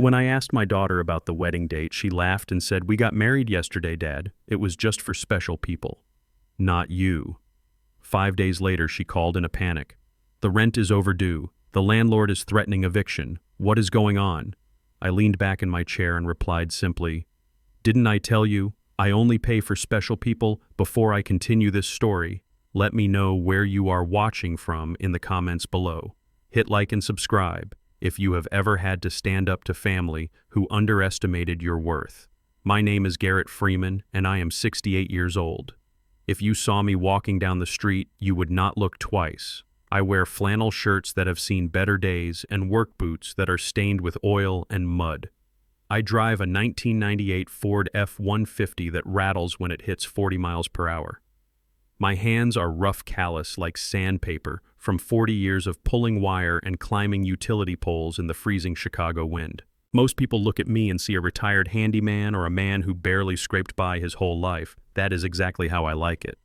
When I asked my daughter about the wedding date, she laughed and said, "We got married yesterday, Dad. It was just for special people." Not you. 5 days later, she called in a panic. "The rent is overdue. The landlord is threatening eviction. What is going on?" I leaned back in my chair and replied simply, "Didn't I tell you? I only pay for special people. Before I continue this story, let me know where you are watching from in the comments below. Hit like and subscribe if you have ever had to stand up to family who underestimated your worth. My name is Garrett Freeman, and I am 68 years old. If you saw me walking down the street, you would not look twice. I wear flannel shirts that have seen better days and work boots that are stained with oil and mud. I drive a 1998 Ford F-150 that rattles when it hits 40 miles per hour. My hands are rough callous like sandpaper from 40 years of pulling wire and climbing utility poles in the freezing Chicago wind. Most people look at me and see a retired handyman or a man who barely scraped by his whole life. That is exactly how I like it.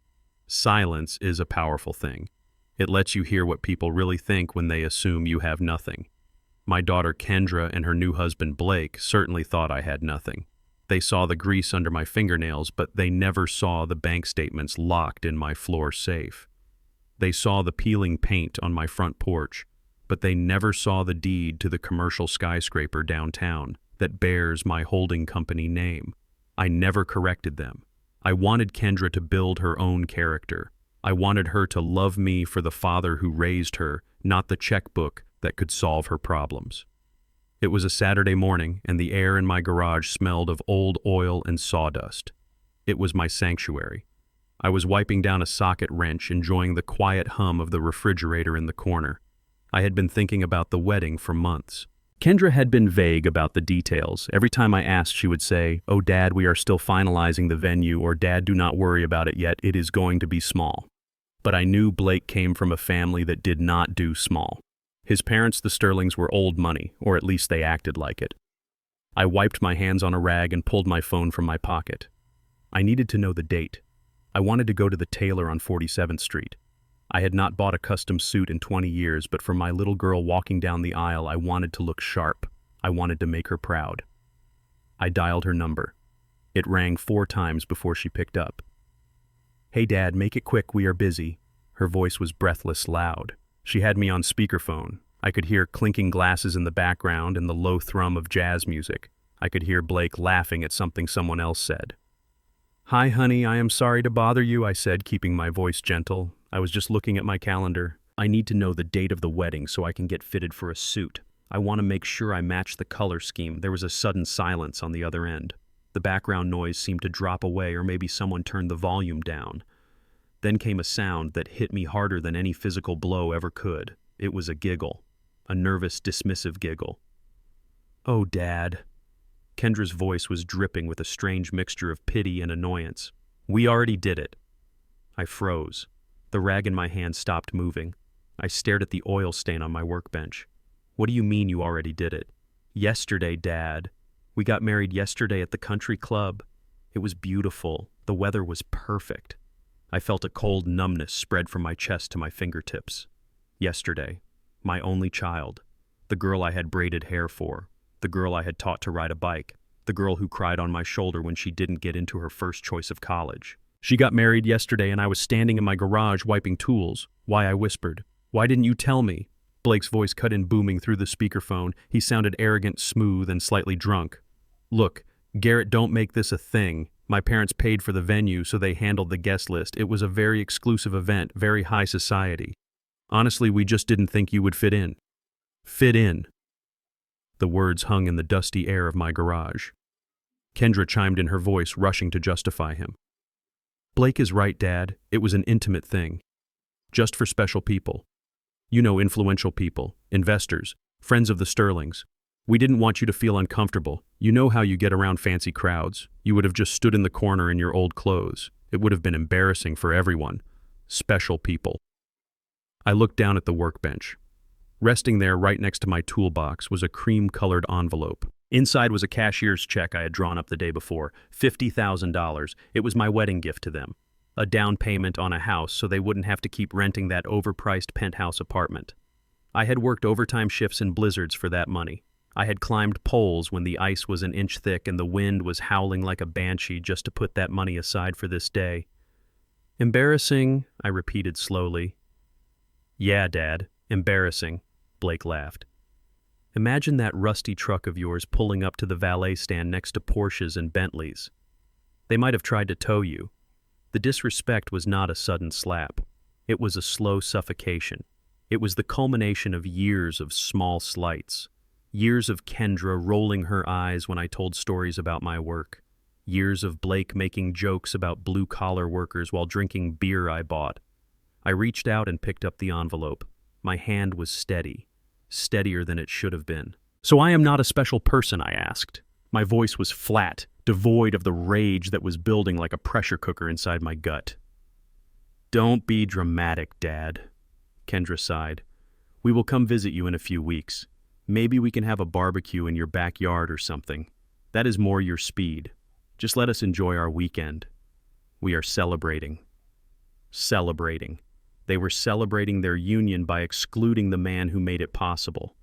Silence is a powerful thing. It lets you hear what people really think when they assume you have nothing. My daughter Kendra and her new husband Blake certainly thought I had nothing. They saw the grease under my fingernails, but they never saw the bank statements locked in my floor safe. They saw the peeling paint on my front porch, but they never saw the deed to the commercial skyscraper downtown that bears my holding company name. I never corrected them. I wanted Kendra to build her own character. I wanted her to love me for the father who raised her, not the checkbook that could solve her problems. It was a Saturday morning, and the air in my garage smelled of old oil and sawdust. It was my sanctuary. I was wiping down a socket wrench, enjoying the quiet hum of the refrigerator in the corner. I had been thinking about the wedding for months. Kendra had been vague about the details. Every time I asked, she would say, "Oh, Dad, we are still finalizing the venue," or "Dad, do not worry about it yet, it is going to be small." But I knew Blake came from a family that did not do small. His parents, the Sterlings, were old money, or at least they acted like it. I wiped my hands on a rag and pulled my phone from my pocket. I needed to know the date. I wanted to go to the tailor on 47th Street. I had not bought a custom suit in 20 years, but for my little girl walking down the aisle, I wanted to look sharp. I wanted to make her proud. I dialed her number. It rang 4 times before she picked up. "Hey, Dad, make it quick, we are busy." Her voice was breathless, loud. She had me on speakerphone. I could hear clinking glasses in the background and the low thrum of jazz music. I could hear Blake laughing at something someone else said. "Hi, honey, I am sorry to bother you," I said, keeping my voice gentle. I was just looking at my calendar. "I need to know the date of the wedding so I can get fitted for a suit. I want to make sure I match the color scheme." There was a sudden silence on the other end. The background noise seemed to drop away, or maybe someone turned the volume down. Then came a sound that hit me harder than any physical blow ever could. It was a giggle. A nervous, dismissive giggle. "Oh, Dad." Kendra's voice was dripping with a strange mixture of pity and annoyance. "We already did it." I froze. The rag in my hand stopped moving. I stared at the oil stain on my workbench. "What do you mean you already did it?" "Yesterday, Dad. We got married yesterday at the country club. It was beautiful. The weather was perfect." I felt a cold numbness spread from my chest to my fingertips. Yesterday, my only child, the girl I had braided hair for, the girl I had taught to ride a bike, the girl who cried on my shoulder when she didn't get into her first choice of college. She got married yesterday, and I was standing in my garage wiping tools. Why, I whispered, "Why didn't you tell me?" Blake's voice cut in booming through the speakerphone. He sounded arrogant, smooth, and slightly drunk. "Look, Garrett, don't make this a thing. My parents paid for the venue, so they handled the guest list. It was a very exclusive event, very high society. Honestly, we just didn't think you would fit in." Fit in. The words hung in the dusty air of my garage. Kendra chimed in her voice, rushing to justify him. "Blake is right, Dad. It was an intimate thing. Just for special people. You know, influential people, investors, friends of the Sterlings. We didn't want you to feel uncomfortable. You know how you get around fancy crowds. You would have just stood in the corner in your old clothes. It would have been embarrassing for everyone. Special people." I looked down at the workbench. Resting there right next to my toolbox was a cream-colored envelope. Inside was a cashier's check I had drawn up the day before, $50,000. It was my wedding gift to them. A down payment on a house so they wouldn't have to keep renting that overpriced penthouse apartment. I had worked overtime shifts in blizzards for that money. I had climbed poles when the ice was an inch thick and the wind was howling like a banshee just to put that money aside for this day. Embarrassing, I repeated slowly. Yeah, Dad, embarrassing, Blake laughed. Imagine that rusty truck of yours pulling up to the valet stand next to Porsches and Bentleys. They might have tried to tow you. The disrespect was not a sudden slap. It was a slow suffocation. It was the culmination of years of small slights. Years of Kendra rolling her eyes when I told stories about my work. Years of Blake making jokes about blue-collar workers while drinking beer I bought. I reached out and picked up the envelope. My hand was steady, steadier than it should have been. So I am not a special person, I asked. My voice was flat, devoid of the rage that was building like a pressure cooker inside my gut. Don't be dramatic, Dad, Kendra sighed. We will come visit you in a few weeks. Maybe we can have a barbecue in your backyard or something. That is more your speed. Just let us enjoy our weekend. We are celebrating. Celebrating. They were celebrating their union by excluding the man who made it possible.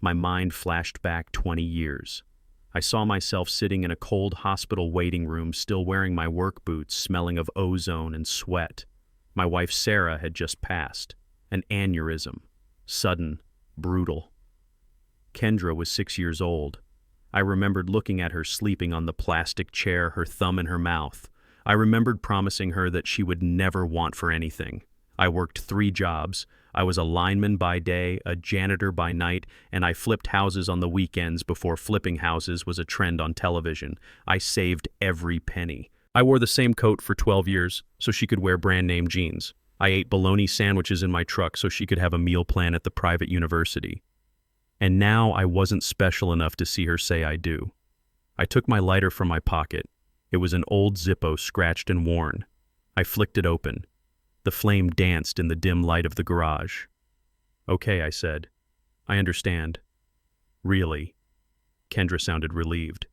My mind flashed back 20 years. I saw myself sitting in a cold hospital waiting room, still wearing my work boots, smelling of ozone and sweat. My wife Sarah had just passed. An aneurysm. Sudden. Brutal. Kendra was 6 years old. I remembered looking at her sleeping on the plastic chair, her thumb in her mouth. I remembered promising her that she would never want for anything. I worked 3 jobs. I was a lineman by day, a janitor by night, and I flipped houses on the weekends before flipping houses was a trend on television. I saved every penny. I wore the same coat for 12 years so she could wear brand-name jeans. I ate bologna sandwiches in my truck so she could have a meal plan at the private university. And now I wasn't special enough to see her say I do. I took my lighter from my pocket. It was an old Zippo, scratched and worn. I flicked it open. The flame danced in the dim light of the garage. Okay, I said. I understand. Really? Kendra sounded relieved.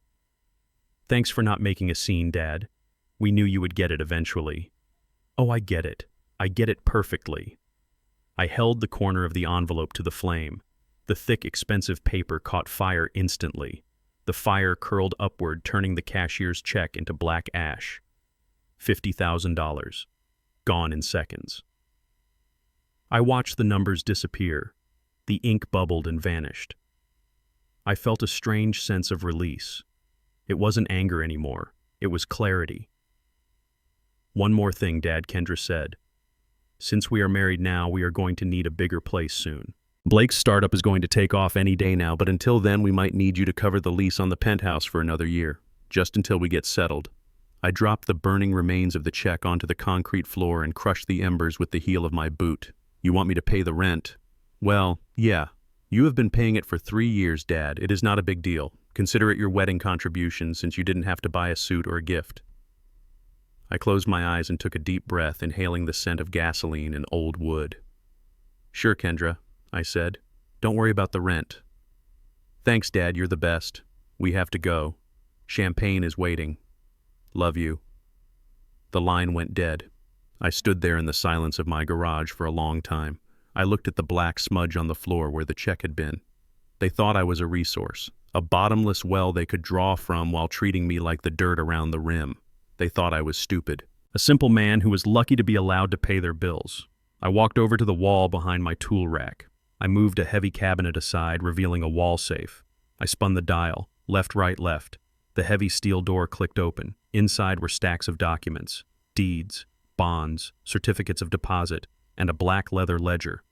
Thanks for not making a scene, Dad. We knew you would get it eventually. Oh, I get it. I get it perfectly. I held the corner of the envelope to the flame. The thick, expensive paper caught fire instantly. The fire curled upward, turning the cashier's check into black ash. $50,000. Gone in seconds. I watched the numbers disappear. The ink bubbled and vanished. I felt a strange sense of release. It wasn't anger anymore. It was clarity. One more thing, Dad, Kendra said. Since we are married now, we are going to need a bigger place soon. Blake's startup is going to take off any day now, but until then we might need you to cover the lease on the penthouse for another year, just until we get settled. I dropped the burning remains of the check onto the concrete floor and crushed the embers with the heel of my boot. You want me to pay the rent? Well, yeah. You have been paying it for 3 years, Dad. It is not a big deal. Consider it your wedding contribution since you didn't have to buy a suit or a gift. I closed my eyes and took a deep breath, inhaling the scent of gasoline and old wood. Sure, Kendra, I said. Don't worry about the rent. Thanks, Dad, you're the best. We have to go. Champagne is waiting. Love you. The line went dead. I stood there in the silence of my garage for a long time. I looked at the black smudge on the floor where the check had been. They thought I was a resource, a bottomless well they could draw from while treating me like the dirt around the rim. They thought I was stupid. A simple man who was lucky to be allowed to pay their bills. I walked over to the wall behind my tool rack. I moved a heavy cabinet aside, revealing a wall safe. I spun the dial, left, right, left. The heavy steel door clicked open. Inside were stacks of documents, deeds, bonds, certificates of deposit, and a black leather ledger.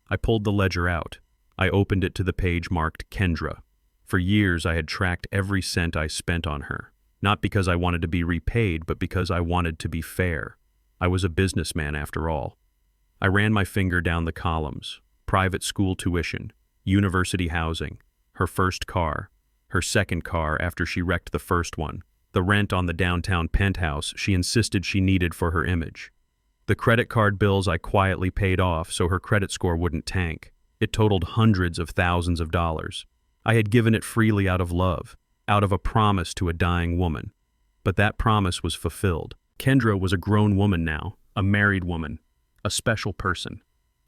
I pulled the ledger out. I opened it to the page marked Kendra. For years I had tracked every cent I spent on her. Not because I wanted to be repaid, but because I wanted to be fair. I was a businessman after all. I ran my finger down the columns. Private school tuition, university housing, her first car, her second car after she wrecked the first one, the rent on the downtown penthouse she insisted she needed for her image. The credit card bills I quietly paid off so her credit score wouldn't tank. It totaled hundreds of thousands of dollars. I had given it freely out of love, out of a promise to a dying woman. But that promise was fulfilled. Kendra was a grown woman now, a married woman, a special person.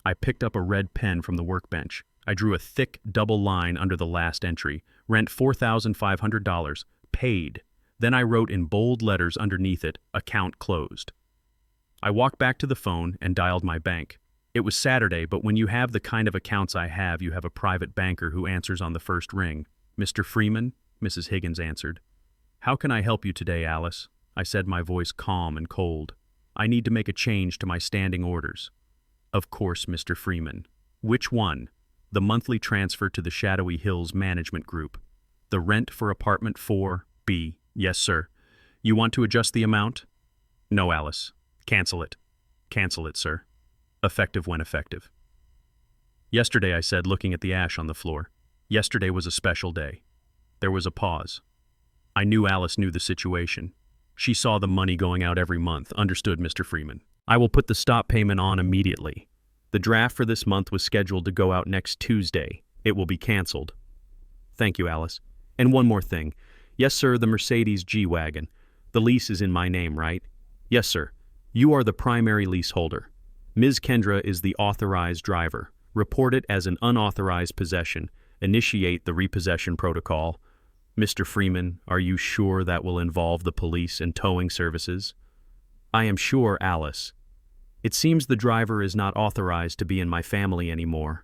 I picked up a red pen from the workbench. I drew a thick double line under the last entry. Rent $4,500. Paid. Then I wrote in bold letters underneath it, account closed. I walked back to the phone and dialed my bank. It was Saturday, but when you have the kind of accounts I have, you have a private banker who answers on the first ring. Mr. Freeman? Mrs. Higgins answered. How can I help you today, Alice? I said, my voice calm and cold. I need to make a change to my standing orders. Of course, Mr. Freeman. Which one? The monthly transfer to the Shadowy Hills Management Group. The rent for apartment 4B. Yes, sir. You want to adjust the amount? No, Alice. Cancel it. Cancel it, sir. Effective when effective. Yesterday, I said, looking at the ash on the floor. Yesterday was a special day. There was a pause. I knew Alice knew the situation. She saw the money going out every month. Understood, Mr. Freeman. I will put the stop payment on immediately. The draft for this month was scheduled to go out next Tuesday. It will be canceled. Thank you, Alice. And one more thing. Yes, sir, the Mercedes G-Wagon. The lease is in my name, right? Yes, sir. You are the primary leaseholder. Ms. Kendra is the authorized driver. Report it as an unauthorized possession. Initiate the repossession protocol. Mr. Freeman, are you sure that will involve the police and towing services? I am sure, Alice. It seems the driver is not authorized to be in my family anymore.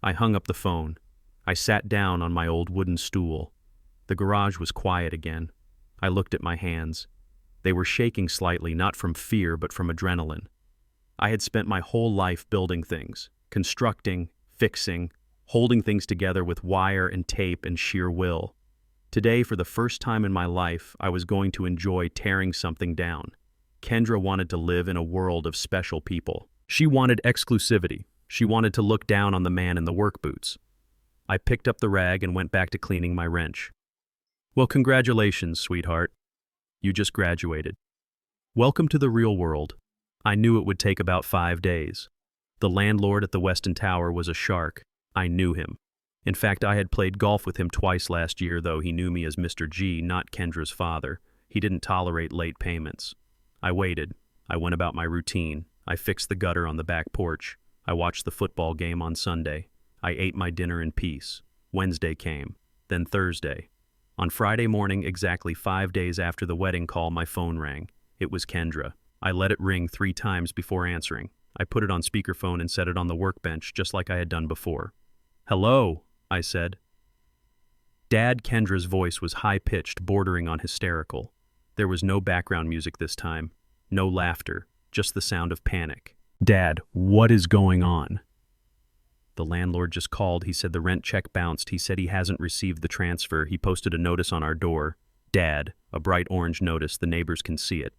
I hung up the phone. I sat down on my old wooden stool. The garage was quiet again. I looked at my hands. They were shaking slightly, not from fear, but from adrenaline. I had spent my whole life building things, constructing, fixing, holding things together with wire and tape and sheer will. Today, for the first time in my life, I was going to enjoy tearing something down. Kendra wanted to live in a world of special people. She wanted exclusivity. She wanted to look down on the man in the work boots. I picked up the rag and went back to cleaning my wrench. Well, congratulations, sweetheart. You just graduated. Welcome to the real world. I knew it would take about 5 days. The landlord at the Weston Tower was a shark. I knew him. In fact, I had played golf with him twice last year, though he knew me as Mr. G, not Kendra's father. He didn't tolerate late payments. I waited. I went about my routine. I fixed the gutter on the back porch. I watched the football game on Sunday. I ate my dinner in peace. Wednesday came. Then Thursday. On Friday morning, exactly 5 days after the wedding call, my phone rang. It was Kendra. I let it ring 3 times before answering. I put it on speakerphone and set it on the workbench, just like I had done before. Hello, I said. Dad, Kendra's voice was high-pitched, bordering on hysterical. There was no background music this time, no laughter, just the sound of panic. Dad, what is going on? The landlord just called. He said the rent check bounced. He said he hasn't received the transfer. He posted a notice on our door. Dad, a bright orange notice, the neighbors can see it.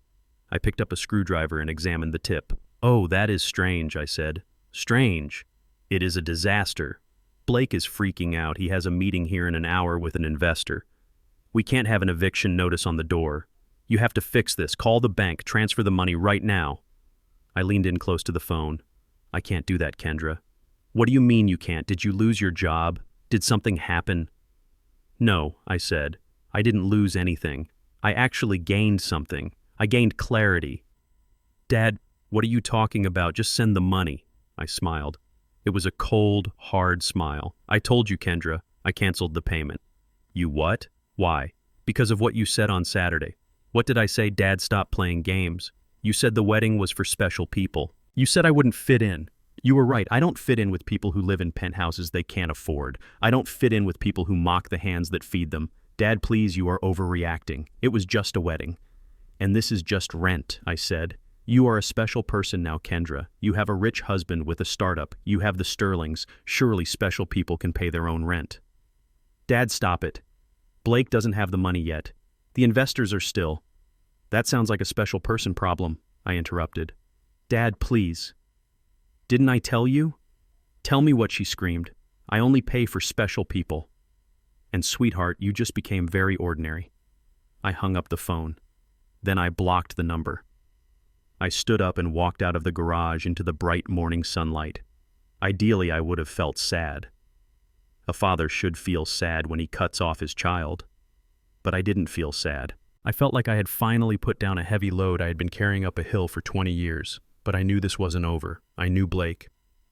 I picked up a screwdriver and examined the tip. Oh, that is strange, I said. Strange. It is a disaster. Blake is freaking out. He has a meeting here in an hour with an investor. We can't have an eviction notice on the door. You have to fix this. Call the bank. Transfer the money right now. I leaned in close to the phone. I can't do that, Kendra. What do you mean you can't? Did you lose your job? Did something happen? No, I said. I didn't lose anything. I actually gained something. I gained clarity. Dad, what are you talking about? Just send the money. I smiled. It was a cold, hard smile. I told you, Kendra. I canceled the payment. You what? Why? Because of what you said on Saturday. What did I say? Dad, stop playing games. You said the wedding was for special people. You said I wouldn't fit in. You were right. I don't fit in with people who live in penthouses they can't afford. I don't fit in with people who mock the hands that feed them. Dad, please, you are overreacting. It was just a wedding. And this is just rent, I said. You are a special person now, Kendra. You have a rich husband with a startup. You have the Sterlings. Surely special people can pay their own rent. Dad, stop it. Blake doesn't have the money yet. The investors are still. That sounds like a special person problem, I interrupted. Dad, please. Didn't I tell you? Tell me what, she screamed. I only pay for special people. And sweetheart, you just became very ordinary. I hung up the phone. Then I blocked the number. I stood up and walked out of the garage into the bright morning sunlight. Ideally, I would have felt sad. A father should feel sad when he cuts off his child. But I didn't feel sad. I felt like I had finally put down a heavy load I had been carrying up a hill for 20 years. But I knew this wasn't over. I knew Blake.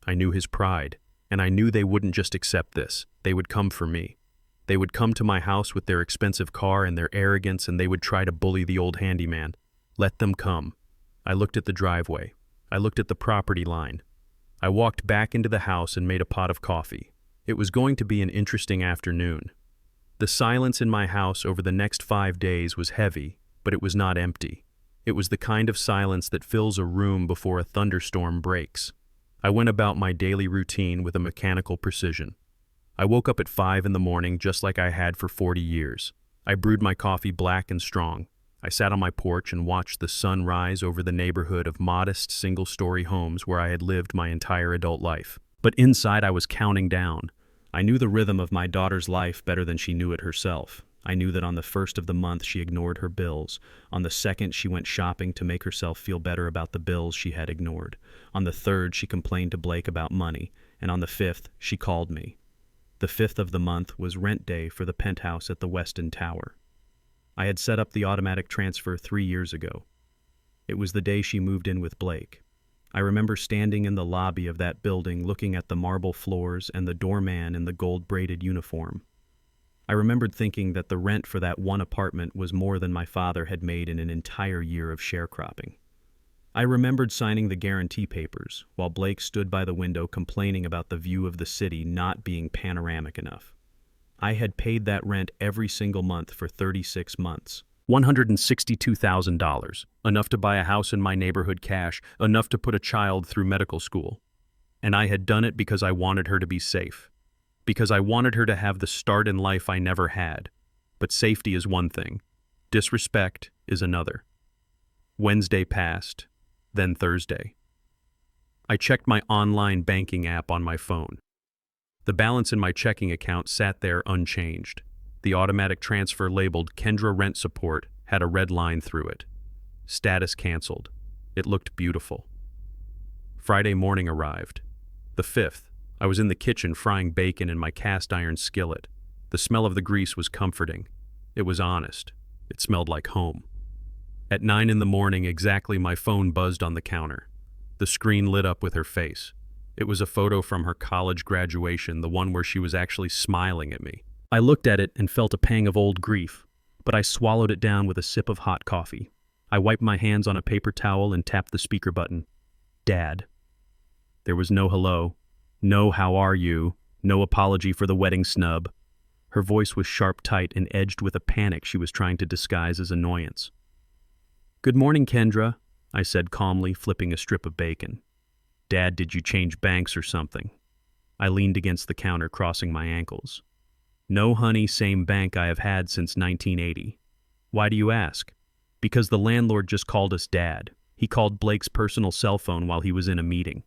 I knew his pride. And I knew they wouldn't just accept this. They would come for me. They would come to my house with their expensive car and their arrogance, and they would try to bully the old handyman. Let them come. I looked at the driveway. I looked at the property line. I walked back into the house and made a pot of coffee. It was going to be an interesting afternoon. The silence in my house over the next 5 days was heavy, but it was not empty. It was the kind of silence that fills a room before a thunderstorm breaks. I went about my daily routine with a mechanical precision. I woke up at 5 in the morning just like I had for 40 years. I brewed my coffee black and strong. I sat on my porch and watched the sun rise over the neighborhood of modest single-story homes where I had lived my entire adult life. But inside I was counting down. I knew the rhythm of my daughter's life better than she knew it herself. I knew that on the first of the month she ignored her bills. On the second she went shopping to make herself feel better about the bills she had ignored. On the third she complained to Blake about money. And on the fifth she called me. The 5th of the month was rent day for the penthouse at the Weston Tower. I had set up the automatic transfer 3 years ago. It was the day she moved in with Blake. I remember standing in the lobby of that building looking at the marble floors and the doorman in the gold-braided uniform. I remembered thinking that the rent for that one apartment was more than my father had made in an entire year of sharecropping. I remembered signing the guarantee papers, while Blake stood by the window complaining about the view of the city not being panoramic enough. I had paid that rent every single month for 36 months. $162,000, enough to buy a house in my neighborhood cash, enough to put a child through medical school. And I had done it because I wanted her to be safe. Because I wanted her to have the start in life I never had. But safety is one thing. Disrespect is another. Wednesday passed. Then Thursday. I checked my online banking app on my phone. The balance in my checking account sat there unchanged. The automatic transfer labeled Kendra Rent Support had a red line through it. Status canceled. It looked beautiful. Friday morning arrived. The 5th. I was in the kitchen frying bacon in my cast iron skillet. The smell of the grease was comforting. It was honest. It smelled like home. At 9 in the morning exactly, my phone buzzed on the counter. The screen lit up with her face. It was a photo from her college graduation, the one where she was actually smiling at me. I looked at it and felt a pang of old grief, but I swallowed it down with a sip of hot coffee. I wiped my hands on a paper towel and tapped the speaker button. Dad. There was no hello, no how are you, no apology for the wedding snub. Her voice was sharp, tight, and edged with a panic she was trying to disguise as annoyance. "Good morning, Kendra," I said calmly, flipping a strip of bacon. "Dad, did you change banks or something?" I leaned against the counter, crossing my ankles. "No, honey, same bank I have had since 1980. Why do you ask?" "Because the landlord just called us Dad. He called Blake's personal cell phone while he was in a meeting.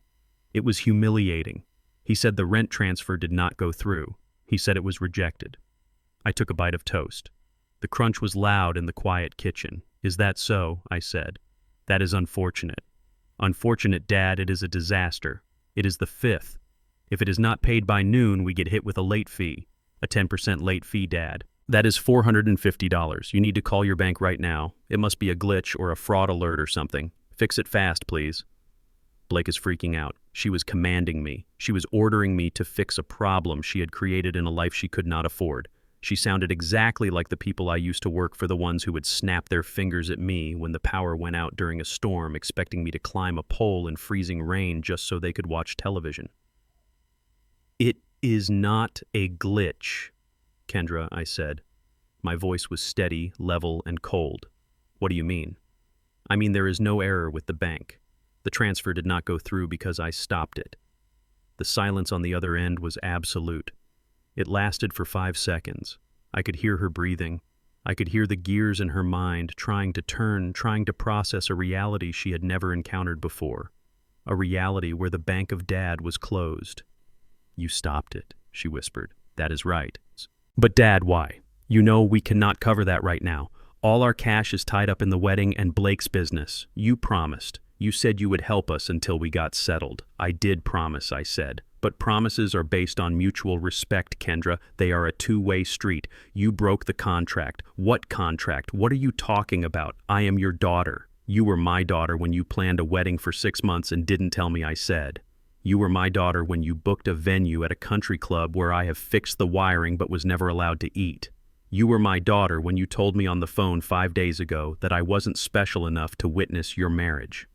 It was humiliating. He said the rent transfer did not go through. He said it was rejected." I took a bite of toast. The crunch was loud in the quiet kitchen. "Is that so?" I said. "That is unfortunate." "Unfortunate, Dad, it is a disaster. It is the 5th. If it is not paid by noon, we get hit with a late fee. A 10% late fee, Dad. That is $450. You need to call your bank right now. It must be a glitch or a fraud alert or something. Fix it fast, please." Blake is freaking out. She was commanding me. She was ordering me to fix a problem she had created in a life she could not afford. She sounded exactly like the people I used to work for, the ones who would snap their fingers at me when the power went out during a storm, expecting me to climb a pole in freezing rain just so they could watch television. "It is not a glitch, Kendra," I said. My voice was steady, level, and cold. "What do you mean?" "I mean there is no error with the bank. The transfer did not go through because I stopped it." The silence on the other end was absolute. It lasted for 5 seconds. I could hear her breathing. I could hear the gears in her mind trying to turn, trying to process a reality she had never encountered before. A reality where the bank of Dad was closed. "You stopped it," she whispered. "That is right." "But Dad, why? You know we cannot cover that right now. All our cash is tied up in the wedding and Blake's business. You promised. You said you would help us until we got settled." "I did promise," I said. "But promises are based on mutual respect, Kendra. They are a two-way street. You broke the contract." "What contract? What are you talking about? I am your daughter. You were my daughter when you planned a wedding for 6 months and didn't tell me," I said. You were my daughter when you booked a venue at a country club where I have fixed the wiring but was never allowed to eat. You were my daughter when you told me on the phone 5 days ago that I wasn't special enough to witness your marriage.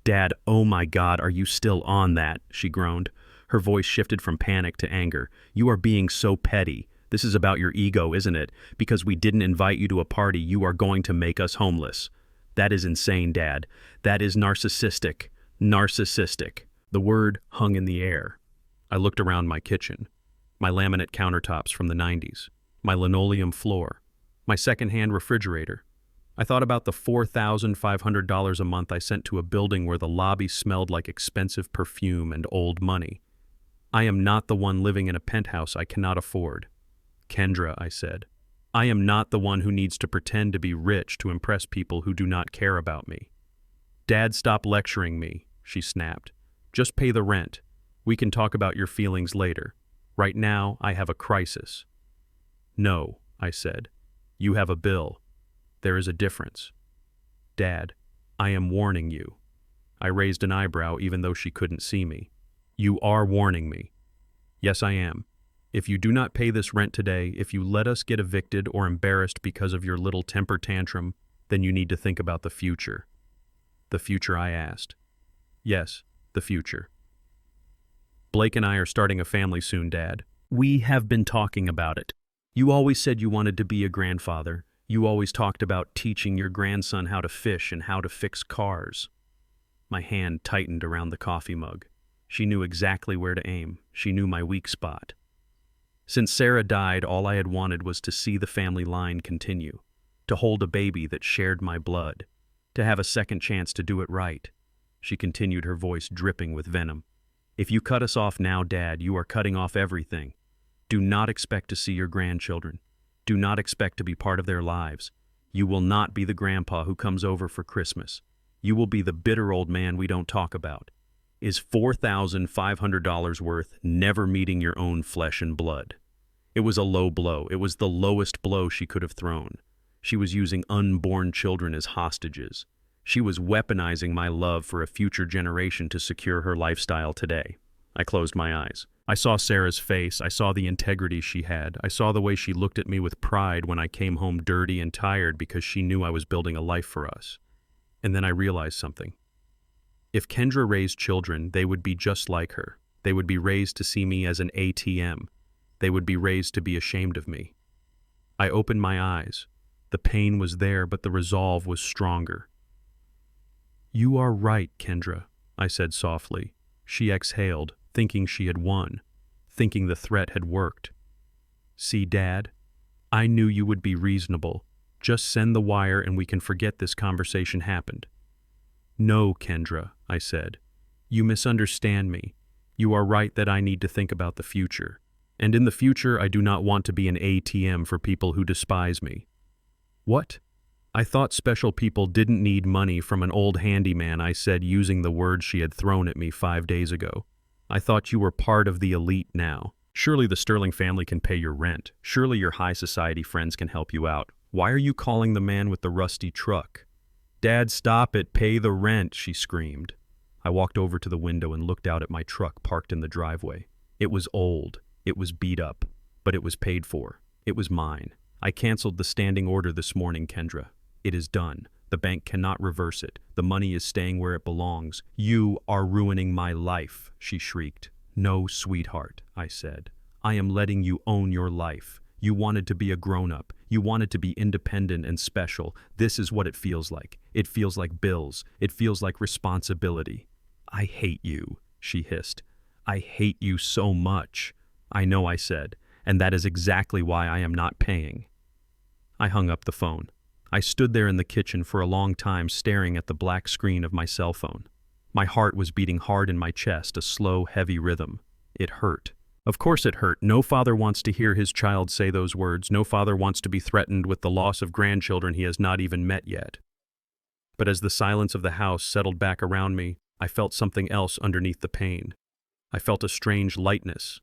Dad, oh my God, are you still on that? She groaned. Her voice shifted from panic to anger. You are being so petty. This is about your ego, isn't it? Because we didn't invite you to a party, you are going to make us homeless. That is insane, Dad. That is narcissistic. Narcissistic. The word hung in the air. I looked around my kitchen. My laminate countertops from the 90s. My linoleum floor. My second-hand refrigerator. I thought about the $4,500 a month I sent to a building where the lobby smelled like expensive perfume and old money. I am not the one living in a penthouse I cannot afford. Kendra, I said, I am not the one who needs to pretend to be rich to impress people who do not care about me. Dad, stop lecturing me, she snapped. Just pay the rent. We can talk about your feelings later. Right now, I have a crisis. No, I said. You have a bill. There is a difference. Dad, I am warning you. I raised an eyebrow even though she couldn't see me. You are warning me. Yes, I am. If you do not pay this rent today, if you let us get evicted or embarrassed because of your little temper tantrum, then you need to think about the future. The future, I asked. Yes, the future. Blake and I are starting a family soon, Dad. We have been talking about it. You always said you wanted to be a grandfather. You always talked about teaching your grandson how to fish and how to fix cars. My hand tightened around the coffee mug. She knew exactly where to aim. She knew my weak spot. Since Sarah died, all I had wanted was to see the family line continue, to hold a baby that shared my blood, to have a second chance to do it right. She continued, her voice dripping with venom. If you cut us off now, Dad, you are cutting off everything. Do not expect to see your grandchildren. Do not expect to be part of their lives. You will not be the grandpa who comes over for Christmas. You will be the bitter old man we don't talk about. Is $4,500 worth never meeting your own flesh and blood? It was a low blow. It was the lowest blow she could have thrown. She was using unborn children as hostages. She was weaponizing my love for a future generation to secure her lifestyle today. I closed my eyes. I saw Sarah's face. I saw the integrity she had. I saw the way she looked at me with pride when I came home dirty and tired because she knew I was building a life for us. And then I realized something. If Kendra raised children, they would be just like her. They would be raised to see me as an ATM. They would be raised to be ashamed of me. I opened my eyes. The pain was there, but the resolve was stronger. You are right, Kendra, I said softly. She exhaled, thinking she had won, thinking the threat had worked. See, Dad, I knew you would be reasonable. Just send the wire and we can forget this conversation happened. No, Kendra, I said. You misunderstand me. You are right that I need to think about the future. And in the future, I do not want to be an ATM for people who despise me. What? I thought special people didn't need money from an old handyman, I said, using the words she had thrown at me 5 days ago. I thought you were part of the elite now. Surely the Sterling family can pay your rent. Surely your high society friends can help you out. Why are you calling the man with the rusty truck? Dad, stop it. Pay the rent, she screamed. I walked over to the window and looked out at my truck parked in the driveway. It was old. It was beat up. But it was paid for. It was mine. I canceled the standing order this morning, Kendra. It is done. The bank cannot reverse it. The money is staying where it belongs. You are ruining my life, she shrieked. No, sweetheart, I said. I am letting you own your life. You wanted to be a grown-up. You wanted to be independent and special. This is what it feels like. It feels like bills. It feels like responsibility. I hate you, she hissed. I hate you so much. I know, I said, and that is exactly why I am not paying. I hung up the phone. I stood there in the kitchen for a long time staring at the black screen of my cell phone. My heart was beating hard in my chest, a slow, heavy rhythm. It hurt. Of course it hurt. No father wants to hear his child say those words. No father wants to be threatened with the loss of grandchildren he has not even met yet. But as the silence of the house settled back around me, I felt something else underneath the pain. I felt a strange lightness.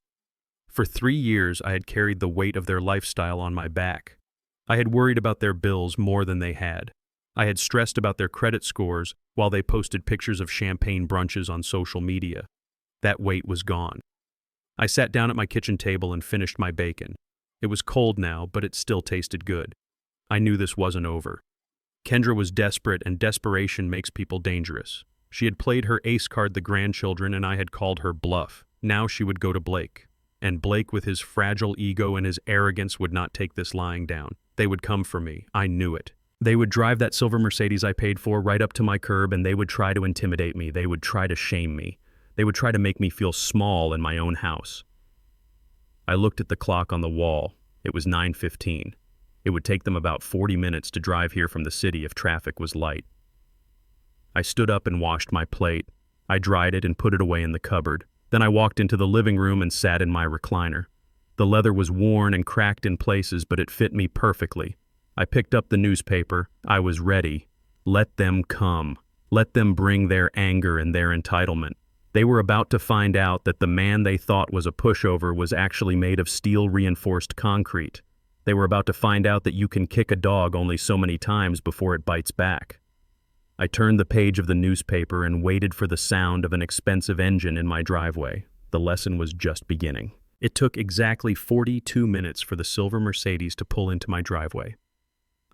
For 3 years, I had carried the weight of their lifestyle on my back. I had worried about their bills more than they had. I had stressed about their credit scores while they posted pictures of champagne brunches on social media. That weight was gone. I sat down at my kitchen table and finished my bacon. It was cold now, but it still tasted good. I knew this wasn't over. Kendra was desperate, and desperation makes people dangerous. She had played her ace card, the grandchildren, and I had called her bluff. Now she would go to Blake. And Blake, with his fragile ego and his arrogance, would not take this lying down. They would come for me. I knew it. They would drive that silver Mercedes I paid for right up to my curb, and they would try to intimidate me. They would try to shame me. They would try to make me feel small in my own house. I looked at the clock on the wall. It was 9:15. It would take them about 40 minutes to drive here from the city if traffic was light. I stood up and washed my plate. I dried it and put it away in the cupboard. Then I walked into the living room and sat in my recliner. The leather was worn and cracked in places, but it fit me perfectly. I picked up the newspaper. I was ready. Let them come. Let them bring their anger and their entitlement. They were about to find out that the man they thought was a pushover was actually made of steel-reinforced concrete. They were about to find out that you can kick a dog only so many times before it bites back. I turned the page of the newspaper and waited for the sound of an expensive engine in my driveway. The lesson was just beginning. It took exactly 42 minutes for the silver Mercedes to pull into my driveway.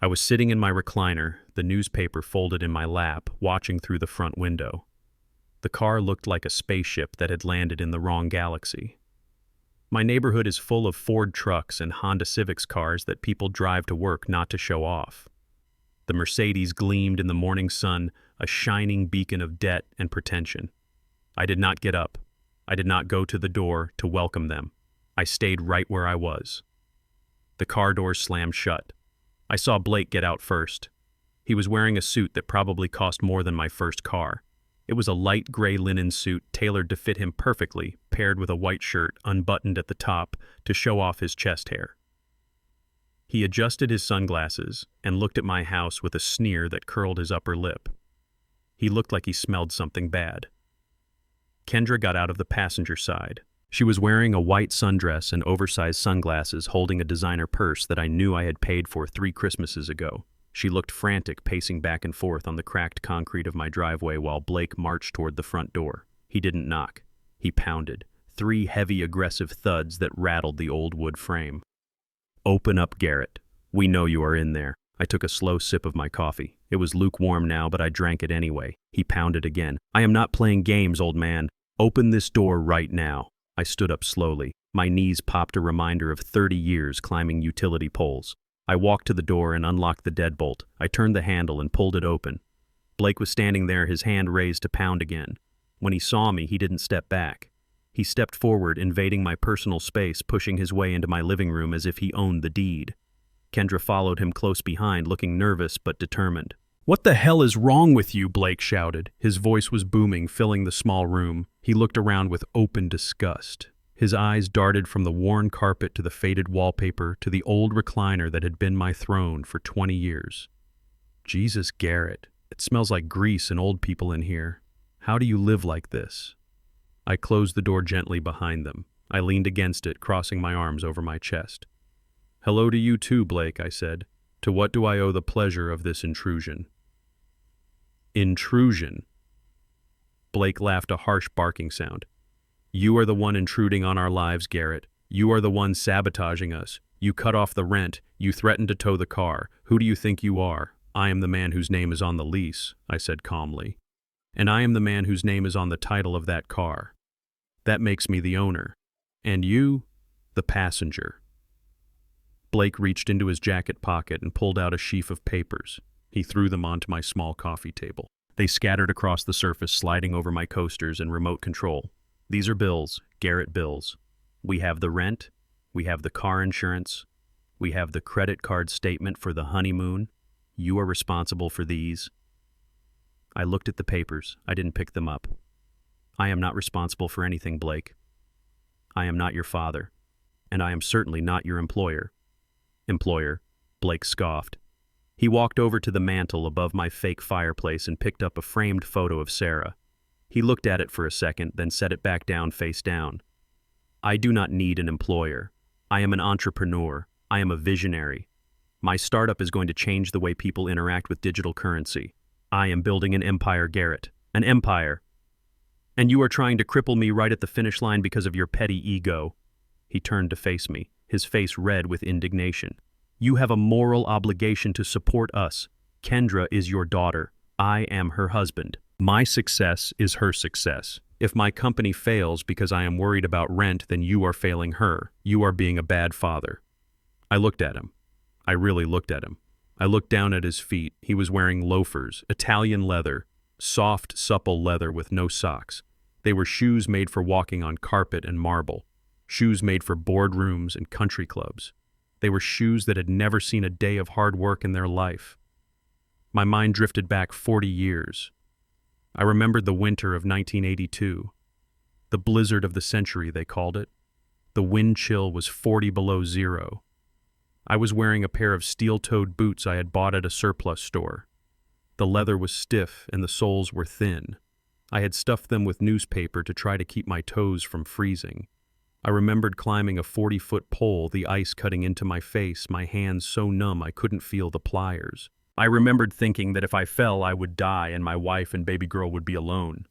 I was sitting in my recliner, the newspaper folded in my lap, watching through the front window. The car looked like a spaceship that had landed in the wrong galaxy. My neighborhood is full of Ford trucks and Honda Civics cars that people drive to work not to show off. The Mercedes gleamed in the morning sun, a shining beacon of debt and pretension. I did not get up. I did not go to the door to welcome them. I stayed right where I was. The car doors slammed shut. I saw Blake get out first. He was wearing a suit that probably cost more than my first car. It was a light gray linen suit tailored to fit him perfectly, paired with a white shirt unbuttoned at the top to show off his chest hair. He adjusted his sunglasses and looked at my house with a sneer that curled his upper lip. He looked like he smelled something bad. Kendra got out of the passenger side. She was wearing a white sundress and oversized sunglasses, holding a designer purse that I knew I had paid for 3 Christmases ago. She looked frantic, pacing back and forth on the cracked concrete of my driveway while Blake marched toward the front door. He didn't knock. He pounded. 3 heavy, aggressive thuds that rattled the old wood frame. "Open up, Garrett. We know you are in there." I took a slow sip of my coffee. It was lukewarm now, but I drank it anyway. He pounded again. "I am not playing games, old man. Open this door right now." I stood up slowly. My knees popped, a reminder of 30 years climbing utility poles. I walked to the door and unlocked the deadbolt. I turned the handle and pulled it open. Blake was standing there, his hand raised to pound again. When he saw me, he didn't step back. He stepped forward, invading my personal space, pushing his way into my living room as if he owned the deed. Kendra followed him close behind, looking nervous but determined. "What the hell is wrong with you?" Blake shouted. His voice was booming, filling the small room. He looked around with open disgust. His eyes darted from the worn carpet to the faded wallpaper to the old recliner that had been my throne for 20 years. "Jesus, Garrett, it smells like grease and old people in here. How do you live like this?" I closed the door gently behind them. I leaned against it, crossing my arms over my chest. "Hello to you too, Blake," I said. "To what do I owe the pleasure of this intrusion?" "Intrusion?" Blake laughed, a harsh barking sound. "You are the one intruding on our lives, Garrett. You are the one sabotaging us. You cut off the rent. You threatened to tow the car. Who do you think you are?" "I am the man whose name is on the lease," I said calmly. "And I am the man whose name is on the title of that car. That makes me the owner. And you, the passenger." Blake reached into his jacket pocket and pulled out a sheaf of papers. He threw them onto my small coffee table. They scattered across the surface, sliding over my coasters and remote control. "These are bills, Garrett bills. We have the rent, we have the car insurance, we have the credit card statement for the honeymoon. You are responsible for these." I looked at the papers. I didn't pick them up. "I am not responsible for anything, Blake. I am not your father, and I am certainly not your employer." "Employer," Blake scoffed. He walked over to the mantel above my fake fireplace and picked up a framed photo of Sarah. He looked at it for a second, then set it back down face down. "I do not need an employer. I am an entrepreneur. I am a visionary. My startup is going to change the way people interact with digital currency. I am building an empire, Garrett. An empire. And you are trying to cripple me right at the finish line because of your petty ego. He turned to face me, his face red with indignation. You have a moral obligation to support us. Kendra is your daughter. I am her husband. My success is her success. If my company fails because I am worried about rent, then you are failing her. You are being a bad father. I looked at him. I really looked at him. I looked down at his feet. He was wearing loafers, Italian leather, soft, supple leather with no socks. They were shoes made for walking on carpet and marble, shoes made for boardrooms and country clubs. They were shoes that had never seen a day of hard work in their life. My mind drifted back 40 years. I remembered the winter of 1982. The blizzard of the century, they called it. The wind chill was 40 below zero. I was wearing a pair of steel-toed boots I had bought at a surplus store. The leather was stiff and the soles were thin. I had stuffed them with newspaper to try to keep my toes from freezing. I remembered climbing a 40-foot pole, the ice cutting into my face, my hands so numb I couldn't feel the pliers. I remembered thinking that if I fell, I would die and my wife and baby girl would be alone.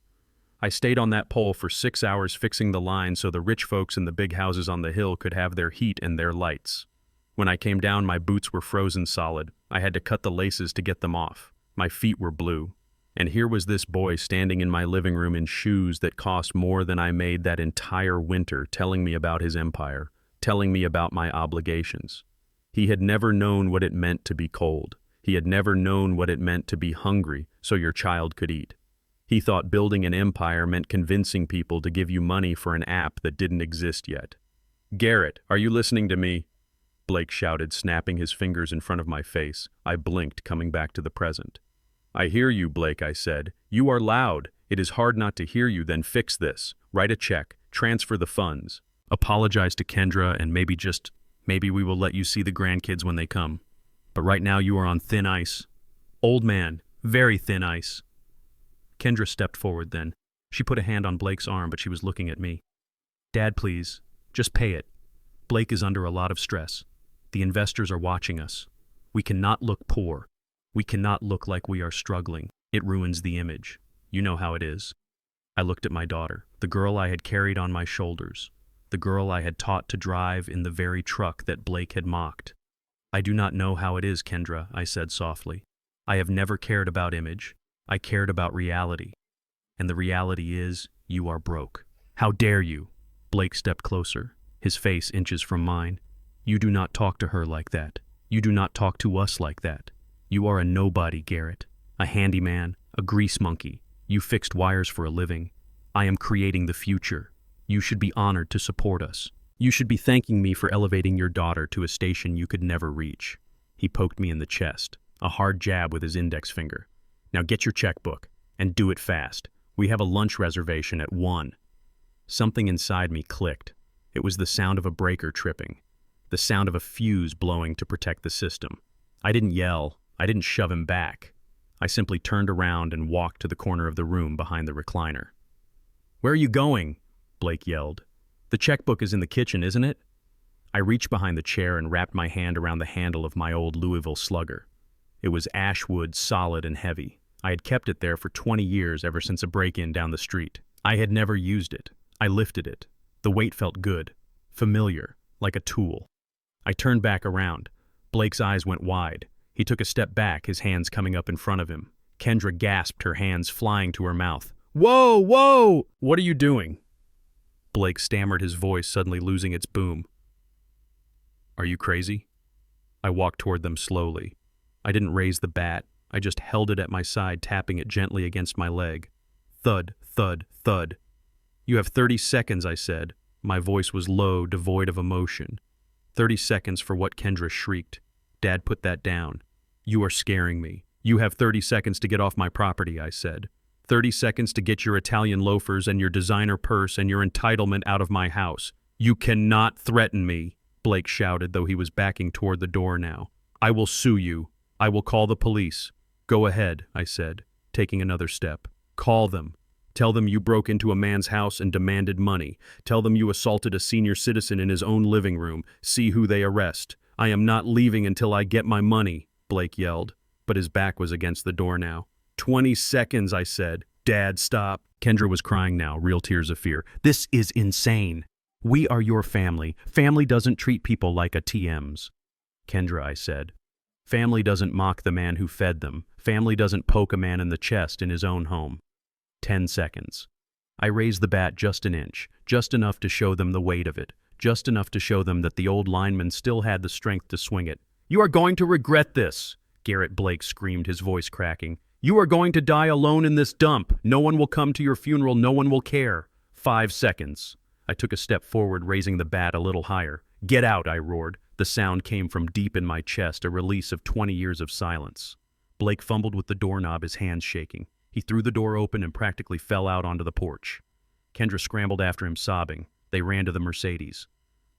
I stayed on that pole for 6 hours fixing the line so the rich folks in the big houses on the hill could have their heat and their lights. When I came down, my boots were frozen solid. I had to cut the laces to get them off. My feet were blue. And here was this boy standing in my living room in shoes that cost more than I made that entire winter, telling me about his empire, telling me about my obligations. He had never known what it meant to be cold. He had never known what it meant to be hungry so your child could eat. He thought building an empire meant convincing people to give you money for an app that didn't exist yet. Garrett, are you listening to me? Blake shouted, snapping his fingers in front of my face. I blinked, coming back to the present. I hear you, Blake, I said. You are loud. It is hard not to hear you, then fix this. Write a check. Transfer the funds. Apologize to Kendra and maybe we will let you see the grandkids when they come. But right now you are on thin ice. Old man, very thin ice. Kendra stepped forward then. She put a hand on Blake's arm, but she was looking at me. Dad, please, just pay it. Blake is under a lot of stress. The investors are watching us. We cannot look poor. We cannot look like we are struggling. It ruins the image. You know how it is. I looked at my daughter, the girl I had carried on my shoulders, the girl I had taught to drive in the very truck that Blake had mocked. I do not know how it is, Kendra, I said softly. I have never cared about image. I cared about reality. And the reality is, you are broke. How dare you? Blake stepped closer, his face inches from mine. You do not talk to her like that. You do not talk to us like that. You are a nobody, Garrett. A handyman, a grease monkey. You fixed wires for a living. I am creating the future. You should be honored to support us. You should be thanking me for elevating your daughter to a station you could never reach. He poked me in the chest, a hard jab with his index finger. Now get your checkbook, and do it fast. We have a lunch reservation at 1. Something inside me clicked. It was the sound of a breaker tripping, the sound of a fuse blowing to protect the system. I didn't yell. I didn't shove him back. I simply turned around and walked to the corner of the room behind the recliner. Where are you going? Blake yelled. The checkbook is in the kitchen, isn't it? I reached behind the chair and wrapped my hand around the handle of my old Louisville Slugger. It was ash wood, solid and heavy. I had kept it there for 20 years, ever since a break-in down the street. I had never used it. I lifted it. The weight felt good, familiar, like a tool. I turned back around. Blake's eyes went wide. He took a step back, his hands coming up in front of him. Kendra gasped, her hands flying to her mouth. Whoa, whoa! What are you doing? Blake stammered, his voice suddenly losing its boom. Are you crazy? I walked toward them slowly. I didn't raise the bat. I just held it at my side, tapping it gently against my leg. Thud, thud, thud. You have 30 seconds, I said. My voice was low, devoid of emotion. 30 seconds for what Kendra shrieked. Dad, put that down. You are scaring me. You have 30 seconds to get off my property, I said. 30 seconds to get your Italian loafers and your designer purse and your entitlement out of my house. You cannot threaten me, Blake shouted, though he was backing toward the door now. I will sue you. I will call the police. Go ahead, I said, taking another step. Call them. Tell them you broke into a man's house and demanded money. Tell them you assaulted a senior citizen in his own living room. See who they arrest. I am not leaving until I get my money, Blake yelled, but his back was against the door now. 20 seconds, I said. Dad, stop. Kendra was crying now, real tears of fear. This is insane. We are your family. Family doesn't treat people like ATMs. Kendra, I said. Family doesn't mock the man who fed them. Family doesn't poke a man in the chest in his own home. 10 seconds. I raised the bat just an inch, just enough to show them the weight of it, just enough to show them that the old lineman still had the strength to swing it. You are going to regret this, Garrett Blake screamed, his voice cracking. You are going to die alone in this dump. No one will come to your funeral. No one will care. 5 seconds. I took a step forward, raising the bat a little higher. Get out, I roared. The sound came from deep in my chest, a release of 20 years of silence. Blake fumbled with the doorknob, his hands shaking. He threw the door open and practically fell out onto the porch. Kendra scrambled after him, sobbing. They ran to the Mercedes.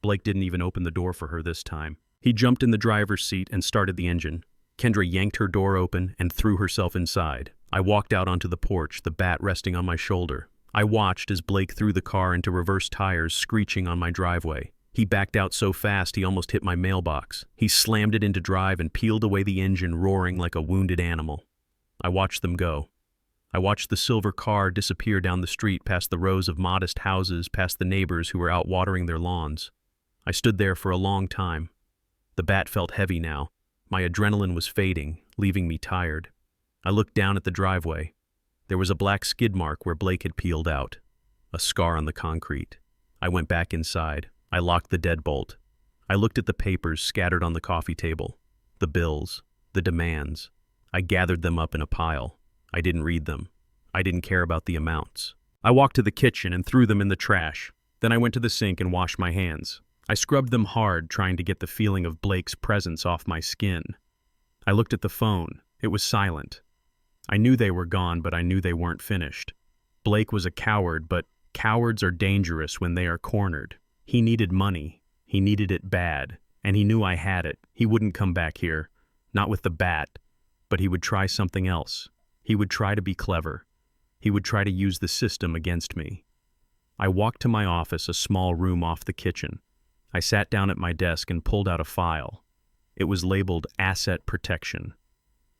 Blake didn't even open the door for her this time. He jumped in the driver's seat and started the engine. Kendra yanked her door open and threw herself inside. I walked out onto the porch, the bat resting on my shoulder. I watched as Blake threw the car into reverse tires, screeching on my driveway. He backed out so fast he almost hit my mailbox. He slammed it into drive and peeled away the engine, roaring like a wounded animal. I watched them go. I watched the silver car disappear down the street, past the rows of modest houses, past the neighbors who were out watering their lawns. I stood there for a long time. The bat felt heavy now. My adrenaline was fading, leaving me tired. I looked down at the driveway. There was a black skid mark where Blake had peeled out, a scar on the concrete. I went back inside. I locked the deadbolt. I looked at the papers scattered on the coffee table, the bills, the demands. I gathered them up in a pile. I didn't read them. I didn't care about the amounts. I walked to the kitchen and threw them in the trash. Then I went to the sink and washed my hands. I scrubbed them hard, trying to get the feeling of Blake's presence off my skin. I looked at the phone. It was silent. I knew they were gone, but I knew they weren't finished. Blake was a coward, but cowards are dangerous when they are cornered. He needed money. He needed it bad, and he knew I had it. He wouldn't come back here, not with the bat, but he would try something else. He would try to be clever. He would try to use the system against me. I walked to my office, a small room off the kitchen. I sat down at my desk and pulled out a file. It was labeled Asset Protection.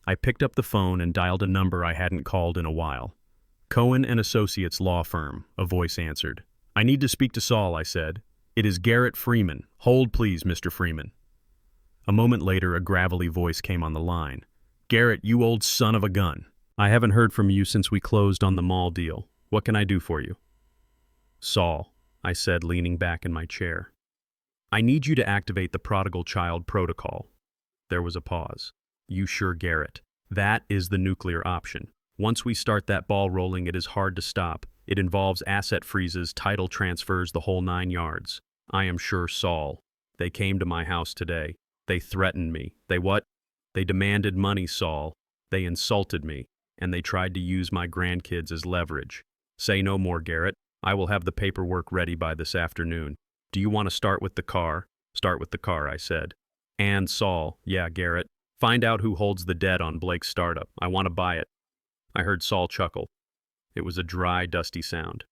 I picked up the phone and dialed a number I hadn't called in a while. Cohen and Associates Law Firm, a voice answered. I need to speak to Saul, I said. It is Garrett Freeman. Hold, please, Mr. Freeman. A moment later, a gravelly voice came on the line. Garrett, you old son of a gun. I haven't heard from you since we closed on the mall deal. What can I do for you? Saul, I said, leaning back in my chair. I need you to activate the prodigal child protocol. There was a pause. You sure, Garrett? That is the nuclear option. Once we start that ball rolling, it is hard to stop. It involves asset freezes, title transfers, the whole 9 yards. I am sure, Saul. They came to my house today. They threatened me. They what? They demanded money, Saul. They insulted me, and they tried to use my grandkids as leverage. Say no more, Garrett. I will have the paperwork ready by this afternoon. Do you want to start with the car? Start with the car, I said. And Saul, yeah, Garrett. Find out who holds the debt on Blake's startup. I want to buy it. I heard Saul chuckle. It was a dry, dusty sound.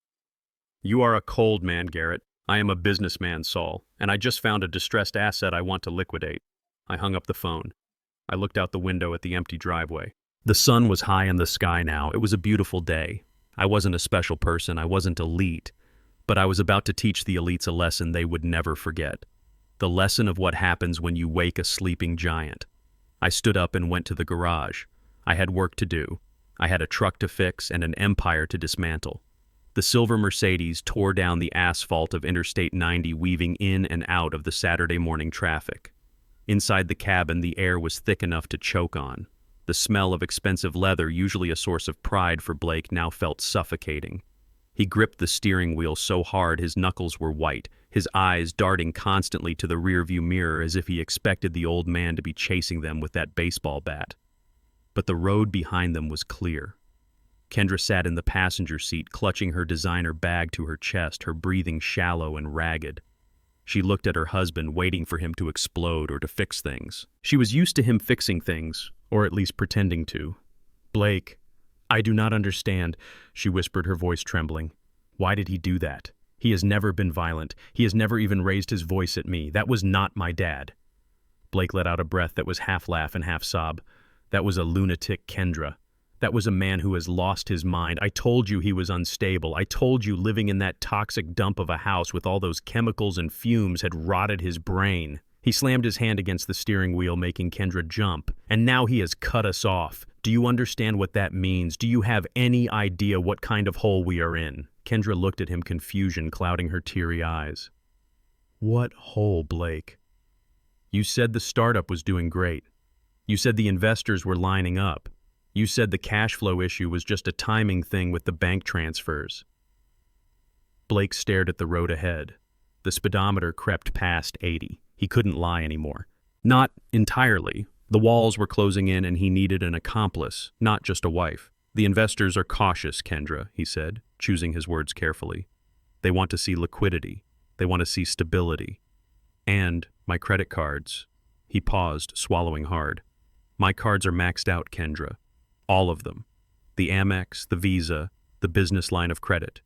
You are a cold man, Garrett. I am a businessman, Saul, and I just found a distressed asset I want to liquidate. I hung up the phone. I looked out the window at the empty driveway. The sun was high in the sky now. It was a beautiful day. I wasn't a special person. I wasn't elite. But I was about to teach the elites a lesson they would never forget. The lesson of what happens when you wake a sleeping giant. I stood up and went to the garage. I had work to do. I had a truck to fix and an empire to dismantle. The silver Mercedes tore down the asphalt of Interstate 90, weaving in and out of the Saturday morning traffic. Inside the cabin, the air was thick enough to choke on. The smell of expensive leather, usually a source of pride for Blake, now felt suffocating. He gripped the steering wheel so hard his knuckles were white, his eyes darting constantly to the rearview mirror as if he expected the old man to be chasing them with that baseball bat. But the road behind them was clear. Kendra sat in the passenger seat, clutching her designer bag to her chest, her breathing shallow and ragged. She looked at her husband, waiting for him to explode or to fix things. She was used to him fixing things, or at least pretending to. Blake, I do not understand, she whispered, her voice trembling. Why did he do that? He has never been violent. He has never even raised his voice at me. That was not my dad. Blake let out a breath that was half laugh and half sob. That was a lunatic Kendra. That was a man who has lost his mind. I told you he was unstable. I told you living in that toxic dump of a house with all those chemicals and fumes had rotted his brain. He slammed his hand against the steering wheel, making Kendra jump. And now he has cut us off. Do you understand what that means? Do you have any idea what kind of hole we are in? Kendra looked at him, confusion clouding her teary eyes. What hole, Blake? You said the startup was doing great. You said the investors were lining up. You said the cash flow issue was just a timing thing with the bank transfers. Blake stared at the road ahead. The speedometer crept past 80. He couldn't lie anymore. Not entirely. The walls were closing in and he needed an accomplice, not just a wife. The investors are cautious, Kendra, he said, choosing his words carefully. They want to see liquidity. They want to see stability. And my credit cards. He paused, swallowing hard. My cards are maxed out, Kendra. All of them. The Amex, the Visa, the business line of credit.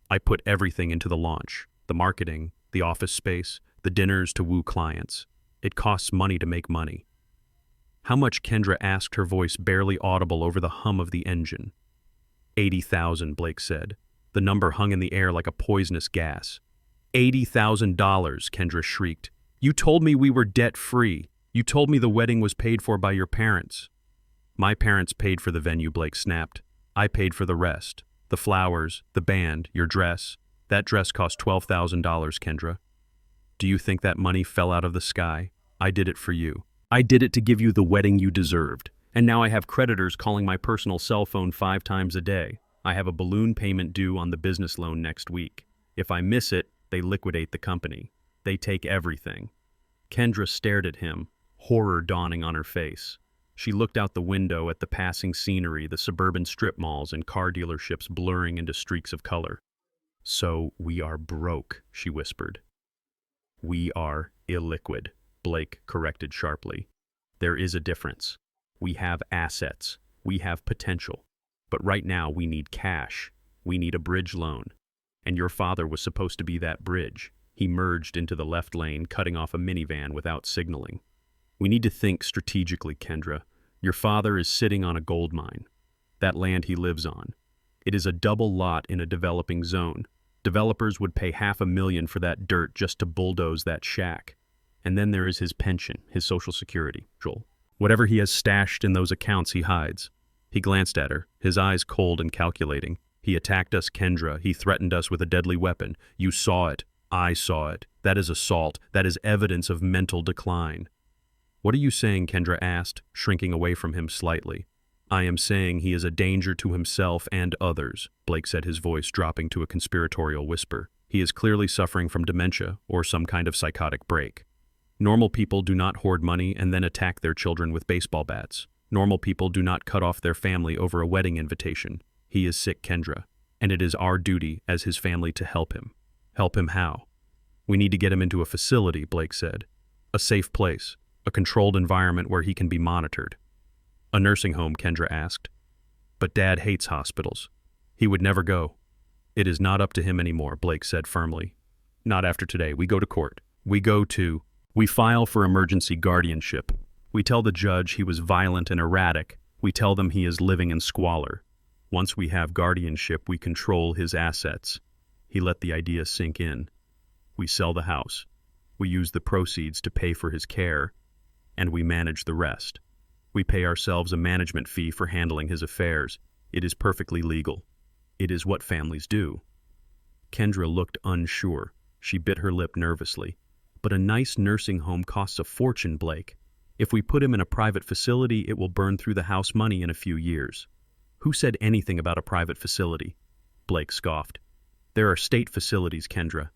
I put everything into the launch. The marketing, the office space, the dinners to woo clients. It costs money to make money. How much? Kendra asked, her voice barely audible over the hum of the engine. 80,000, Blake said. The number hung in the air like a poisonous gas. $80,000, Kendra shrieked. You told me we were debt-free. You told me the wedding was paid for by your parents. My parents paid for the venue, Blake snapped. I paid for the rest. The flowers, the band, your dress. That dress cost $12,000, Kendra. Do you think that money fell out of the sky? I did it for you. I did it to give you the wedding you deserved. And now I have creditors calling my personal cell phone 5 times a day. I have a balloon payment due on the business loan next week. If I miss it, they liquidate the company. They take everything. Kendra stared at him, horror dawning on her face. She looked out the window at the passing scenery, the suburban strip malls and car dealerships blurring into streaks of color. So we are broke, she whispered. We are illiquid, Blake corrected sharply. There is a difference. We have assets. We have potential. But right now we need cash. We need a bridge loan. And your father was supposed to be that bridge. He merged into the left lane, cutting off a minivan without signaling. We need to think strategically, Kendra. Your father is sitting on a gold mine. That land he lives on. It is a double lot in a developing zone. Developers would pay $500,000 for that dirt just to bulldoze that shack. And then there is his pension, his Social Security, Joel. Whatever he has stashed in those accounts he hides. He glanced at her, his eyes cold and calculating. He attacked us, Kendra. He threatened us with a deadly weapon. You saw it. I saw it. That is assault. That is evidence of mental decline. What are you saying? Kendra asked, shrinking away from him slightly. I am saying he is a danger to himself and others, Blake said, his voice dropping to a conspiratorial whisper. He is clearly suffering from dementia or some kind of psychotic break. Normal people do not hoard money and then attack their children with baseball bats. Normal people do not cut off their family over a wedding invitation. He is sick, Kendra, and it is our duty as his family to help him. Help him how? We need to get him into a facility, Blake said. A safe place, a controlled environment where he can be monitored. A nursing home, Kendra asked. But Dad hates hospitals. He would never go. It is not up to him anymore, Blake said firmly. Not after today. We go to court. We file for emergency guardianship. We tell the judge he was violent and erratic. We tell them he is living in squalor. Once we have guardianship, we control his assets. He let the idea sink in. We sell the house. We use the proceeds to pay for his care, and we manage the rest. We pay ourselves a management fee for handling his affairs. It is perfectly legal. It is what families do. Kendra looked unsure. She bit her lip nervously. But a nice nursing home costs a fortune, Blake. If we put him in a private facility, it will burn through the house money in a few years. Who said anything about a private facility? Blake scoffed. There are state facilities, Kendra.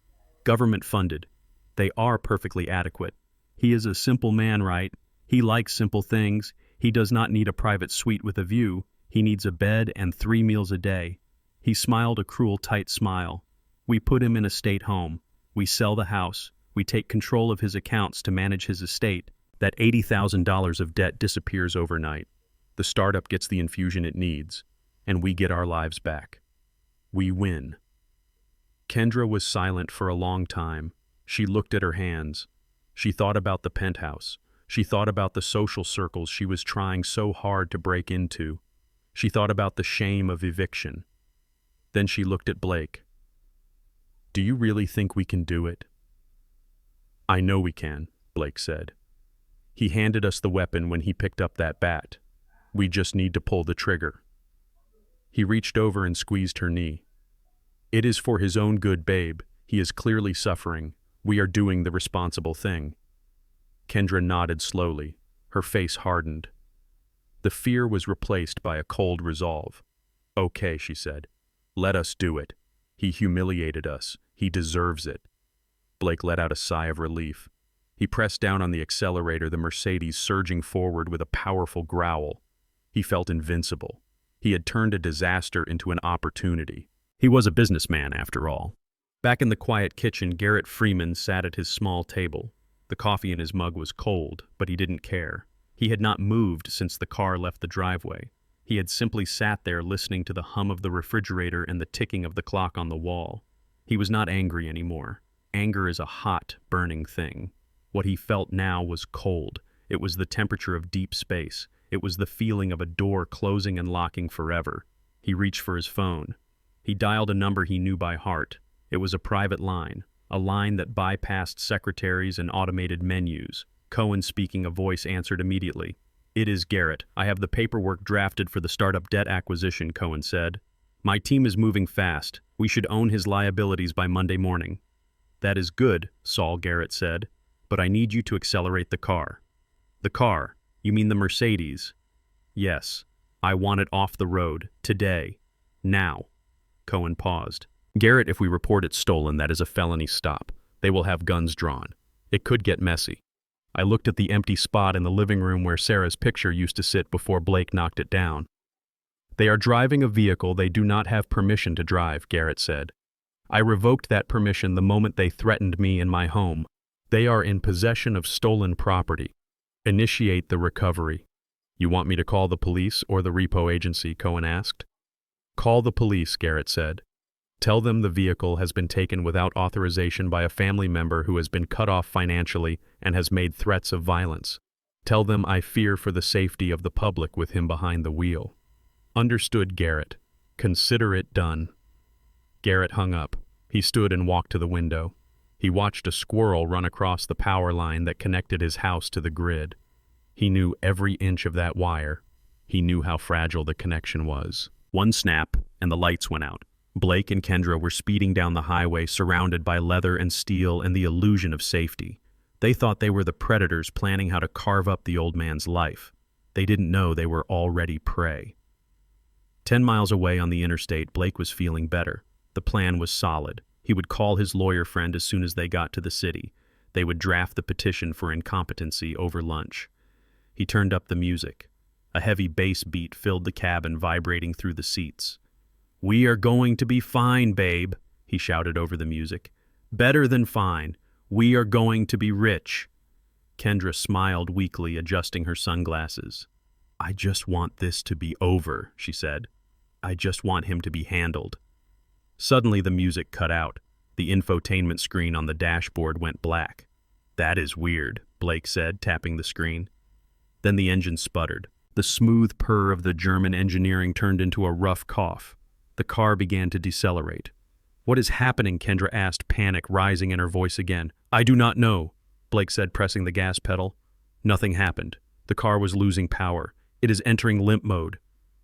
Government funded. They are perfectly adequate. He is a simple man, right? He likes simple things. He does not need a private suite with a view. He needs a bed and 3 meals a day. He smiled a cruel, tight smile. We put him in a state home. We sell the house. We take control of his accounts to manage his estate. That $80,000 of debt disappears overnight. The startup gets the infusion it needs, and we get our lives back. We win. Kendra was silent for a long time. She looked at her hands. She thought about the penthouse. She thought about the social circles she was trying so hard to break into. She thought about the shame of eviction. Then she looked at Blake. "Do you really think we can do it?" "I know we can," Blake said. "He handed us the weapon when he picked up that bat. We just need to pull the trigger." He reached over and squeezed her knee. "It is for his own good, babe. He is clearly suffering. We are doing the responsible thing." Kendra nodded slowly. Her face hardened. The fear was replaced by a cold resolve. "Okay," she said. "Let us do it. He humiliated us. He deserves it." Blake let out a sigh of relief. He pressed down on the accelerator, the Mercedes surging forward with a powerful growl. He felt invincible. He had turned a disaster into an opportunity. He was a businessman, after all. Back in the quiet kitchen, Garrett Freeman sat at his small table. The coffee in his mug was cold, but he didn't care. He had not moved since the car left the driveway. He had simply sat there listening to the hum of the refrigerator and the ticking of the clock on the wall. He was not angry anymore. Anger is a hot, burning thing. What he felt now was cold. It was the temperature of deep space. It was the feeling of a door closing and locking forever. He reached for his phone. He dialed a number he knew by heart. It was a private line, a line that bypassed secretaries and automated menus. Cohen, speaking a voice, answered immediately. "It is Garrett. I have the paperwork drafted for the startup debt acquisition," Cohen said. "My team is moving fast. We should own his liabilities by Monday morning." "That is good," Saul Garrett said, "but I need you to accelerate the car." "The car? You mean the Mercedes?" "Yes. I want it off the road. Today. Now." Cohen paused. "Garrett, if we report it stolen, that is a felony stop. They will have guns drawn. It could get messy." I looked at the empty spot in the living room where Sarah's picture used to sit before Blake knocked it down. "They are driving a vehicle they do not have permission to drive," Garrett said. "I revoked that permission the moment they threatened me in my home. They are in possession of stolen property. Initiate the recovery." "You want me to call the police or the repo agency?" Cohen asked. "Call the police," Garrett said. "Tell them the vehicle has been taken without authorization by a family member who has been cut off financially and has made threats of violence. Tell them I fear for the safety of the public with him behind the wheel." "Understood, Garrett. Consider it done." Garrett hung up. He stood and walked to the window. He watched a squirrel run across the power line that connected his house to the grid. He knew every inch of that wire. He knew how fragile the connection was. One snap, and the lights went out. Blake and Kendra were speeding down the highway, surrounded by leather and steel and the illusion of safety. They thought they were the predators planning how to carve up the old man's life. They didn't know they were already prey. 10 miles away on the interstate, Blake was feeling better. The plan was solid. He would call his lawyer friend as soon as they got to the city. They would draft the petition for incompetency over lunch. He turned up the music. A heavy bass beat filled the cabin, vibrating through the seats. "We are going to be fine, babe," he shouted over the music. "Better than fine. We are going to be rich." Kendra smiled weakly, adjusting her sunglasses. "I just want this to be over," she said. "I just want him to be handled." Suddenly the music cut out. The infotainment screen on the dashboard went black. "That is weird," Blake said, tapping the screen. Then the engine sputtered. The smooth purr of the German engineering turned into a rough cough. The car began to decelerate. "What is happening?" Kendra asked, panic rising in her voice again. "I do not know," Blake said, pressing the gas pedal. Nothing happened. The car was losing power. "It is entering limp mode."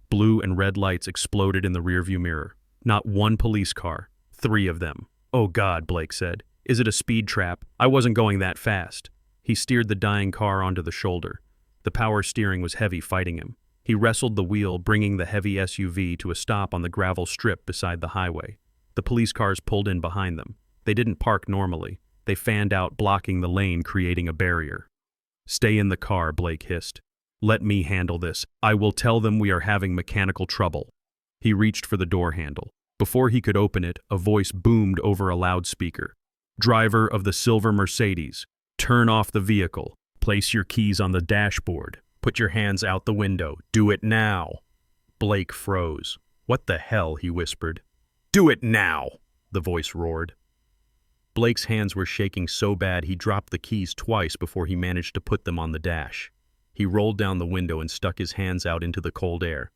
Blue and red lights exploded in the rearview mirror. Not one police car. 3 of them. "Oh God," Blake said. "Is it a speed trap? I wasn't going that fast." He steered the dying car onto the shoulder. The power steering was heavy, fighting him. He wrestled the wheel, bringing the heavy SUV to a stop on the gravel strip beside the highway. The police cars pulled in behind them. They didn't park normally. They fanned out, blocking the lane, creating a barrier. "Stay in the car," Blake hissed. "Let me handle this. I will tell them we are having mechanical trouble." He reached for the door handle. Before he could open it, a voice boomed over a loudspeaker. "Driver of the silver Mercedes, turn off the vehicle. Place your keys on the dashboard. Put your hands out the window. Do it now." Blake froze. "What the hell?" he whispered. "Do it now!" the voice roared. Blake's hands were shaking so bad he dropped the keys twice before he managed to put them on the dash. He rolled down the window and stuck his hands out into the cold air.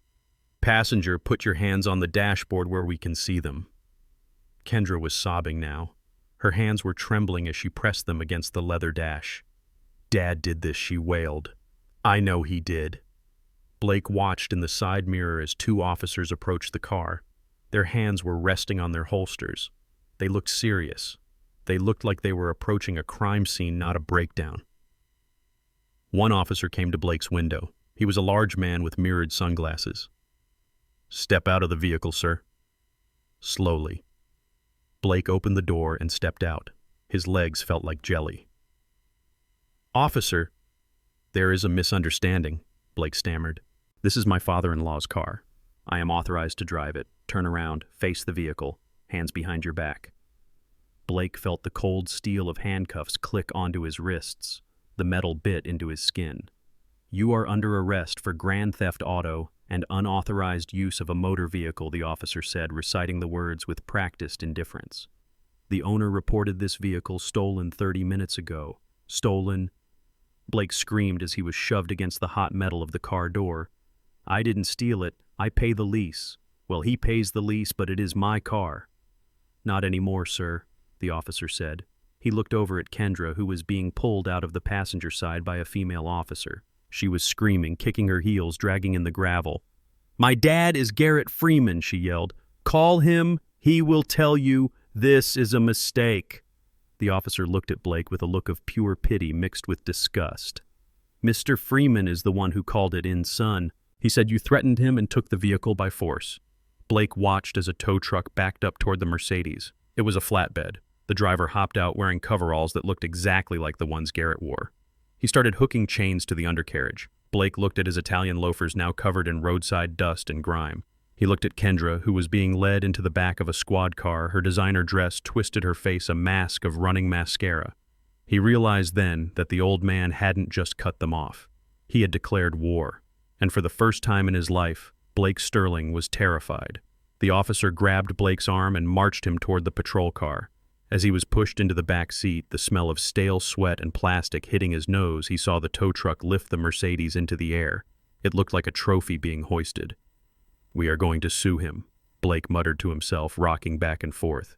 Passenger, put your hands on the dashboard where we can see them. Kendra was sobbing now. Her hands were trembling as she pressed them against the leather dash. Dad did this, she wailed. I know he did. Blake watched in the side mirror as two officers approached the car. Their hands were resting on their holsters. They looked serious. They looked like they were approaching a crime scene, not a breakdown. One officer came to Blake's window. He was a large man with mirrored sunglasses. Step out of the vehicle, sir. Slowly. Blake opened the door and stepped out. His legs felt like jelly. Officer, there is a misunderstanding, Blake stammered. This is my father-in-law's car. I am authorized to drive it. Turn around, face the vehicle, hands behind your back. Blake felt the cold steel of handcuffs click onto his wrists. The metal bit into his skin. You are under arrest for grand theft auto and unauthorized use of a motor vehicle, the officer said, reciting the words with practiced indifference. The owner reported this vehicle stolen 30 minutes ago. Stolen. Blake screamed as he was shoved against the hot metal of the car door. I didn't steal it. I pay the lease. Well, he pays the lease, but it is my car. Not anymore, sir, the officer said. He looked over at Kendra, who was being pulled out of the passenger side by a female officer. She was screaming, kicking her heels, dragging in the gravel. My dad is Garrett Freeman, she yelled. Call him. He will tell you this is a mistake. The officer looked at Blake with a look of pure pity mixed with disgust. Mr. Freeman is the one who called it in, son. He said you threatened him and took the vehicle by force. Blake watched as a tow truck backed up toward the Mercedes. It was a flatbed. The driver hopped out wearing coveralls that looked exactly like the ones Garrett wore. He started hooking chains to the undercarriage. Blake looked at his Italian loafers now covered in roadside dust and grime. He looked at Kendra, who was being led into the back of a squad car. Her designer dress twisted her face a mask of running mascara. He realized then that the old man hadn't just cut them off. He had declared war. And for the first time in his life, Blake Sterling was terrified. The officer grabbed Blake's arm and marched him toward the patrol car. As he was pushed into the back seat, the smell of stale sweat and plastic hitting his nose, he saw the tow truck lift the Mercedes into the air. It looked like a trophy being hoisted. We are going to sue him, Blake muttered to himself, rocking back and forth.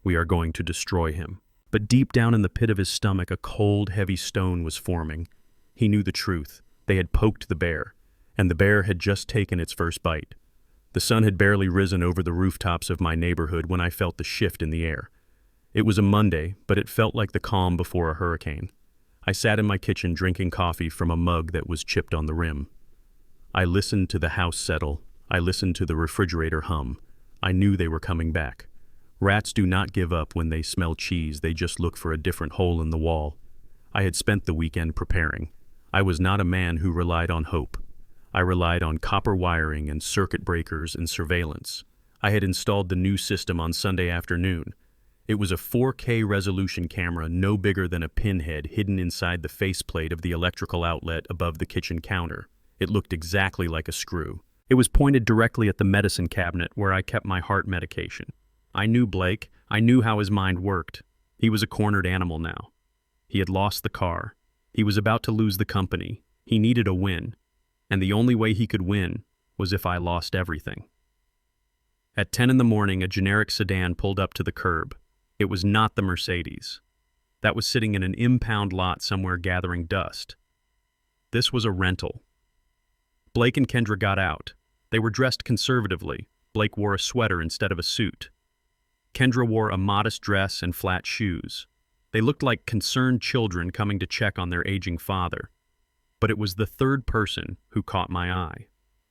We are going to destroy him. But deep down in the pit of his stomach, a cold, heavy stone was forming. He knew the truth. They had poked the bear, and the bear had just taken its first bite. The sun had barely risen over the rooftops of my neighborhood when I felt the shift in the air. It was a Monday, but it felt like the calm before a hurricane. I sat in my kitchen drinking coffee from a mug that was chipped on the rim. I listened to the house settle. I listened to the refrigerator hum. I knew they were coming back. Rats do not give up when they smell cheese. They just look for a different hole in the wall. I had spent the weekend preparing. I was not a man who relied on hope. I relied on copper wiring and circuit breakers and surveillance. I had installed the new system on Sunday afternoon. It was a 4K resolution camera no bigger than a pinhead hidden inside the faceplate of the electrical outlet above the kitchen counter. It looked exactly like a screw. It was pointed directly at the medicine cabinet where I kept my heart medication. I knew Blake. I knew how his mind worked. He was a cornered animal now. He had lost the car. He was about to lose the company. He needed a win. And the only way he could win was if I lost everything. At 10 in the morning, a generic sedan pulled up to the curb. It was not the Mercedes. That was sitting in an impound lot somewhere gathering dust. This was a rental. Blake and Kendra got out. They were dressed conservatively. Blake wore a sweater instead of a suit. Kendra wore a modest dress and flat shoes. They looked like concerned children coming to check on their aging father. But it was the third person who caught my eye.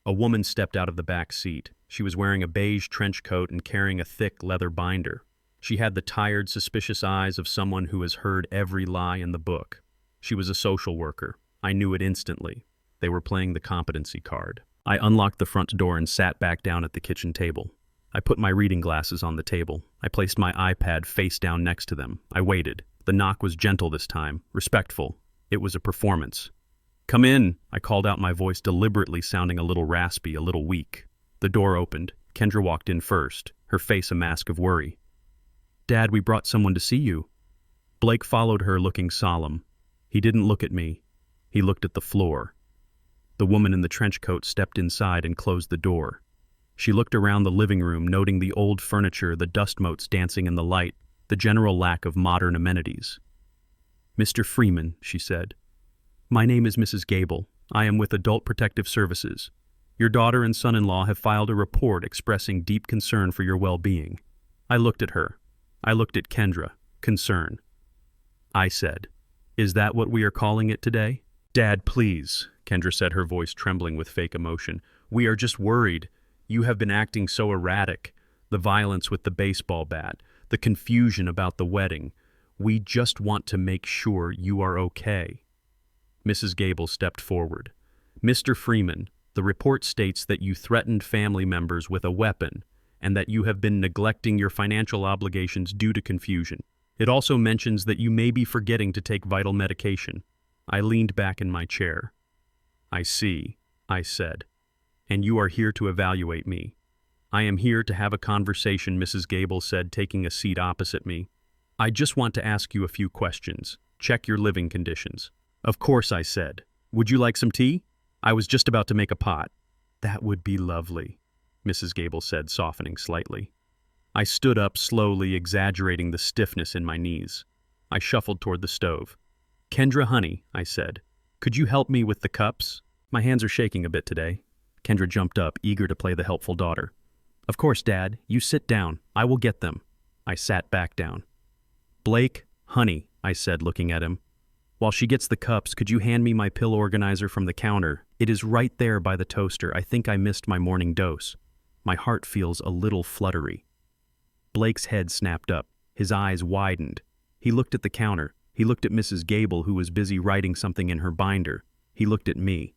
A woman stepped out of the back seat. She was wearing a beige trench coat and carrying a thick leather binder. She had the tired, suspicious eyes of someone who has heard every lie in the book. She was a social worker. I knew it instantly. They were playing the competency card. I unlocked the front door and sat back down at the kitchen table. I put my reading glasses on the table. I placed my iPad face down next to them. I waited. The knock was gentle this time, respectful. It was a performance. Come in, I called out, my voice deliberately sounding a little raspy, a little weak. The door opened. Kendra walked in first, her face a mask of worry. Dad, we brought someone to see you. Blake followed her, looking solemn. He didn't look at me. He looked at the floor. The woman in the trench coat stepped inside and closed the door. She looked around the living room, noting the old furniture, the dust motes dancing in the light, the general lack of modern amenities. "Mr. Freeman," she said, "my name is Mrs. Gable. I am with Adult Protective Services. Your daughter and son-in-law have filed a report expressing deep concern for your well-being." I looked at her. I looked at Kendra. Concern. I said, "Is that what we are calling it today?" "Dad, please," Kendra said, her voice trembling with fake emotion. "We are just worried. You have been acting so erratic. The violence with the baseball bat, the confusion about the wedding. We just want to make sure you are okay." Mrs. Gable stepped forward. "Mr. Freeman, the report states that you threatened family members with a weapon and that you have been neglecting your financial obligations due to confusion. It also mentions that you may be forgetting to take vital medication." I leaned back in my chair. "I see," I said. "And you are here to evaluate me." "I am here to have a conversation," Mrs. Gable said, taking a seat opposite me. "I just want to ask you a few questions. Check your living conditions." "Of course," I said. "Would you like some tea? I was just about to make a pot." "That would be lovely," Mrs. Gable said, softening slightly. I stood up slowly, exaggerating the stiffness in my knees. I shuffled toward the stove. "Kendra, honey," I said, "could you help me with the cups? My hands are shaking a bit today." Kendra jumped up, eager to play the helpful daughter. "Of course, Dad. You sit down. I will get them." I sat back down. "Blake, honey," I said, looking at him, "while she gets the cups, could you hand me my pill organizer from the counter? It is right there by the toaster. I think I missed my morning dose. My heart feels a little fluttery." Blake's head snapped up. His eyes widened. He looked at the counter. He looked at Mrs. Gable, who was busy writing something in her binder. He looked at me.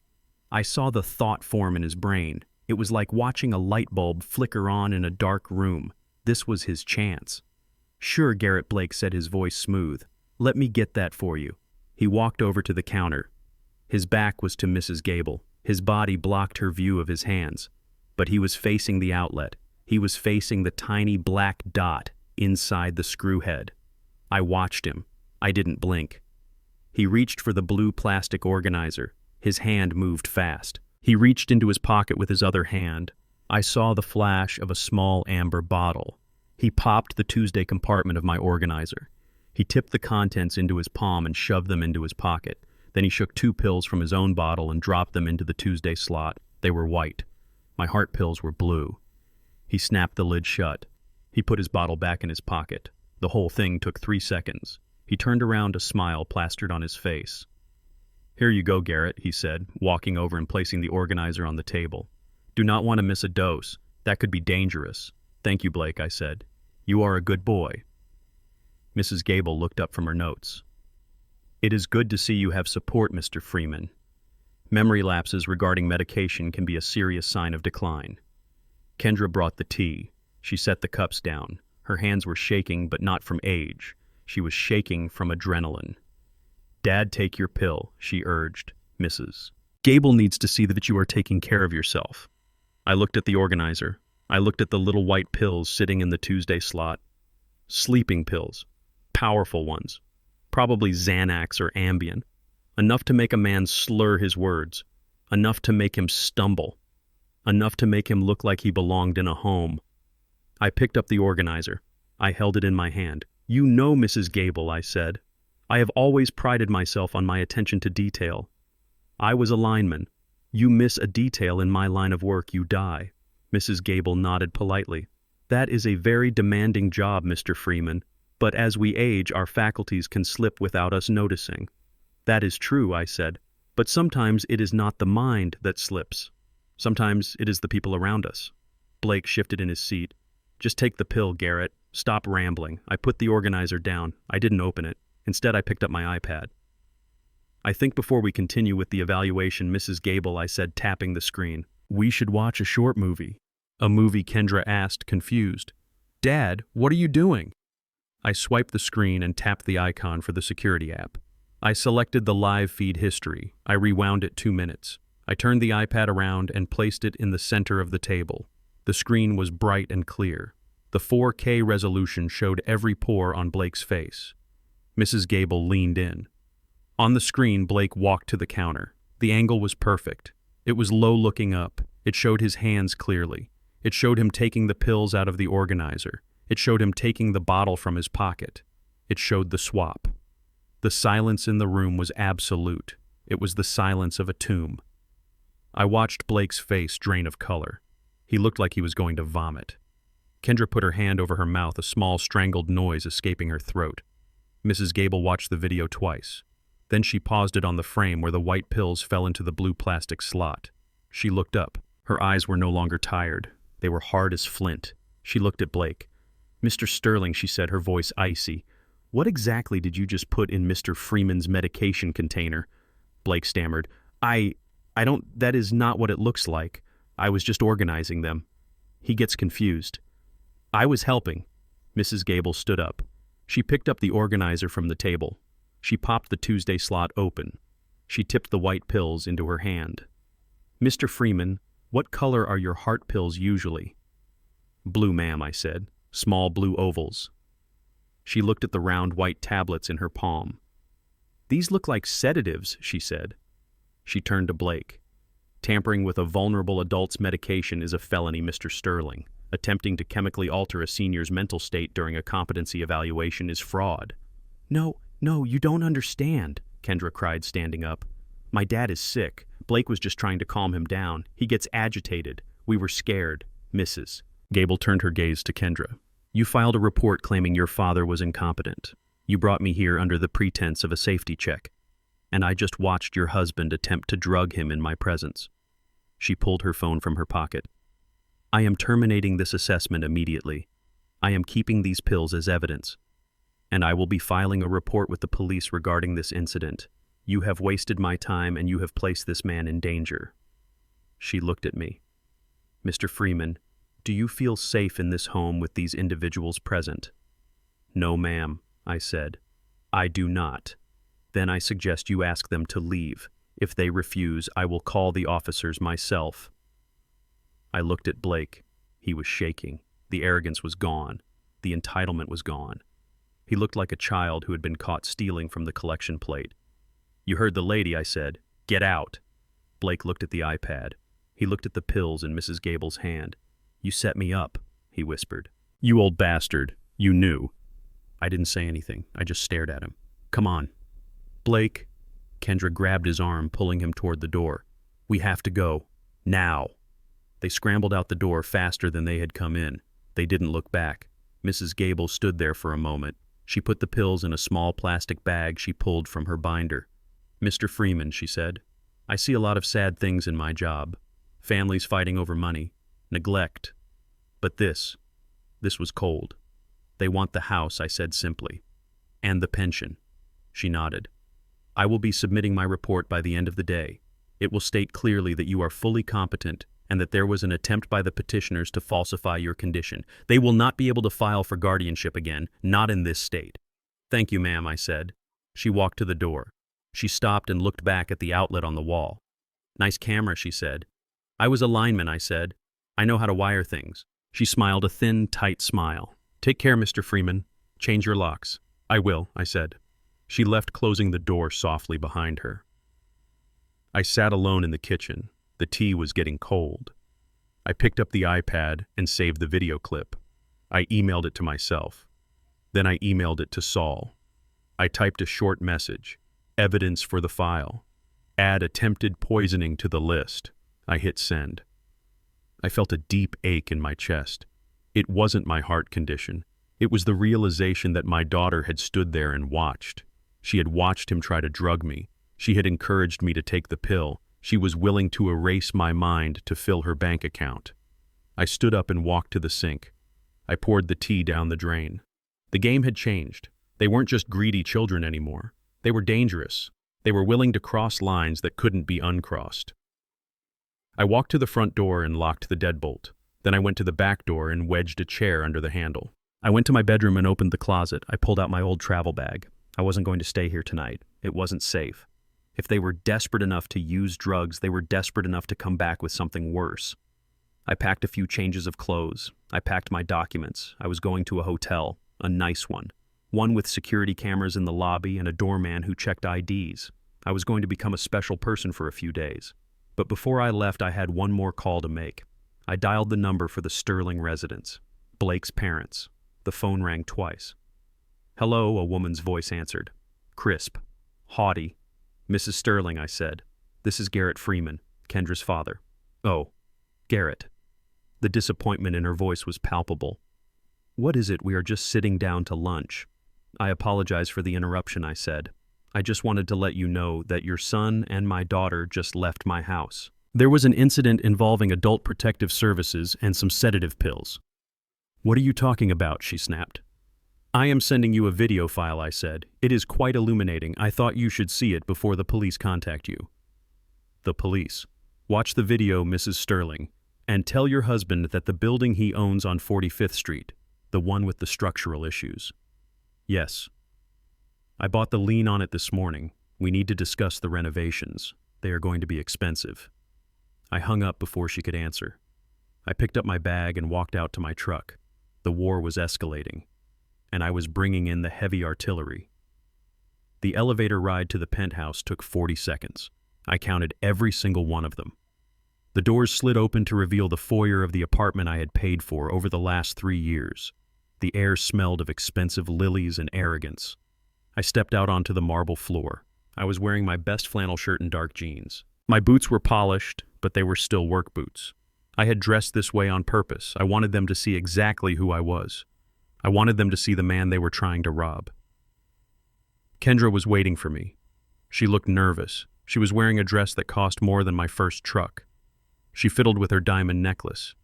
I saw the thought form in his brain. It was like watching a light bulb flicker on in a dark room. This was his chance. "Sure, Garrett," Blake said, his voice smooth. "Let me get that for you." He walked over to the counter. His back was to Mrs. Gable. His body blocked her view of his hands. But he was facing the outlet. He was facing the tiny black dot inside the screw head. I watched him. I didn't blink. He reached for the blue plastic organizer. His hand moved fast. He reached into his pocket with his other hand. I saw the flash of a small amber bottle. He popped the Tuesday compartment of my organizer. He tipped the contents into his palm and shoved them into his pocket. Then he shook 2 pills from his own bottle and dropped them into the Tuesday slot. They were white. My heart pills were blue. He snapped the lid shut. He put his bottle back in his pocket. The whole thing took 3 seconds. He turned around, a smile plastered on his face. "Here you go, Garrett," he said, walking over and placing the organizer on the table. "Do not want to miss a dose. That could be dangerous." "Thank you, Blake," I said. "You are a good boy." Mrs. Gable looked up from her notes. "It is good to see you have support, Mr. Freeman. Memory lapses regarding medication can be a serious sign of decline." Kendra brought the tea. She set the cups down. Her hands were shaking, but not from age. She was shaking from adrenaline. "Dad, take your pill," she urged. "Mrs. Gable needs to see that you are taking care of yourself." I looked at the organizer. I looked at the little white pills sitting in the Tuesday slot. Sleeping pills. Powerful ones. Probably Xanax or Ambien. Enough to make a man slur his words. Enough to make him stumble. Enough to make him look like he belonged in a home. I picked up the organizer. I held it in my hand. "You know, Mrs. Gable," I said. "I have always prided myself on my attention to detail. I was a lineman. You miss a detail in my line of work, you die." Mrs. Gable nodded politely. "That is a very demanding job, Mr. Freeman, but as we age, our faculties can slip without us noticing." "That is true," I said, "but sometimes it is not the mind that slips. Sometimes it is the people around us." Blake shifted in his seat. "Just take the pill, Garrett. Stop rambling." I put the organizer down. I didn't open it. Instead, I picked up my iPad. "I think before we continue with the evaluation, Mrs. Gable," I said, tapping the screen, "we should watch a short movie." "A movie?" Kendra asked, confused. "Dad, what are you doing?" I swiped the screen and tapped the icon for the security app. I selected the live feed history. I rewound it 2 minutes. I turned the iPad around and placed it in the center of the table. The screen was bright and clear. The 4K resolution showed every pore on Blake's face. Mrs. Gable leaned in. On the screen, Blake walked to the counter. The angle was perfect. It was low looking up. It showed his hands clearly. It showed him taking the pills out of the organizer. It showed him taking the bottle from his pocket. It showed the swap. The silence in the room was absolute. It was the silence of a tomb. I watched Blake's face drain of color. He looked like he was going to vomit. Kendra put her hand over her mouth, a small strangled noise escaping her throat. Mrs. Gable watched the video twice. Then she paused it on the frame where the white pills fell into the blue plastic slot. She looked up. Her eyes were no longer tired. They were hard as flint. She looked at Blake. "Mr. Sterling," she said, her voice icy, "what exactly did you just put in Mr. Freeman's medication container?" Blake stammered, I don't, that is not what it looks like. I was just organizing them." He gets confused. "I was helping." Mrs. Gable stood up. She picked up the organizer from the table. She popped the Tuesday slot open. She tipped the white pills into her hand. "Mr. Freeman, what color are your heart pills usually?" "Blue, ma'am," I said. "Small blue ovals." She looked at the round white tablets in her palm. "These look like sedatives," she said. She turned to Blake. "Tampering with a vulnerable adult's medication is a felony, Mr. Sterling. Attempting to chemically alter a senior's mental state during a competency evaluation is fraud." No, you don't understand," Kendra cried, standing up. "My dad is sick. Blake was just trying to calm him down. He gets agitated. We were scared, Mrs." Gable turned her gaze to Kendra. "You filed a report claiming your father was incompetent. You brought me here under the pretense of a safety check. And I just watched your husband attempt to drug him in my presence." She pulled her phone from her pocket. "I am terminating this assessment immediately. I am keeping these pills as evidence. And I will be filing a report with the police regarding this incident. You have wasted my time and you have placed this man in danger." She looked at me. "Mr. Freeman, do you feel safe in this home with these individuals present?" "No, ma'am," I said. "I do not." "Then I suggest you ask them to leave. If they refuse, I will call the officers myself." I looked at Blake. He was shaking. The arrogance was gone. The entitlement was gone. He looked like a child who had been caught stealing from the collection plate. "You heard the lady," I said. "Get out." Blake looked at the iPad. He looked at the pills in Mrs. Gable's hand. "You set me up," he whispered. "You old bastard. You knew." I didn't say anything. I just stared at him. "Come on." "Blake." Kendra grabbed his arm, pulling him toward the door. "We have to go. Now." They scrambled out the door faster than they had come in. They didn't look back. Mrs. Gable stood there for a moment. She put the pills in a small plastic bag she pulled from her binder. "Mr. Freeman," she said, "I see a lot of sad things in my job. Families fighting over money. Neglect. But this was cold. They want the house," I said simply. "And the pension." She nodded. "I will be submitting my report by the end of the day. It will state clearly that you are fully competent and that there was an attempt by the petitioners to falsify your condition. They will not be able to file for guardianship again, not in this state." "Thank you, ma'am," I said. She walked to the door. She stopped and looked back at the outlet on the wall. "Nice camera," she said. "I was a lineman," I said. "I know how to wire things." She smiled a thin, tight smile. "Take care, Mr. Freeman. Change your locks." "I will," I said. She left, closing the door softly behind her. I sat alone in the kitchen. The tea was getting cold. I picked up the iPad and saved the video clip. I emailed it to myself. Then I emailed it to Saul. I typed a short message. "Evidence for the file. Add attempted poisoning to the list." I hit send. I felt a deep ache in my chest. It wasn't my heart condition. It was the realization that my daughter had stood there and watched. She had watched him try to drug me. She had encouraged me to take the pill. She was willing to erase my mind to fill her bank account. I stood up and walked to the sink. I poured the tea down the drain. The game had changed. They weren't just greedy children anymore. They were dangerous. They were willing to cross lines that couldn't be uncrossed. I walked to the front door and locked the deadbolt. Then I went to the back door and wedged a chair under the handle. I went to my bedroom and opened the closet. I pulled out my old travel bag. I wasn't going to stay here tonight. It wasn't safe. If they were desperate enough to use drugs, they were desperate enough to come back with something worse. I packed a few changes of clothes. I packed my documents. I was going to a hotel, a nice one with security cameras in the lobby and a doorman who checked IDs. I was going to become a special person for a few days. But before I left, I had one more call to make. I dialed the number for the Sterling residence, Blake's parents. The phone rang twice. "Hello," a woman's voice answered. Crisp. Haughty. "Mrs. Sterling," I said. "This is Garrett Freeman, Kendra's father." "Oh, Garrett." The disappointment in her voice was palpable. "What is it? We are just sitting down to lunch." "I apologize for the interruption," I said. "I just wanted to let you know that your son and my daughter just left my house. There was an incident involving adult protective services and some sedative pills." "What are you talking about?" she snapped. "I am sending you a video file," I said. "It is quite illuminating. I thought you should see it before the police contact you." "The police. Watch the video, Mrs. Sterling, and tell your husband that the building he owns on 45th Street, the one with the structural issues." "Yes. I bought the lien on it this morning. We need to discuss the renovations. They are going to be expensive." I hung up before she could answer. I picked up my bag and walked out to my truck. The war was escalating, and I was bringing in the heavy artillery. The elevator ride to the penthouse took 40 seconds. I counted every single one of them. The doors slid open to reveal the foyer of the apartment I had paid for over the last 3 years. The air smelled of expensive lilies and arrogance. I stepped out onto the marble floor. I was wearing my best flannel shirt and dark jeans. My boots were polished, but they were still work boots. I had dressed this way on purpose. I wanted them to see exactly who I was. I wanted them to see the man they were trying to rob. Kendra was waiting for me. She looked nervous. She was wearing a dress that cost more than my first truck. She fiddled with her diamond necklace.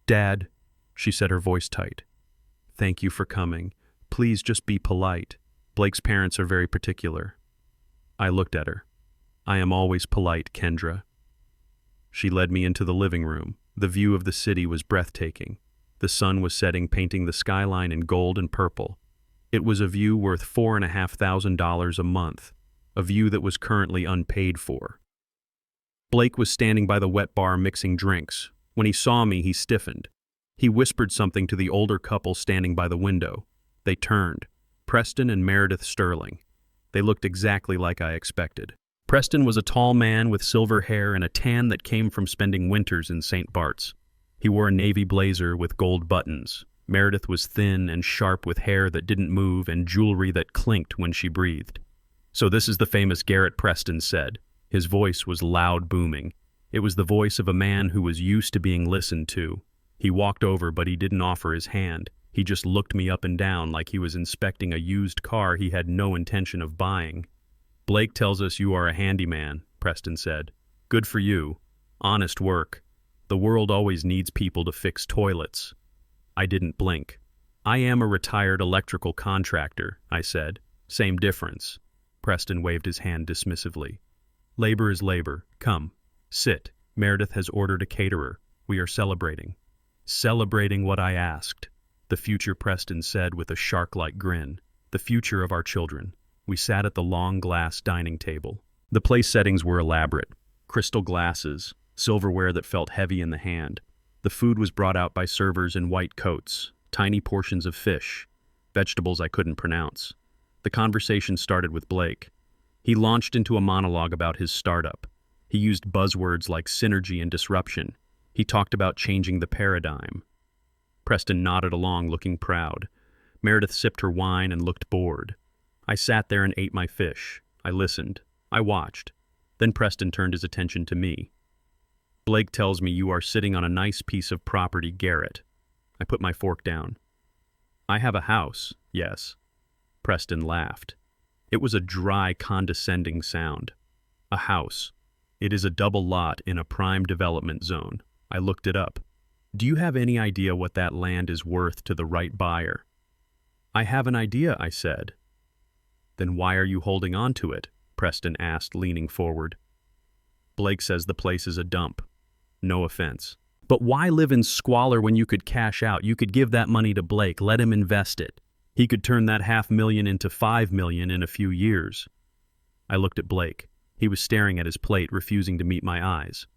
"Dad," she said, her voice tight. "Thank you for coming. Please just be polite. Blake's parents are very particular." I looked at her. "I am always polite, Kendra." She led me into the living room. The view of the city was breathtaking. The sun was setting, painting the skyline in gold and purple. It was a view worth $4,500 a month, a view that was currently unpaid for. Blake was standing by the wet bar mixing drinks. When he saw me, he stiffened. He whispered something to the older couple standing by the window. They turned. Preston and Meredith Sterling. They looked exactly like I expected. Preston was a tall man with silver hair and a tan that came from spending winters in St. Bart's. He wore a navy blazer with gold buttons. Meredith was thin and sharp with hair that didn't move and jewelry that clinked when she breathed. "So this is the famous Garrett," Preston said. His voice was loud, booming. It was the voice of a man who was used to being listened to. He walked over, but he didn't offer his hand. He just looked me up and down like he was inspecting a used car he had no intention of buying. "Blake tells us you are a handyman," Preston said. "Good for you. Honest work. The world always needs people to fix toilets." I didn't blink. "I am a retired electrical contractor," I said. "Same difference." Preston waved his hand dismissively. "Labor is labor. Come. Sit. Meredith has ordered a caterer. We are celebrating." "Celebrating what I asked." "The future," Preston said with a shark-like grin. "The future of our children." We sat at the long glass dining table. The place settings were elaborate. Crystal glasses, silverware that felt heavy in the hand. The food was brought out by servers in white coats, tiny portions of fish, vegetables I couldn't pronounce. The conversation started with Blake. He launched into a monologue about his startup. He used buzzwords like synergy and disruption. He talked about changing the paradigm. Preston nodded along, looking proud. Meredith sipped her wine and looked bored. I sat there and ate my fish. I listened. I watched. Then Preston turned his attention to me. "Blake tells me you are sitting on a nice piece of property, Garrett." I put my fork down. "I have a house, yes." Preston laughed. It was a dry, condescending sound. "A house. It is a double lot in a prime development zone." I looked it up. "Do you have any idea what that land is worth to the right buyer?" "I have an idea," I said. "Then why are you holding on to it?" Preston asked, leaning forward. "Blake says the place is a dump. No offense. But why live in squalor when you could cash out? You could give that money to Blake, let him invest it. He could turn that $500,000 into $5 million in a few years." I looked at Blake. He was staring at his plate, refusing to meet my eyes.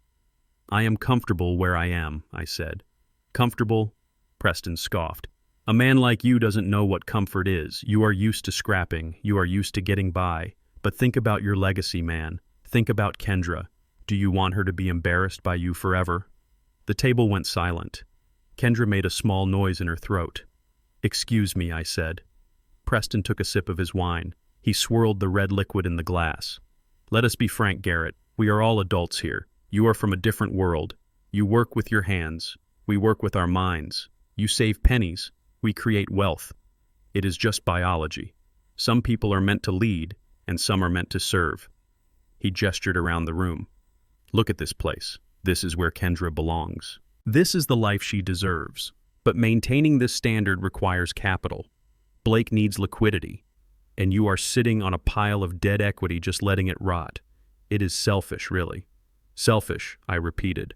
"I am comfortable where I am," I said. "Comfortable?" Preston scoffed. "A man like you doesn't know what comfort is. You are used to scrapping. You are used to getting by. But think about your legacy, man. Think about Kendra. Do you want her to be embarrassed by you forever?" The table went silent. Kendra made a small noise in her throat. "Excuse me," I said. Preston took a sip of his wine. He swirled the red liquid in the glass. "Let us be frank, Garrett. We are all adults here. You are from a different world. You work with your hands. We work with our minds. You save pennies. We create wealth. It is just biology. Some people are meant to lead, and some are meant to serve." He gestured around the room. "Look at this place. This is where Kendra belongs. This is the life she deserves. But maintaining this standard requires capital. Blake needs liquidity. And you are sitting on a pile of dead equity just letting it rot. It is selfish, really." "Selfish," I repeated.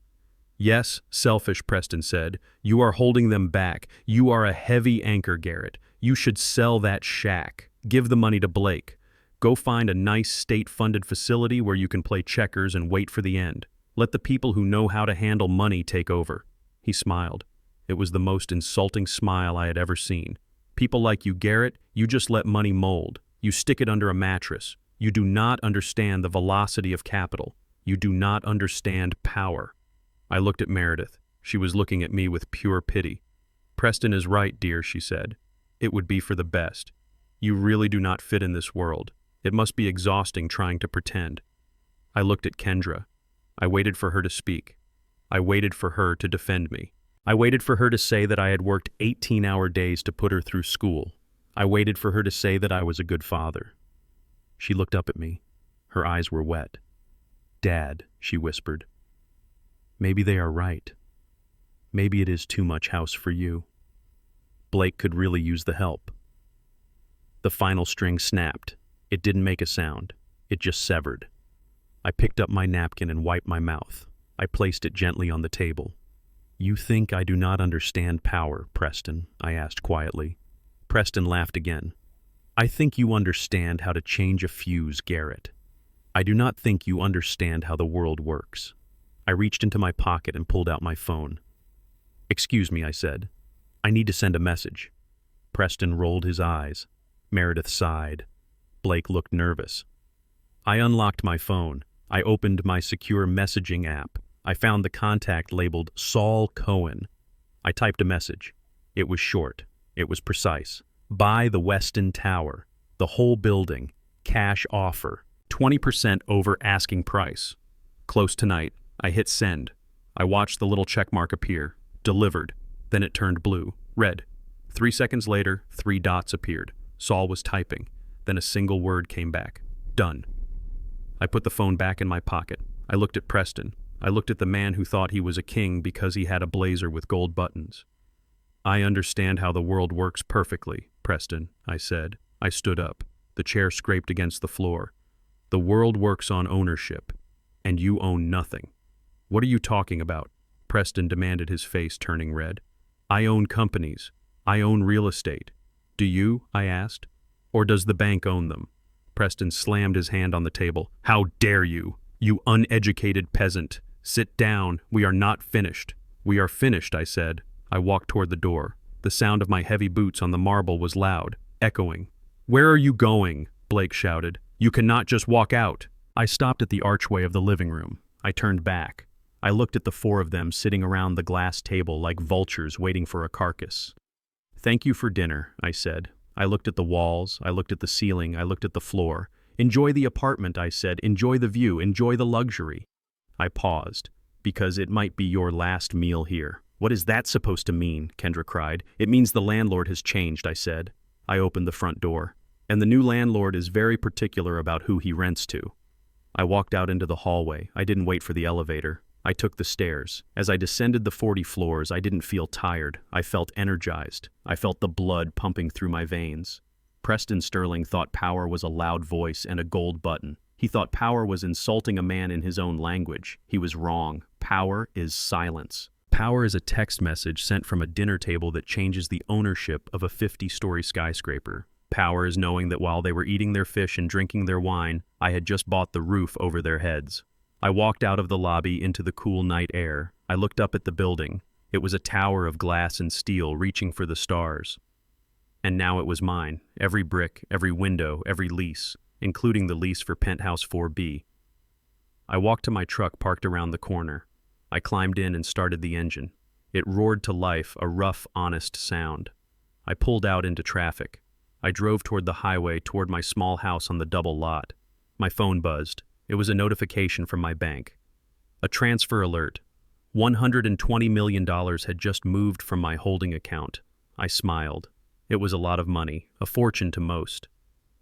"Yes, selfish," Preston said. "You are holding them back. You are a heavy anchor, Garrett. You should sell that shack. Give the money to Blake. Go find a nice state-funded facility where you can play checkers and wait for the end. Let the people who know how to handle money take over." He smiled. It was the most insulting smile I had ever seen. "People like you, Garrett, you just let money mold. You stick it under a mattress. You do not understand the velocity of capital. You do not understand power." I looked at Meredith. She was looking at me with pure pity. "Preston is right, dear," she said. "It would be for the best. You really do not fit in this world. It must be exhausting trying to pretend." I looked at Kendra. I waited for her to speak. I waited for her to defend me. I waited for her to say that I had worked 18-hour days to put her through school. I waited for her to say that I was a good father. She looked up at me. Her eyes were wet. "Dad," she whispered. "Maybe they are right. Maybe it is too much house for you. Blake could really use the help." The final string snapped. It didn't make a sound. It just severed. I picked up my napkin and wiped my mouth. I placed it gently on the table. "You think I do not understand power, Preston?" I asked quietly. Preston laughed again. "I think you understand how to change a fuse, Garrett. I do not think you understand how the world works." I reached into my pocket and pulled out my phone. "Excuse me," I said. "I need to send a message." Preston rolled his eyes. Meredith sighed. Blake looked nervous. I unlocked my phone. I opened my secure messaging app. I found the contact labeled Saul Cohen. I typed a message. It was short. It was precise. "Buy the Weston Tower. The whole building. Cash offer. 20% over asking price. Close tonight." I hit send. I watched the little check mark appear. Delivered. Then it turned blue. Red. 3 seconds later, 3 dots appeared. Saul was typing. Then a single word came back. "Done." I put the phone back in my pocket. I looked at Preston. I looked at the man who thought he was a king because he had a blazer with gold buttons. "I understand how the world works perfectly, Preston," I said. I stood up. The chair scraped against the floor. "The world works on ownership, and you own nothing." "What are you talking about?" Preston demanded, his face turning red. "I own companies. I own real estate. Do you?" I asked. "Or does the bank own them?" Preston slammed his hand on the table. "How dare you, you uneducated peasant! Sit down. We are not finished." "We are finished," I said. I walked toward the door. The sound of my heavy boots on the marble was loud, echoing. "Where are you going?" Blake shouted. "You cannot just walk out." I stopped at the archway of the living room. I turned back. I looked at the 4 of them sitting around the glass table like vultures waiting for a carcass. "Thank you for dinner," I said. I looked at the walls, I looked at the ceiling, I looked at the floor. "Enjoy the apartment," I said. "Enjoy the view, enjoy the luxury." I paused, because it might be your last meal here. "What is that supposed to mean?" Kendra cried. "It means the landlord has changed," I said. I opened the front door. "And the new landlord is very particular about who he rents to." I walked out into the hallway. I didn't wait for the elevator. I took the stairs. As I descended the 40 floors, I didn't feel tired. I felt energized. I felt the blood pumping through my veins. Preston Sterling thought power was a loud voice and a gold button. He thought power was insulting a man in his own language. He was wrong. Power is silence. Power is a text message sent from a dinner table that changes the ownership of a 50-story skyscraper. Power is knowing that while they were eating their fish and drinking their wine, I had just bought the roof over their heads. I walked out of the lobby into the cool night air. I looked up at the building. It was a tower of glass and steel reaching for the stars. And now it was mine. Every brick, every window, every lease, including the lease for penthouse 4B. I walked to my truck parked around the corner. I climbed in and started the engine. It roared to life, a rough, honest sound. I pulled out into traffic. I drove toward the highway, toward my small house on the double lot. My phone buzzed. It was a notification from my bank. A transfer alert. $120 million had just moved from my holding account. I smiled. It was a lot of money, a fortune to most.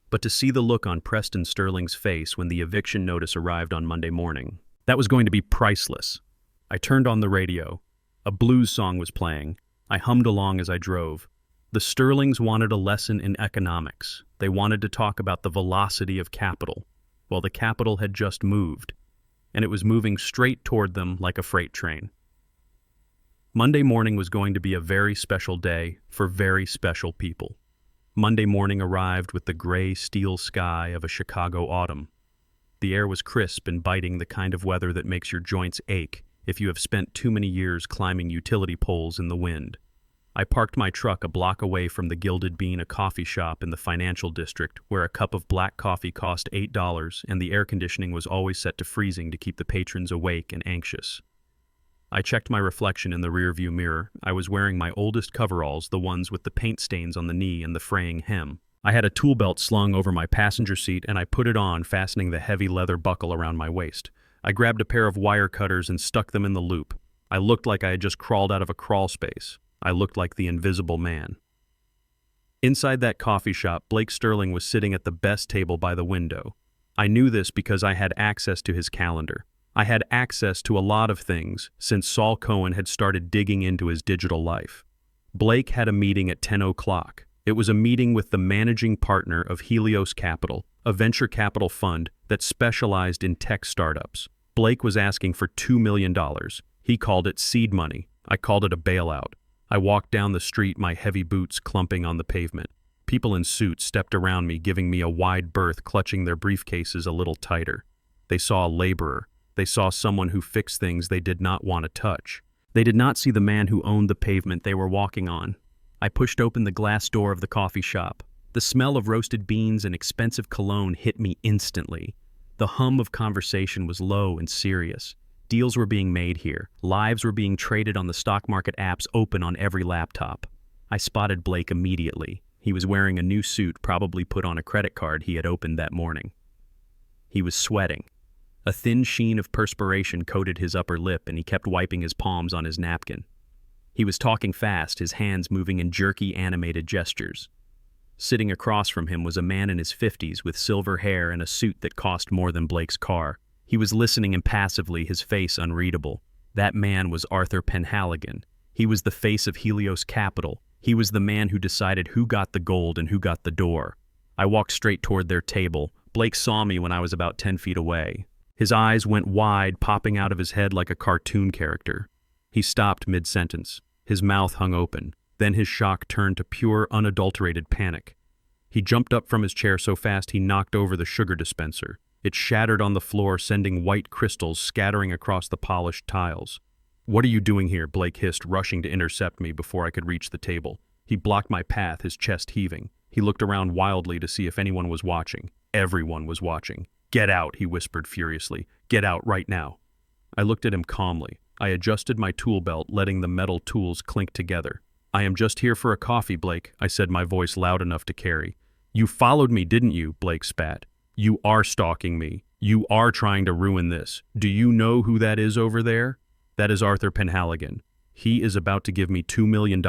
But to see the look on Preston Sterling's face when the eviction notice arrived on Monday morning, that was going to be priceless. I turned on the radio. A blues song was playing. I hummed along as I drove. The Sterlings wanted a lesson in economics. They wanted to talk about the velocity of capital. Well, the capital had just moved, and it was moving straight toward them like a freight train. Monday morning was going to be a very special day for very special people. Monday morning arrived with the gray steel sky of a Chicago autumn. The air was crisp and biting, the kind of weather that makes your joints ache if you have spent too many years climbing utility poles in the wind. I parked my truck a block away from the Gilded Bean, a coffee shop in the financial district where a cup of black coffee cost $8 and the air conditioning was always set to freezing to keep the patrons awake and anxious. I checked my reflection in the rearview mirror. I was wearing my oldest coveralls, the ones with the paint stains on the knee and the fraying hem. I had a tool belt slung over my passenger seat and I put it on, fastening the heavy leather buckle around my waist. I grabbed a pair of wire cutters and stuck them in the loop. I looked like I had just crawled out of a crawl space. I looked like the Invisible Man. Inside that coffee shop, Blake Sterling was sitting at the best table by the window. I knew this because I had access to his calendar. I had access to a lot of things since Saul Cohen had started digging into his digital life. Blake had a meeting at 10 o'clock. It was a meeting with the managing partner of Helios Capital, a venture capital fund that specialized in tech startups. Blake was asking for $2 million. He called it seed money. I called it a bailout. I walked down the street, my heavy boots clumping on the pavement. People in suits stepped around me, giving me a wide berth, clutching their briefcases a little tighter. They saw a laborer. They saw someone who fixed things they did not want to touch. They did not see the man who owned the pavement they were walking on. I pushed open the glass door of the coffee shop. The smell of roasted beans and expensive cologne hit me instantly. The hum of conversation was low and serious. Deals were being made here. Lives were being traded on the stock market apps open on every laptop. I spotted Blake immediately. He was wearing a new suit, probably put on a credit card he had opened that morning. He was sweating. A thin sheen of perspiration coated his upper lip, and he kept wiping his palms on his napkin. He was talking fast, his hands moving in jerky, animated gestures. Sitting across from him was a man in his 50s with silver hair and a suit that cost more than Blake's car. He was listening impassively, his face unreadable. That man was Arthur Penhaligon. He was the face of Helios Capital. He was the man who decided who got the gold and who got the door. I walked straight toward their table. Blake saw me when I was about 10 feet away. His eyes went wide, popping out of his head like a cartoon character. He stopped mid-sentence. His mouth hung open. Then his shock turned to pure, unadulterated panic. He jumped up from his chair so fast he knocked over the sugar dispenser. It shattered on the floor, sending white crystals scattering across the polished tiles. "What are you doing here?" Blake hissed, rushing to intercept me before I could reach the table. He blocked my path, his chest heaving. He looked around wildly to see if anyone was watching. Everyone was watching. "Get out," he whispered furiously. "Get out right now." I looked at him calmly. I adjusted my tool belt, letting the metal tools clink together. "I am just here for a coffee, Blake," I said, my voice loud enough to carry. "You followed me, didn't you?" Blake spat. "You are stalking me. You are trying to ruin this. Do you know who that is over there? That is Arthur Penhaligon. He is about to give me $2 million.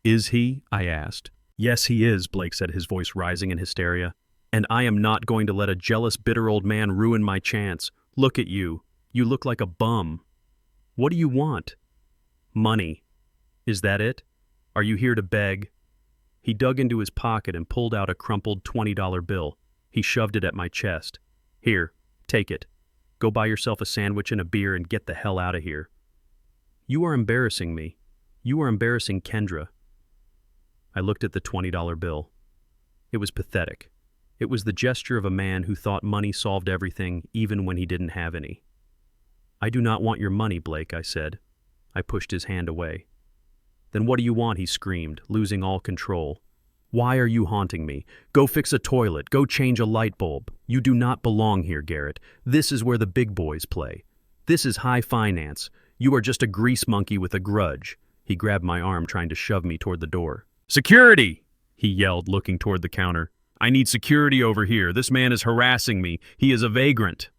Is he?" I asked. "Yes, he is," Blake said, his voice rising in hysteria. "And I am not going to let a jealous, bitter old man ruin my chance. Look at you. You look like a bum. What do you want?" "Money. Is that it? Are you here to beg?" He dug into his pocket and pulled out a crumpled $20 bill. He shoved it at my chest. "Here, take it. Go buy yourself a sandwich and a beer and get the hell out of here." "You are embarrassing me. You are embarrassing Kendra." I looked at the $20 bill. It was pathetic. It was the gesture of a man who thought money solved everything, even when he didn't have any. "I do not want your money, Blake," I said. I pushed his hand away. "Then what do you want?" he screamed, losing all control. "Why are you haunting me? Go fix a toilet. Go change a light bulb. You do not belong here, Garrett. This is where the big boys play. This is high finance. You are just a grease monkey with a grudge. He grabbed my arm, trying to shove me toward the door. Security! He yelled, looking toward the counter. I need security over here. This man is harassing me. He is a vagrant.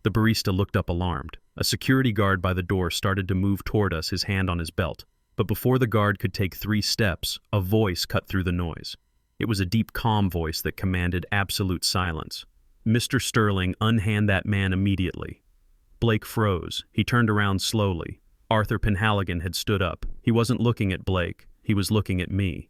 The barista looked up alarmed. A security guard by the door started to move toward us, his hand on his belt. But before the guard could take 3 steps, a voice cut through the noise. It was a deep, calm voice that commanded absolute silence. Mr. Sterling, unhand that man immediately. Blake froze. He turned around slowly. Arthur Penhaligon had stood up. He wasn't looking at Blake. He was looking at me.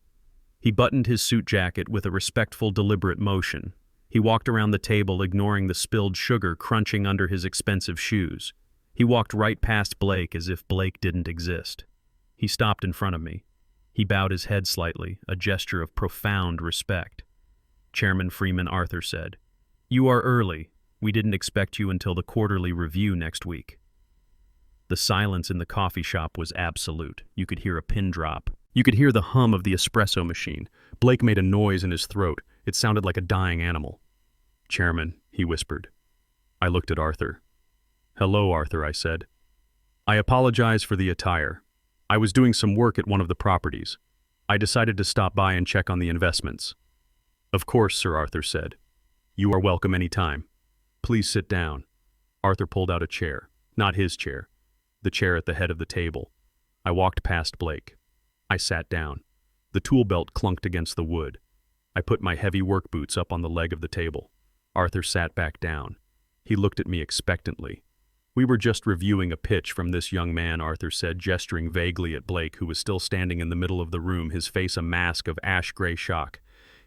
He buttoned his suit jacket with a respectful, deliberate motion. He walked around the table, ignoring the spilled sugar crunching under his expensive shoes. He walked right past Blake as if Blake didn't exist. He stopped in front of me. He bowed his head slightly, a gesture of profound respect. Chairman Freeman Arthur said, "You are early. We didn't expect you until the quarterly review next week." The silence in the coffee shop was absolute. You could hear a pin drop. You could hear the hum of the espresso machine. Blake made a noise in his throat. It sounded like a dying animal. "Chairman," he whispered. I looked at Arthur. "Hello, Arthur," I said. "I apologize for the attire. I was doing some work at one of the properties. I decided to stop by and check on the investments." "Of course," Sir Arthur said. "You are welcome any time. Please sit down." Arthur pulled out a chair. Not his chair. The chair at the head of the table. I walked past Blake. I sat down. The tool belt clunked against the wood. I put my heavy work boots up on the leg of the table. Arthur sat back down. He looked at me expectantly. "We were just reviewing a pitch from this young man," Arthur said, gesturing vaguely at Blake, who was still standing in the middle of the room, his face a mask of ash-gray shock.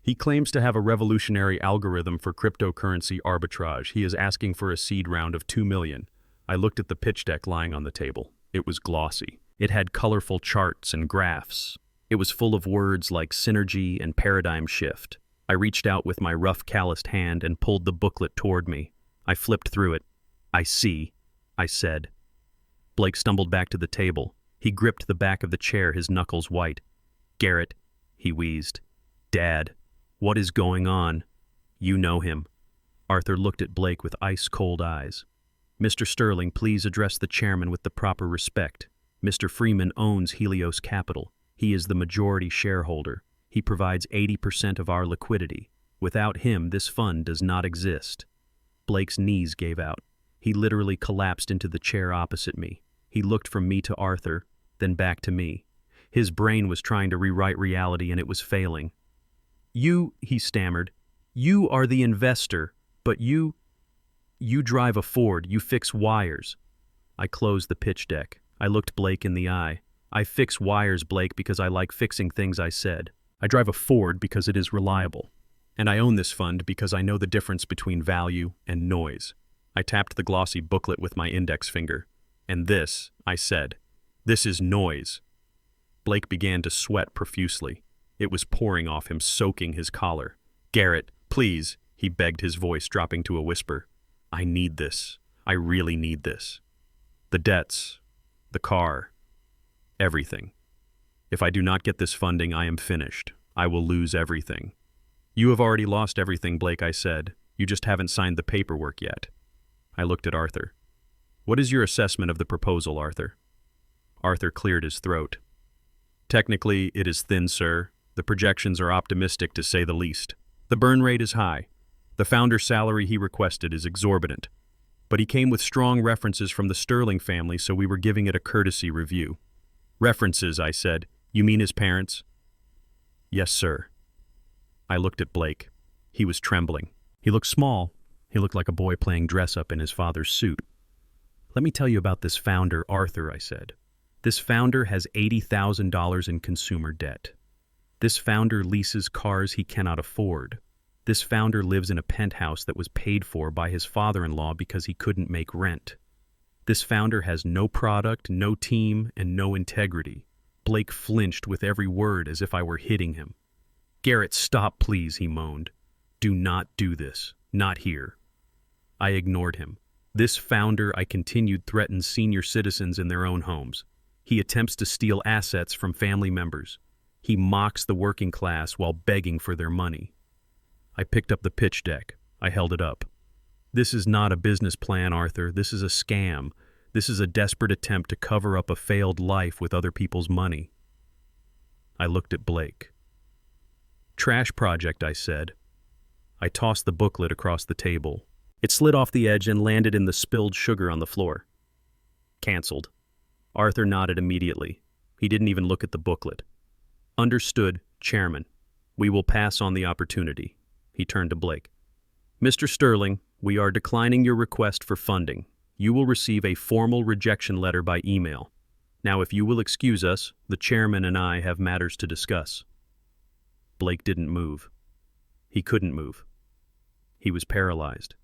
"He claims to have a revolutionary algorithm for cryptocurrency arbitrage. He is asking for a seed round of $2 million. I looked at the pitch deck lying on the table. It was glossy. It had colorful charts and graphs. It was full of words like synergy and paradigm shift. I reached out with my rough, calloused hand and pulled the booklet toward me. I flipped through it. "I see," I said. Blake stumbled back to the table. He gripped the back of the chair, his knuckles white. "Garrett," he wheezed. "Dad, what is going on?" "You know him." Arthur looked at Blake with ice-cold eyes. "Mr. Sterling, please address the chairman with the proper respect. Mr. Freeman owns Helios Capital. He is the majority shareholder. He provides 80% of our liquidity. Without him, this fund does not exist." Blake's knees gave out. He literally collapsed into the chair opposite me. He looked from me to Arthur, then back to me. His brain was trying to rewrite reality, and it was failing. "You," he stammered, "you are the investor, but you drive a Ford, you fix wires." I closed the pitch deck. I looked Blake in the eye. "I fix wires, Blake, because I like fixing things," I said. "I drive a Ford because it is reliable. And I own this fund because I know the difference between value and noise." I tapped the glossy booklet with my index finger. "And this," I said, "this is noise." Blake began to sweat profusely. It was pouring off him, soaking his collar. "Garrett, please," he begged, his voice dropping to a whisper. "I need this. I really need this. The debts, the car, everything. If I do not get this funding, I am finished. I will lose everything." "You have already lost everything, Blake," I said. "You just haven't signed the paperwork yet." I looked at Arthur. "What is your assessment of the proposal, Arthur?" Arthur cleared his throat. "Technically, it is thin, sir. The projections are optimistic, to say the least. The burn rate is high. The founder's salary he requested is exorbitant. But he came with strong references from the Sterling family, so we were giving it a courtesy review." "References," I said. "You mean his parents?" "Yes, sir." I looked at Blake. He was trembling. He looked small. He looked like a boy playing dress-up in his father's suit. "Let me tell you about this founder, Arthur," I said. "This founder has $80,000 in consumer debt. This founder leases cars he cannot afford. This founder lives in a penthouse that was paid for by his father-in-law because he couldn't make rent. This founder has no product, no team, and no integrity." Blake flinched with every word as if I were hitting him. "Garrett, stop, please," he moaned. "Do not do this. Not here." I ignored him. "This founder," I continued, "threatens senior citizens in their own homes. He attempts to steal assets from family members. He mocks the working class while begging for their money." I picked up the pitch deck. I held it up. "This is not a business plan, Arthur. This is a scam. This is a desperate attempt to cover up a failed life with other people's money. I looked at Blake. Trash project, I said. I tossed the booklet across the table. It slid off the edge and landed in the spilled sugar on the floor. Cancelled. Arthur nodded immediately. He didn't even look at the booklet. Understood, Chairman. We will pass on the opportunity. He turned to Blake. Mr. Sterling, we are declining your request for funding. You will receive a formal rejection letter by email. Now, if you will excuse us, the chairman and I have matters to discuss. Blake didn't move. He couldn't move. He was paralyzed.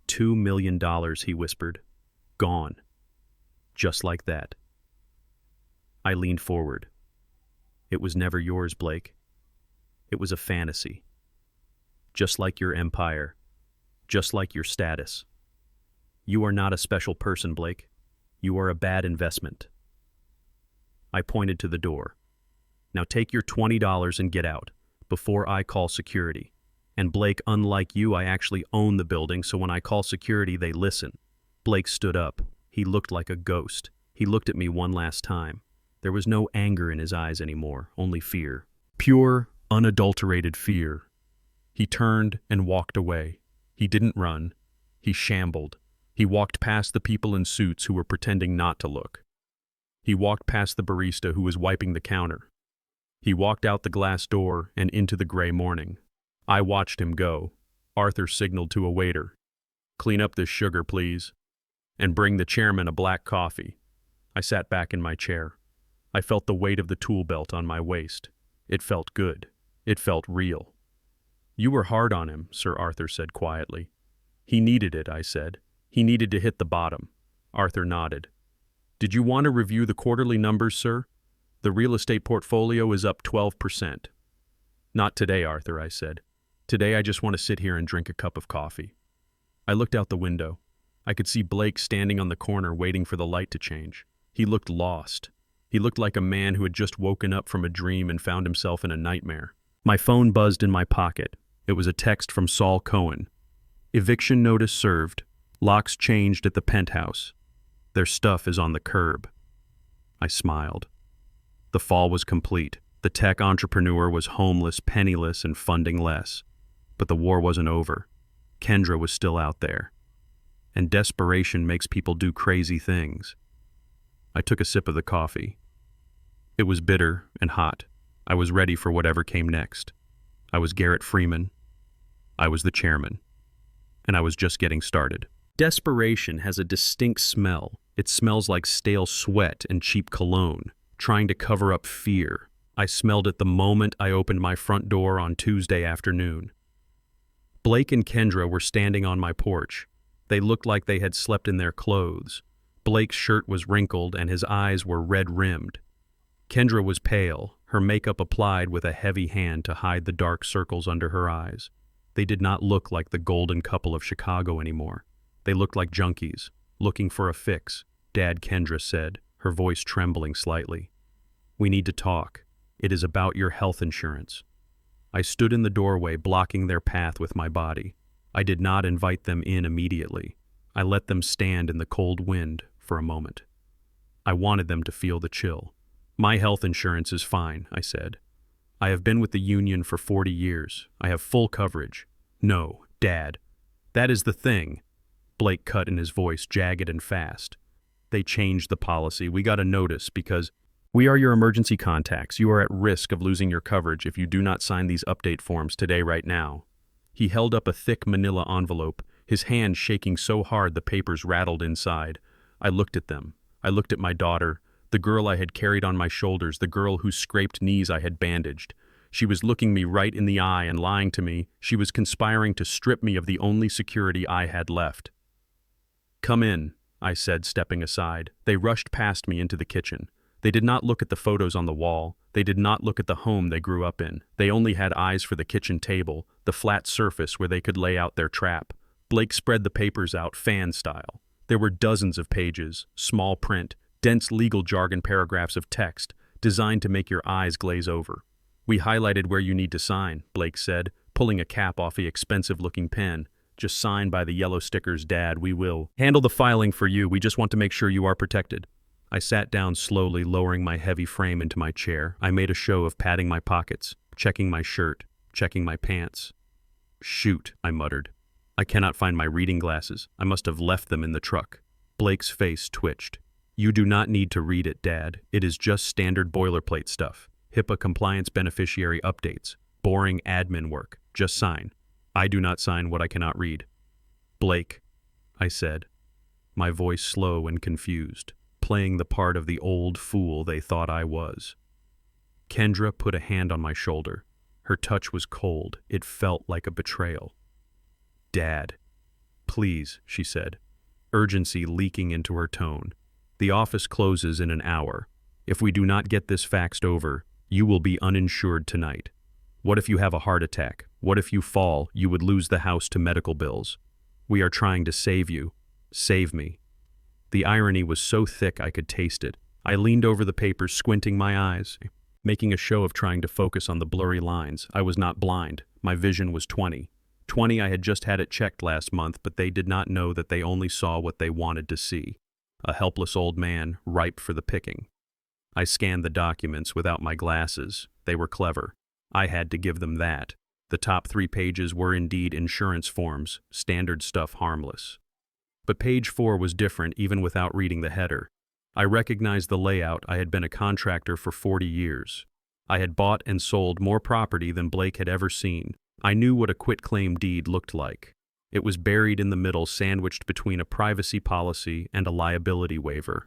$2 million, he whispered. Gone. Just like that. I leaned forward. It was never yours, Blake. It was a fantasy. Just like your empire. Just like your status. You are not a special person, Blake. You are a bad investment. I pointed to the door. Now take your $20 and get out, before I call security. And Blake, unlike you, I actually own the building, so when I call security, they listen. Blake stood up. He looked like a ghost. He looked at me one last time. There was no anger in his eyes anymore, only fear. Pure, unadulterated fear. He turned and walked away. He didn't run. He shambled. He walked past the people in suits who were pretending not to look. He walked past the barista who was wiping the counter. He walked out the glass door and into the gray morning. I watched him go. Arthur signaled to a waiter. Clean up this sugar, please. And bring the chairman a black coffee. I sat back in my chair. I felt the weight of the tool belt on my waist. It felt good. It felt real. You were hard on him, Sir Arthur said quietly. He needed it, I said. He needed to hit the bottom. Arthur nodded. Did you want to review the quarterly numbers, sir? The real estate portfolio is up 12%. Not today, Arthur, I said. Today I just want to sit here and drink a cup of coffee. I looked out the window. I could see Blake standing on the corner waiting for the light to change. He looked lost. He looked like a man who had just woken up from a dream and found himself in a nightmare. My phone buzzed in my pocket. It was a text from Saul Cohen. Eviction notice served. Locks changed at the penthouse. Their stuff is on the curb. I smiled. The fall was complete. The tech entrepreneur was homeless, penniless, and funding less. But the war wasn't over. Kendra was still out there. And desperation makes people do crazy things. I took a sip of the coffee. It was bitter and hot. I was ready for whatever came next. I was Garrett Freeman. I was the chairman. And I was just getting started. Desperation has a distinct smell. It smells like stale sweat and cheap cologne, trying to cover up fear. I smelled it the moment I opened my front door on Tuesday afternoon. Blake and Kendra were standing on my porch. They looked like they had slept in their clothes. Blake's shirt was wrinkled and his eyes were red-rimmed. Kendra was pale, her makeup applied with a heavy hand to hide the dark circles under her eyes. They did not look like the golden couple of Chicago anymore. They looked like junkies, looking for a fix, Dad, Kendra said, her voice trembling slightly. We need to talk. It is about your health insurance. I stood in the doorway, blocking their path with my body. I did not invite them in immediately. I let them stand in the cold wind for a moment. I wanted them to feel the chill. My health insurance is fine, I said. I have been with the union for 40 years. I have full coverage. No, Dad. That is the thing. Blake cut in his voice, jagged and fast. They changed the policy. We got a notice because we are your emergency contacts. You are at risk of losing your coverage if you do not sign these update forms today right now. He held up a thick manila envelope, his hand shaking so hard the papers rattled inside. I looked at them. I looked at my daughter, the girl I had carried on my shoulders, the girl whose scraped knees I had bandaged. She was looking me right in the eye and lying to me. She was conspiring to strip me of the only security I had left. Come in, I said, stepping aside. They rushed past me into the kitchen. They did not look at the photos on the wall. They did not look at the home they grew up in. They only had eyes for the kitchen table, the flat surface where they could lay out their trap. Blake spread the papers out, fan style. There were dozens of pages, small print, dense legal jargon paragraphs of text, designed to make your eyes glaze over. We highlighted where you need to sign, Blake said, pulling a cap off the expensive-looking pen. Just sign by the yellow stickers, Dad. We will handle the filing for you. We just want to make sure you are protected. I sat down slowly, lowering my heavy frame into my chair. I made a show of patting my pockets, checking my shirt, checking my pants. Shoot, I muttered. I cannot find my reading glasses. I must have left them in the truck. Blake's face twitched. You do not need to read it, Dad. It is just standard boilerplate stuff. HIPAA compliance beneficiary updates. Boring admin work. Just sign. I do not sign what I cannot read. Blake, I said, my voice slow and confused, playing the part of the old fool they thought I was. Kendra put a hand on my shoulder. Her touch was cold. It felt like a betrayal. Dad, please, she said, urgency leaking into her tone. The office closes in an hour. If we do not get this faxed over, you will be uninsured tonight. What if you have a heart attack? What if you fall? You would lose the house to medical bills. We are trying to save you. Save me. The irony was so thick I could taste it. I leaned over the papers, squinting my eyes, making a show of trying to focus on the blurry lines. I was not blind. My vision was 20. 20, I had just had it checked last month, but they did not know that they only saw what they wanted to see. A helpless old man, ripe for the picking. I scanned the documents without my glasses. They were clever. I had to give them that. The top 3 pages were indeed insurance forms, standard stuff, harmless. But page 4 was different even without reading the header. I recognized the layout. I had been a contractor for 40 years. I had bought and sold more property than Blake had ever seen. I knew what a quitclaim deed looked like. It was buried in the middle, sandwiched between a privacy policy and a liability waiver.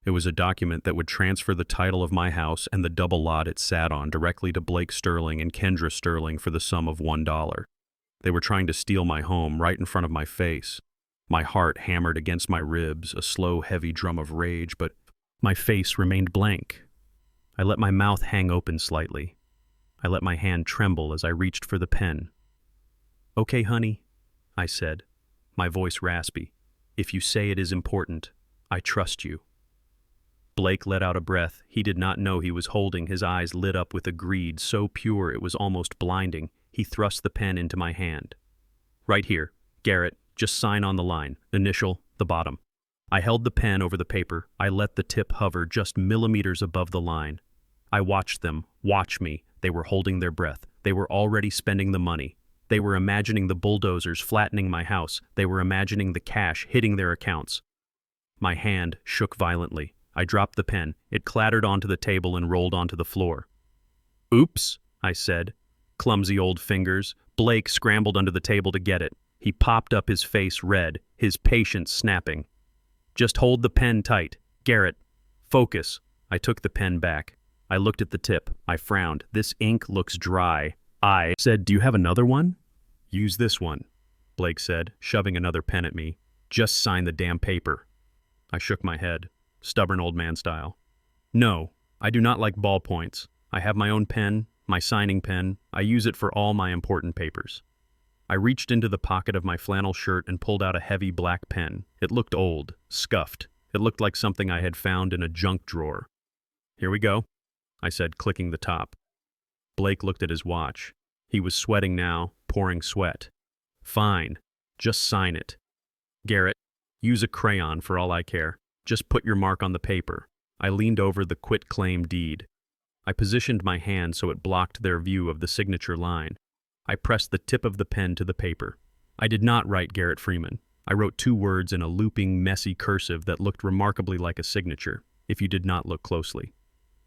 It was a document that would transfer the title of my house and the double lot it sat on directly to Blake Sterling and Kendra Sterling for the sum of $1. They were trying to steal my home right in front of my face. My heart hammered against my ribs, a slow, heavy drum of rage, but my face remained blank. I let my mouth hang open slightly. I let my hand tremble as I reached for the pen. Okay, honey, I said, my voice raspy. If you say it is important, I trust you. Blake let out a breath. He did not know he was holding. His eyes lit up with a greed so pure it was almost blinding. He thrust the pen into my hand. Right here, Garrett, just sign on the line. Initial, the bottom. I held the pen over the paper. I let the tip hover just millimeters above the line. I watched them, watch me. They were holding their breath. They were already spending the money. They were imagining the bulldozers flattening my house. They were imagining the cash hitting their accounts. My hand shook violently. I dropped the pen. It clattered onto the table and rolled onto the floor. Oops, I said. Clumsy old fingers. Blake scrambled under the table to get it. He popped up, his face red, his patience snapping. Just hold the pen tight. Garrett, focus. I took the pen back. I looked at the tip. I frowned. This ink looks dry. I said, do you have another one? Use this one, Blake said, shoving another pen at me. Just sign the damn paper. I shook my head. Stubborn old man style. No, I do not like ballpoints. I have my own pen, my signing pen. I use it for all my important papers. I reached into the pocket of my flannel shirt and pulled out a heavy black pen. It looked old, scuffed. It looked like something I had found in a junk drawer. Here we go, I said, clicking the top. Blake looked at his watch. He was sweating now, pouring sweat. Fine, just sign it. Garrett, use a crayon for all I care. Just put your mark on the paper. I leaned over the quitclaim deed. I positioned my hand so it blocked their view of the signature line. I pressed the tip of the pen to the paper. I did not write Garrett Freeman. I wrote 2 words in a looping, messy cursive that looked remarkably like a signature, if you did not look closely.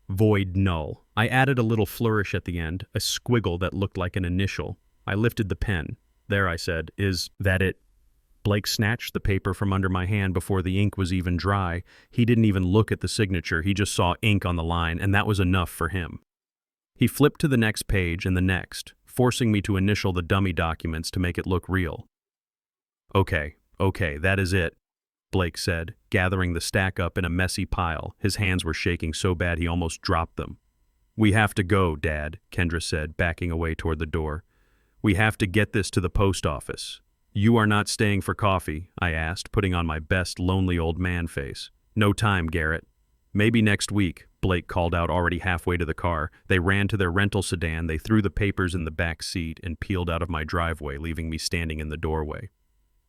Void null. I added a little flourish at the end, a squiggle that looked like an initial. I lifted the pen. There, I said, is that it? Blake snatched the paper from under my hand before the ink was even dry. He didn't even look at the signature. He just saw ink on the line, and that was enough for him. He flipped to the next page and the next, forcing me to initial the dummy documents to make it look real. Okay, that is it, Blake said, gathering the stack up in a messy pile. His hands were shaking so bad he almost dropped them. We have to go, Dad, Kendra said, backing away toward the door. We have to get this to the post office. You are not staying for coffee, I asked, putting on my best lonely old man face. No time, Garrett. Maybe next week, Blake called out already halfway to the car. They ran to their rental sedan, they threw the papers in the back seat and peeled out of my driveway, leaving me standing in the doorway.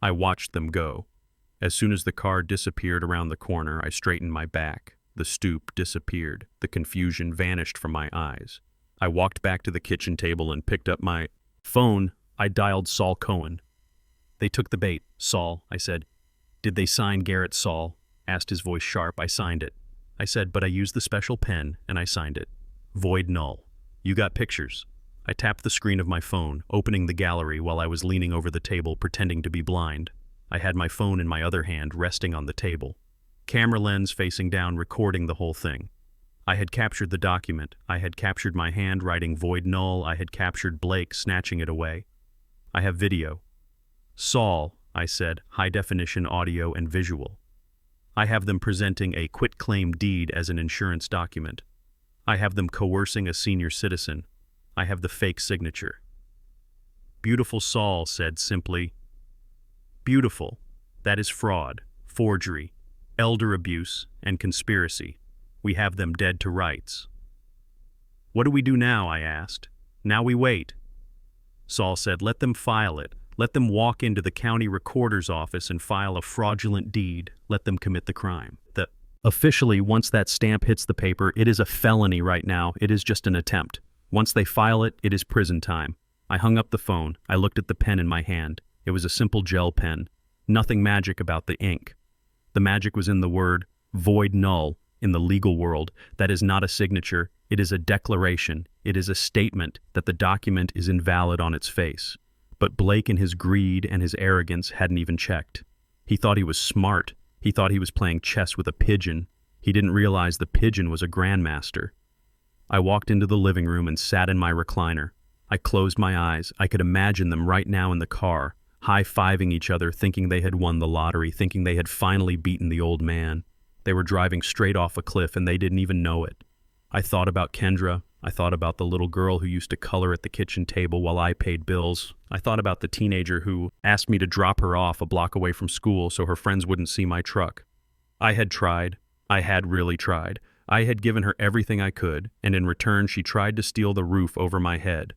I watched them go. As soon as the car disappeared around the corner, I straightened my back. The stoop disappeared. The confusion vanished from my eyes. I walked back to the kitchen table and picked up my phone. I dialed Saul Cohen. They took the bait. Saul, I said. Did they sign Garrett? Saul asked, his voice sharp. I signed it. I said, but I used the special pen and I signed it. Void null. You got pictures. I tapped the screen of my phone, opening the gallery while I was leaning over the table pretending to be blind. I had my phone in my other hand resting on the table. Camera lens facing down, recording the whole thing. I had captured the document. I had captured my hand writing void null. I had captured Blake snatching it away. I have video. Saul, I said, high-definition audio and visual. I have them presenting a quitclaim deed as an insurance document. I have them coercing a senior citizen. I have the fake signature. Beautiful, Saul said simply. Beautiful. That is fraud, forgery, elder abuse, and conspiracy. We have them dead to rights. What do we do now? I asked. Now we wait. Saul said, let them file it. Let them walk into the county recorder's office and file a fraudulent deed. Let them commit the crime. Officially, once that stamp hits the paper, it is a felony right now. It is just an attempt. Once they file it, it is prison time. I hung up the phone. I looked at the pen in my hand. It was a simple gel pen. Nothing magic about the ink. The magic was in the word void null. In the legal world, that is not a signature. It is a declaration. It is a statement that the document is invalid on its face. But Blake, in his greed and his arrogance, hadn't even checked. He thought he was smart. He thought he was playing chess with a pigeon. He didn't realize the pigeon was a grandmaster. I walked into the living room and sat in my recliner. I closed my eyes. I could imagine them right now in the car, high-fiving each other, thinking they had won the lottery, thinking they had finally beaten the old man. They were driving straight off a cliff and they didn't even know it. I thought about Kendra. I thought about the little girl who used to color at the kitchen table while I paid bills. I thought about the teenager who asked me to drop her off a block away from school so her friends wouldn't see my truck. I had tried. I had really tried. I had given her everything I could, and in return she tried to steal the roof over my head.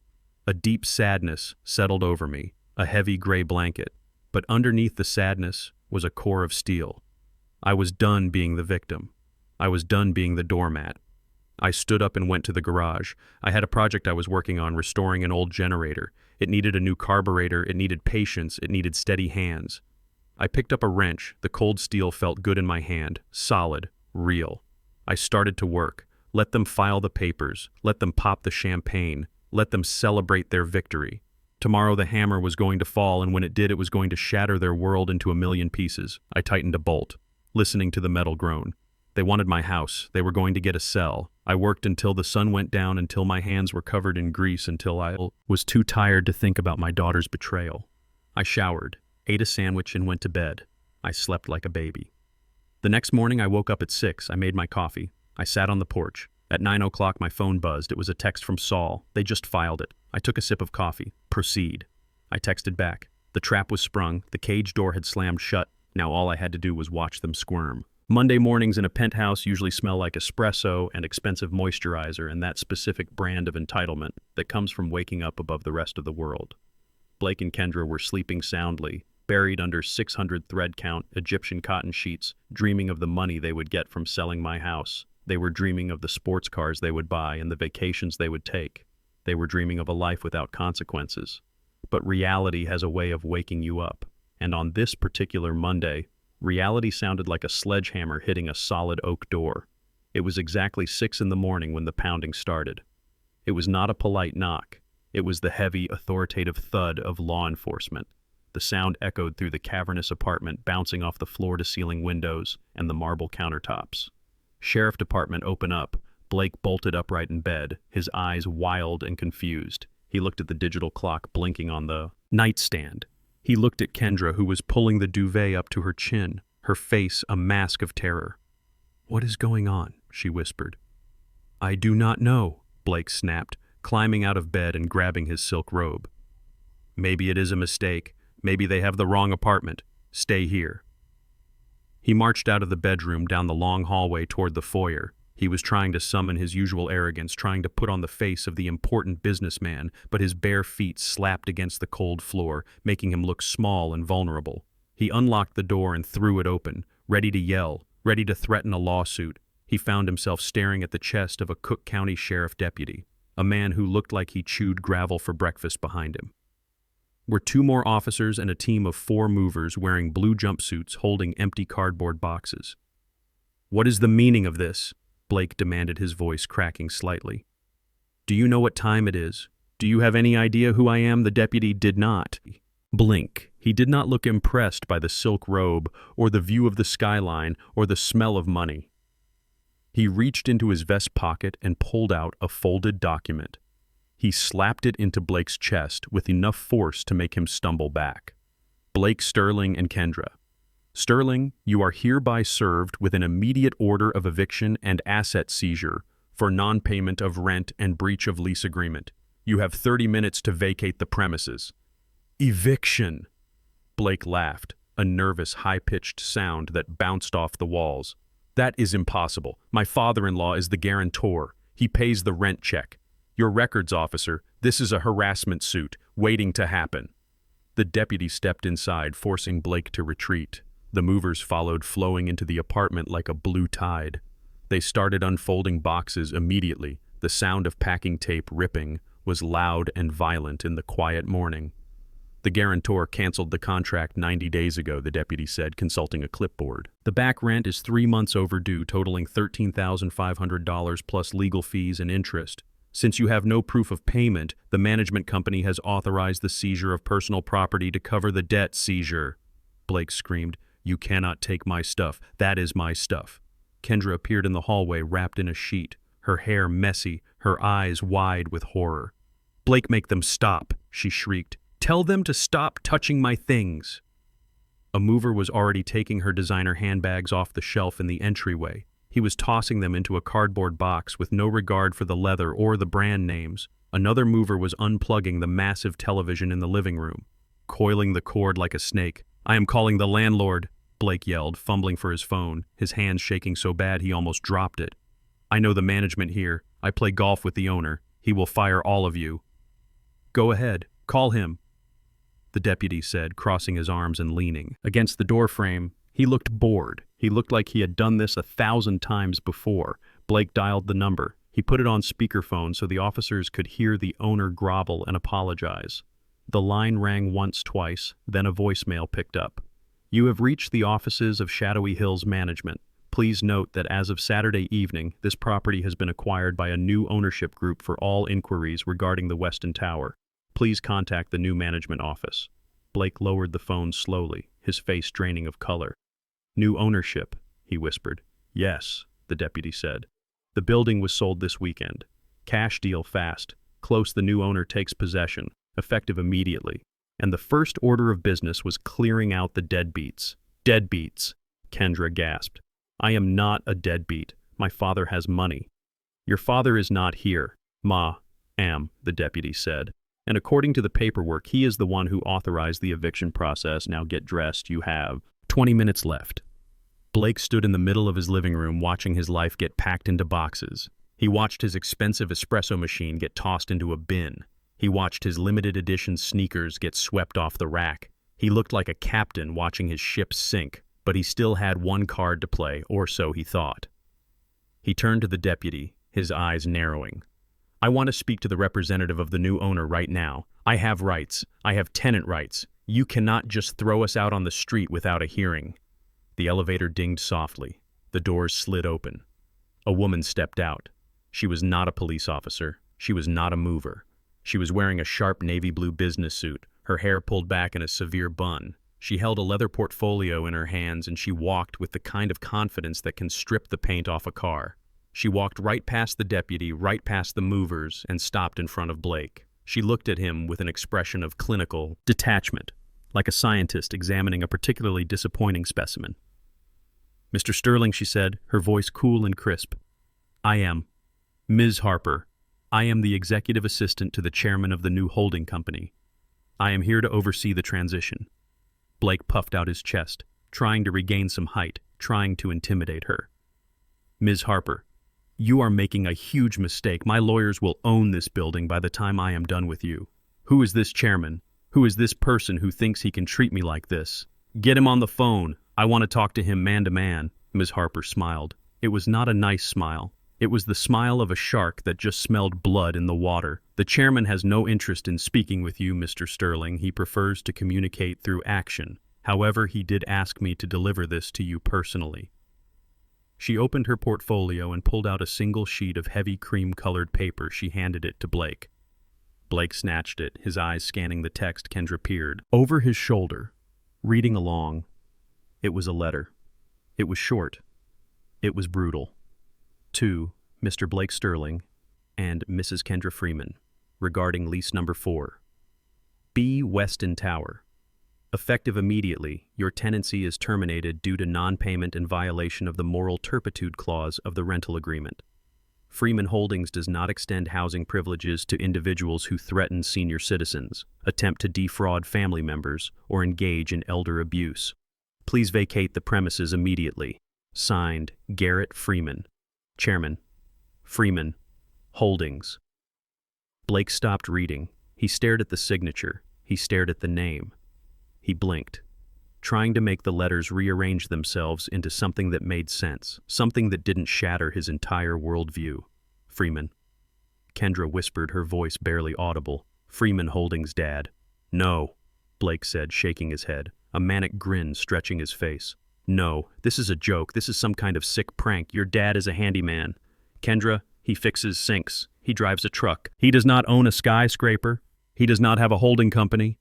A deep sadness settled over me, a heavy gray blanket. But underneath the sadness was a core of steel. I was done being the victim. I was done being the doormat. I stood up and went to the garage. I had a project I was working on, restoring an old generator. It needed a new carburetor, it needed patience, it needed steady hands. I picked up a wrench. The cold steel felt good in my hand, solid, real. I started to work. Let them file the papers. Let them pop the champagne. Let them celebrate their victory. Tomorrow the hammer was going to fall, and when it did, it was going to shatter their world into a million pieces. I tightened a bolt, listening to the metal groan. They wanted my house. They were going to get a cell. I worked until the sun went down, until my hands were covered in grease, until I was too tired to think about my daughter's betrayal. I showered, ate a sandwich, and went to bed. I slept like a baby. The next morning I woke up at 6. I made my coffee. I sat on the porch. At 9 o'clock my phone buzzed. It was a text from Saul. They just filed it. I took a sip of coffee. Proceed. I texted back. The trap was sprung. The cage door had slammed shut. Now all I had to do was watch them squirm. Monday mornings in a penthouse usually smell like espresso and expensive moisturizer and that specific brand of entitlement that comes from waking up above the rest of the world. Blake and Kendra were sleeping soundly, buried under 600 thread count Egyptian cotton sheets, dreaming of the money they would get from selling my house. They were dreaming of the sports cars they would buy and the vacations they would take. They were dreaming of a life without consequences. But reality has a way of waking you up. And on this particular Monday, reality sounded like a sledgehammer hitting a solid oak door. It was exactly 6 in the morning when the pounding started. It was not a polite knock. It was the heavy, authoritative thud of law enforcement. The sound echoed through the cavernous apartment, bouncing off the floor-to-ceiling windows and the marble countertops. Sheriff Department, open up. Blake bolted upright in bed, his eyes wild and confused. He looked at the digital clock blinking on the nightstand. He looked at Kendra, who was pulling the duvet up to her chin, her face a mask of terror. "What is going on?" she whispered. "I do not know," Blake snapped, climbing out of bed and grabbing his silk robe. "Maybe it is a mistake. Maybe they have the wrong apartment. Stay here." He marched out of the bedroom down the long hallway toward the foyer. He was trying to summon his usual arrogance, trying to put on the face of the important businessman, but his bare feet slapped against the cold floor, making him look small and vulnerable. He unlocked the door and threw it open, ready to yell, ready to threaten a lawsuit. He found himself staring at the chest of a Cook County sheriff deputy, a man who looked like he chewed gravel for breakfast behind him. Were two more officers and a team of 4 movers wearing blue jumpsuits holding empty cardboard boxes. "What is the meaning of this?" Blake demanded, his voice cracking slightly. "Do you know what time it is? Do you have any idea who I am?" The deputy did not blink. He did not look impressed by the silk robe, or the view of the skyline, or the smell of money. He reached into his vest pocket and pulled out a folded document. He slapped it into Blake's chest with enough force to make him stumble back. "Blake, Sterling, and Kendra. Sterling, you are hereby served with an immediate order of eviction and asset seizure for non-payment of rent and breach of lease agreement. You have 30 minutes to vacate the premises." "Eviction!" Blake laughed, a nervous, high-pitched sound that bounced off the walls. "That is impossible. My father-in-law is the guarantor. He pays the rent check. Your records officer, this is a harassment suit, waiting to happen." The deputy stepped inside, forcing Blake to retreat. The movers followed, flowing into the apartment like a blue tide. They started unfolding boxes immediately. The sound of packing tape ripping was loud and violent in the quiet morning. "The guarantor canceled the contract 90 days ago," the deputy said, consulting a clipboard. "The back rent is 3 months overdue, totaling $13,500 plus legal fees and interest. Since you have no proof of payment, the management company has authorized the seizure of personal property to cover the debt seizure." Blake screamed, "You cannot take my stuff. That is my stuff." Kendra appeared in the hallway wrapped in a sheet, her hair messy, her eyes wide with horror. "Blake, make them stop," she shrieked. "Tell them to stop touching my things." A mover was already taking her designer handbags off the shelf in the entryway. He was tossing them into a cardboard box with no regard for the leather or the brand names. Another mover was unplugging the massive television in the living room, coiling the cord like a snake. "I am calling the landlord," Blake yelled, fumbling for his phone, his hands shaking so bad he almost dropped it. "I know the management here. I play golf with the owner. He will fire all of you." "Go ahead. Call him," the deputy said, crossing his arms and leaning against the doorframe. He looked bored. He looked like he had done this 1,000 times before. Blake dialed the number. He put it on speakerphone so the officers could hear the owner grovel and apologize. The line rang once, twice, then a voicemail picked up. "You have reached the offices of Shadowy Hills Management. Please note that as of Saturday evening, this property has been acquired by a new ownership group. For all inquiries regarding the Weston Tower, please contact the new management office." Blake lowered the phone slowly, his face draining of color. "New ownership," he whispered. "Yes," the deputy said. "The building was sold this weekend. Cash deal fast. Close, the new owner takes possession, effective immediately. And the first order of business was clearing out the deadbeats." "Deadbeats," Kendra gasped. "I am not a deadbeat. My father has money." "Your father is not here." "Ma, am," the deputy said. "And according to the paperwork, he is the one who authorized the eviction process. Now get dressed. You have 20 minutes left." Blake stood in the middle of his living room watching his life get packed into boxes. He watched his expensive espresso machine get tossed into a bin. He watched his limited edition sneakers get swept off the rack. He looked like a captain watching his ship sink, but he still had one card to play, or so he thought. He turned to the deputy, his eyes narrowing. "I want to speak to the representative of the new owner right now. I have rights. I have tenant rights. You cannot just throw us out on the street without a hearing." The elevator dinged softly. The doors slid open. A woman stepped out. She was not a police officer. She was not a mover. She was wearing a sharp navy blue business suit, her hair pulled back in a severe bun. She held a leather portfolio in her hands, and she walked with the kind of confidence that can strip the paint off a car. She walked right past the deputy, right past the movers, and stopped in front of Blake. She looked at him with an expression of clinical detachment, like a scientist examining a particularly disappointing specimen. "Mr. Sterling," she said, her voice cool and crisp. "I am Ms. Harper. I am the executive assistant to the chairman of the new holding company. I am here to oversee the transition." Blake puffed out his chest, trying to regain some height, trying to intimidate her. "Ms. Harper, you are making a huge mistake. My lawyers will own this building by the time I am done with you. Who is this chairman? Who is this person who thinks he can treat me like this?" Get him on the phone. I want to talk to him man to man. Ms. Harper smiled. It was not a nice smile. It was the smile of a shark that just smelled blood in the water. The chairman has no interest in speaking with you, Mr. Sterling. He prefers to communicate through action. However, he did ask me to deliver this to you personally. She opened her portfolio and pulled out a single sheet of heavy cream-colored paper. She handed it to Blake. Blake snatched it, his eyes scanning the text. Kendra peered over his shoulder, reading along. It was a letter. It was short. It was brutal. To Mr. Blake Sterling and Mrs. Kendra Freeman, regarding lease number 4. B. Weston Tower. Effective immediately, your tenancy is terminated due to non-payment and violation of the moral turpitude clause of the rental agreement. Freeman Holdings does not extend housing privileges to individuals who threaten senior citizens, attempt to defraud family members, or engage in elder abuse. Please vacate the premises immediately. Signed, Garrett Freeman. Chairman. Freeman Holdings. Blake stopped reading. He stared at the signature. He stared at the name. He blinked, trying to make the letters rearrange themselves into something that made sense, something that didn't shatter his entire worldview. Freeman. Kendra whispered, her voice barely audible. Freeman Holdings' dad. No, Blake said, shaking his head, a manic grin stretching his face. No, this is a joke. This is some kind of sick prank. Your dad is a handyman. Kendra, he fixes sinks. He drives a truck. He does not own a skyscraper. He does not have a holding company.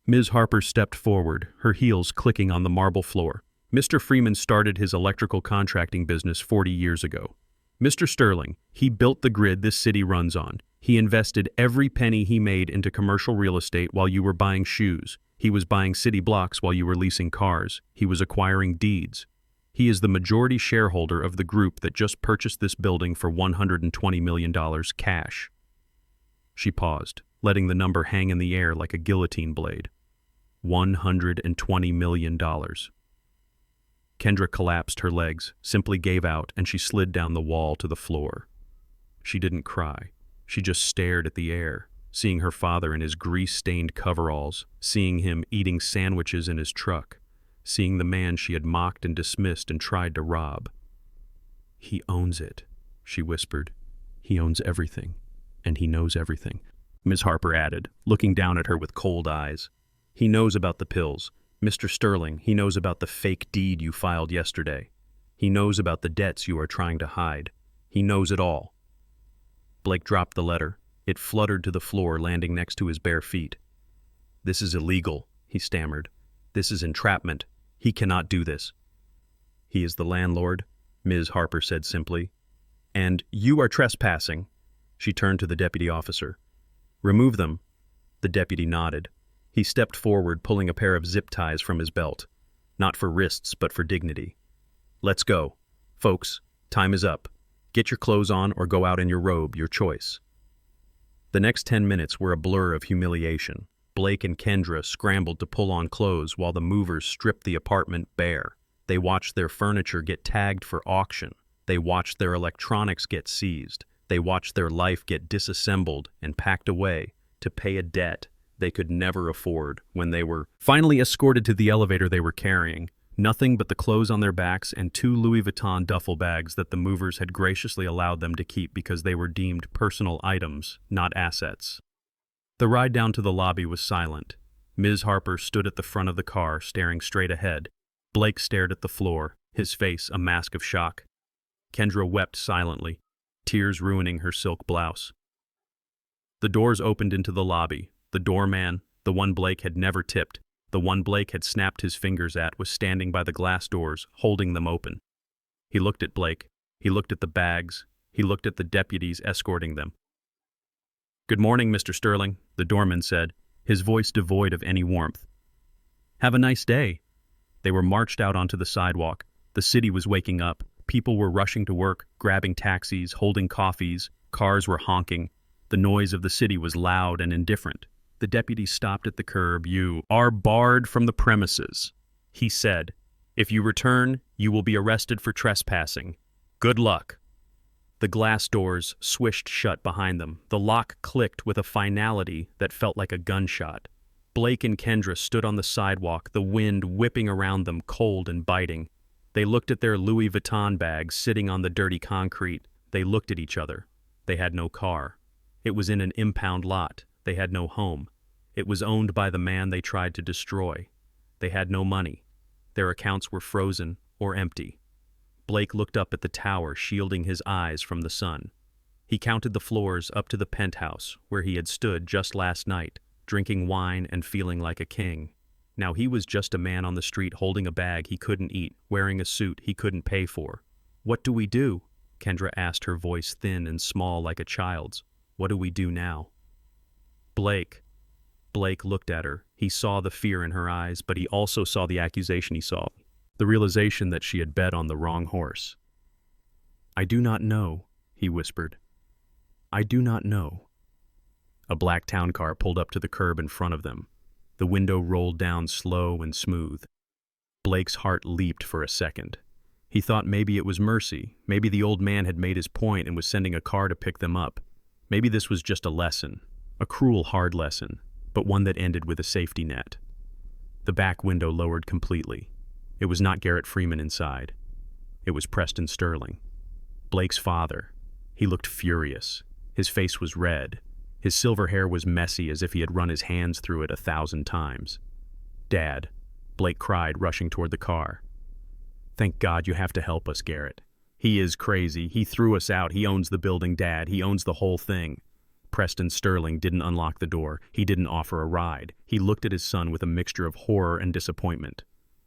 Ms. Harper stepped forward, her heels clicking on the marble floor. Mr. Freeman started his electrical contracting business 40 years ago. Mr. Sterling, he built the grid this city runs on. He invested every penny he made into commercial real estate while you were buying shoes. He was buying city blocks while you were leasing cars. He was acquiring deeds. He is the majority shareholder of the group that just purchased this building for $120 million cash. She paused, letting the number hang in the air like a guillotine blade. $120 million. Kendra collapsed her legs, simply gave out, and she slid down the wall to the floor. She didn't cry. She just stared at the air, seeing her father in his grease-stained coveralls, seeing him eating sandwiches in his truck, seeing the man she had mocked and dismissed and tried to rob. He owns it, she whispered. He owns everything, and he knows everything. Ms. Harper added, looking down at her with cold eyes. He knows about the pills. Mr. Sterling, he knows about the fake deed you filed yesterday. He knows about the debts you are trying to hide. He knows it all. Blake dropped the letter. It fluttered to the floor, landing next to his bare feet. This is illegal, he stammered. This is entrapment. He cannot do this. He is the landlord, Ms. Harper said simply. And you are trespassing. She turned to the deputy officer. Remove them. The deputy nodded. He stepped forward, pulling a pair of zip ties from his belt. Not for wrists, but for dignity. Let's go. Folks, time is up. Get your clothes on or go out in your robe, your choice. The next 10 minutes were a blur of humiliation. Blake and Kendra scrambled to pull on clothes while the movers stripped the apartment bare. They watched their furniture get tagged for auction. They watched their electronics get seized. They watched their life get disassembled and packed away to pay a debt they could never afford when they were finally escorted to the elevator they were carrying. Nothing but the clothes on their backs and 2 Louis Vuitton duffel bags that the movers had graciously allowed them to keep because they were deemed personal items, not assets. The ride down to the lobby was silent. Ms. Harper stood at the front of the car, staring straight ahead. Blake stared at the floor, his face a mask of shock. Kendra wept silently, tears ruining her silk blouse. The doors opened into the lobby. The doorman, the one Blake had never tipped, the one Blake had snapped his fingers at, was standing by the glass doors, holding them open. He looked at Blake. He looked at the bags. He looked at the deputies escorting them. Good morning, Mr. Sterling, the doorman said, his voice devoid of any warmth. Have a nice day. They were marched out onto the sidewalk. The city was waking up. People were rushing to work, grabbing taxis, holding coffees. Cars were honking. The noise of the city was loud and indifferent. The deputy stopped at the curb. You are barred from the premises, he said. If you return, you will be arrested for trespassing. Good luck. The glass doors swished shut behind them. The lock clicked with a finality that felt like a gunshot. Blake and Kendra stood on the sidewalk, the wind whipping around them, cold and biting. They looked at their Louis Vuitton bags sitting on the dirty concrete. They looked at each other. They had no car. It was in an impound lot. They had no home. It was owned by the man they tried to destroy. They had no money. Their accounts were frozen or empty. Blake looked up at the tower, shielding his eyes from the sun. He counted the floors up to the penthouse, where he had stood just last night, drinking wine and feeling like a king. Now he was just a man on the street holding a bag he couldn't eat, wearing a suit he couldn't pay for. "What do we do?" Kendra asked, her voice thin and small like a child's. "What do we do now?" Blake looked at her. He saw the fear in her eyes, but he also saw the accusation he saw, the realization that she had bet on the wrong horse. "I do not know," he whispered. "I do not know." A black town car pulled up to the curb in front of them. The window rolled down slow and smooth. Blake's heart leaped for a second. He thought maybe it was mercy. Maybe the old man had made his point and was sending a car to pick them up. Maybe this was just a lesson, a cruel, hard lesson, but one that ended with a safety net. The back window lowered completely. It was not Garrett Freeman inside. It was Preston Sterling, Blake's father. He looked furious. His face was red. His silver hair was messy, as if he had run his hands through it 1,000 times. "Dad," Blake cried, rushing toward the car. "Thank God you have to help us, Garrett. He is crazy. He threw us out. He owns the building, Dad. He owns the whole thing." Preston Sterling didn't unlock the door. He didn't offer a ride. He looked at his son with a mixture of horror and disappointment.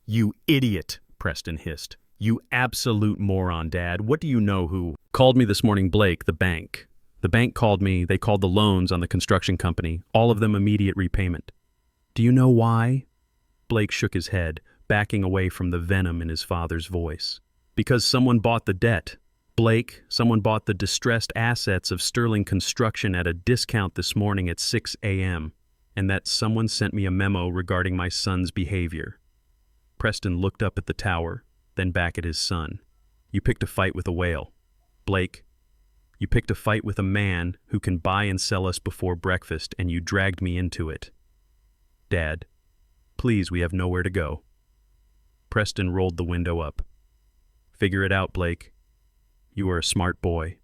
"You idiot," Preston hissed. "You absolute moron, Dad. What do you know who called me this morning?" "Blake, the bank. The bank called me. They called the loans on the construction company. All of them immediate repayment." "Do you know why?" Blake shook his head, backing away from the venom in his father's voice. "Because someone bought the debt. Blake, someone bought the distressed assets of Sterling Construction at a discount this morning at 6 a.m., and that someone sent me a memo regarding my son's behavior." Preston looked up at the tower, then back at his son. "You picked a fight with a whale. Blake, you picked a fight with a man who can buy and sell us before breakfast, and you dragged me into it. Dad, please, we have nowhere to go." Preston rolled the window up. "Figure it out, Blake. You are a smart boy.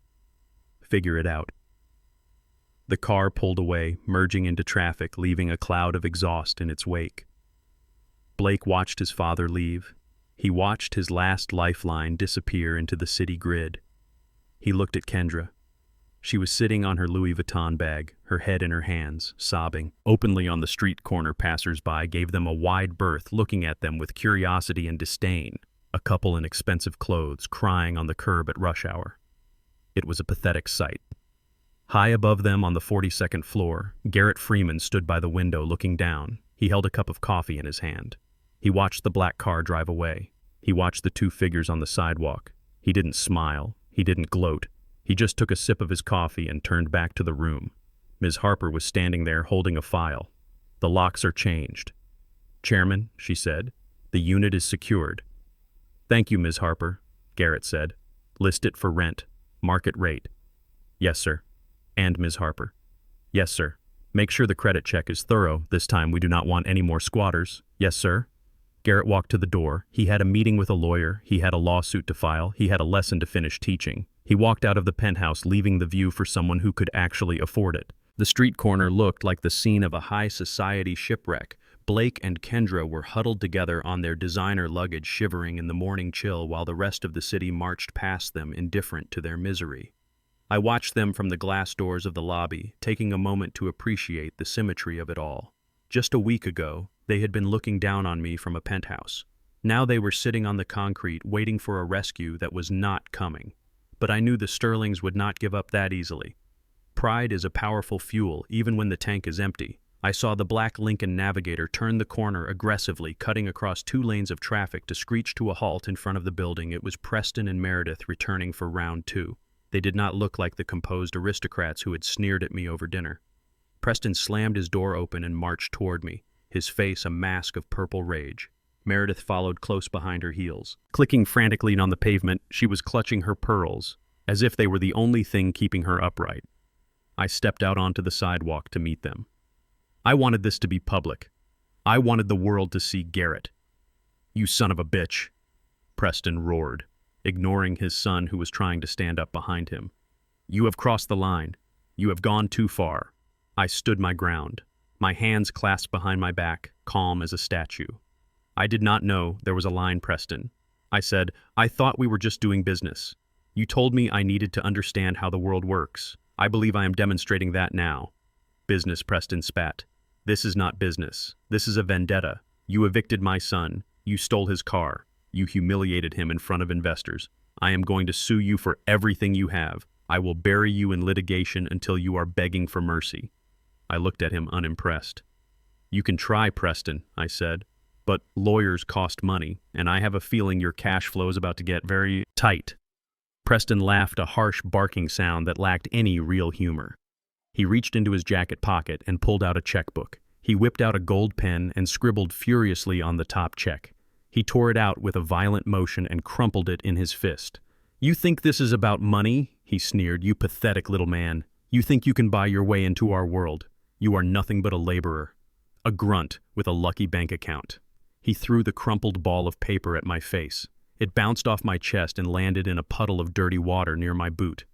Figure it out." The car pulled away, merging into traffic, leaving a cloud of exhaust in its wake. Blake watched his father leave. He watched his last lifeline disappear into the city grid. He looked at Kendra. She was sitting on her Louis Vuitton bag, her head in her hands, sobbing. Openly on the street corner, passers-by gave them a wide berth, looking at them with curiosity and disdain. A couple in expensive clothes, crying on the curb at rush hour. It was a pathetic sight. High above them on the 42nd floor, Garrett Freeman stood by the window looking down. He held a cup of coffee in his hand. He watched the black car drive away. He watched the two figures on the sidewalk. He didn't smile. He didn't gloat. He just took a sip of his coffee and turned back to the room. Ms. Harper was standing there holding a file. "The locks are changed." "Chairman," she said, "the unit is secured." "Thank you, Ms. Harper," Garrett said. "List it for rent. Market rate." "Yes, sir." "And Ms. Harper." "Yes, sir. Make sure the credit check is thorough. This time we do not want any more squatters." "Yes, sir." Garrett walked to the door. He had a meeting with a lawyer. He had a lawsuit to file. He had a lesson to finish teaching. He walked out of the penthouse, leaving the view for someone who could actually afford it. The street corner looked like the scene of a high society shipwreck. Blake and Kendra were huddled together on their designer luggage, shivering in the morning chill, while the rest of the city marched past them, indifferent to their misery. I watched them from the glass doors of the lobby, taking a moment to appreciate the symmetry of it all. Just a week ago, they had been looking down on me from a penthouse. Now they were sitting on the concrete, waiting for a rescue that was not coming. But I knew the Sterlings would not give up that easily. Pride is a powerful fuel, even when the tank is empty. I saw the black Lincoln Navigator turn the corner aggressively, cutting across 2 lanes of traffic to screech to a halt in front of the building. It was Preston and Meredith returning for round 2. They did not look like the composed aristocrats who had sneered at me over dinner. Preston slammed his door open and marched toward me, his face a mask of purple rage. Meredith followed close behind her heels. Clicking frantically on the pavement, she was clutching her pearls, as if they were the only thing keeping her upright. I stepped out onto the sidewalk to meet them. I wanted this to be public. I wanted the world to see Garrett. You son of a bitch, Preston roared, ignoring his son who was trying to stand up behind him. You have crossed the line. You have gone too far. I stood my ground, my hands clasped behind my back, calm as a statue. I did not know there was a line, Preston. I said, I thought we were just doing business. You told me I needed to understand how the world works. I believe I am demonstrating that now. Business, Preston spat. This is not business. This is a vendetta. You evicted my son. You stole his car. You humiliated him in front of investors. I am going to sue you for everything you have. I will bury you in litigation until you are begging for mercy. I looked at him unimpressed. You can try, Preston, I said, but lawyers cost money, and I have a feeling your cash flow is about to get very tight. Preston laughed, a harsh barking sound that lacked any real humor. He reached into his jacket pocket and pulled out a checkbook. He whipped out a gold pen and scribbled furiously on the top check. He tore it out with a violent motion and crumpled it in his fist. You think this is about money? He sneered. You pathetic little man. You think you can buy your way into our world. You are nothing but a laborer. A grunt with a lucky bank account. He threw the crumpled ball of paper at my face. It bounced off my chest and landed in a puddle of dirty water near my boot.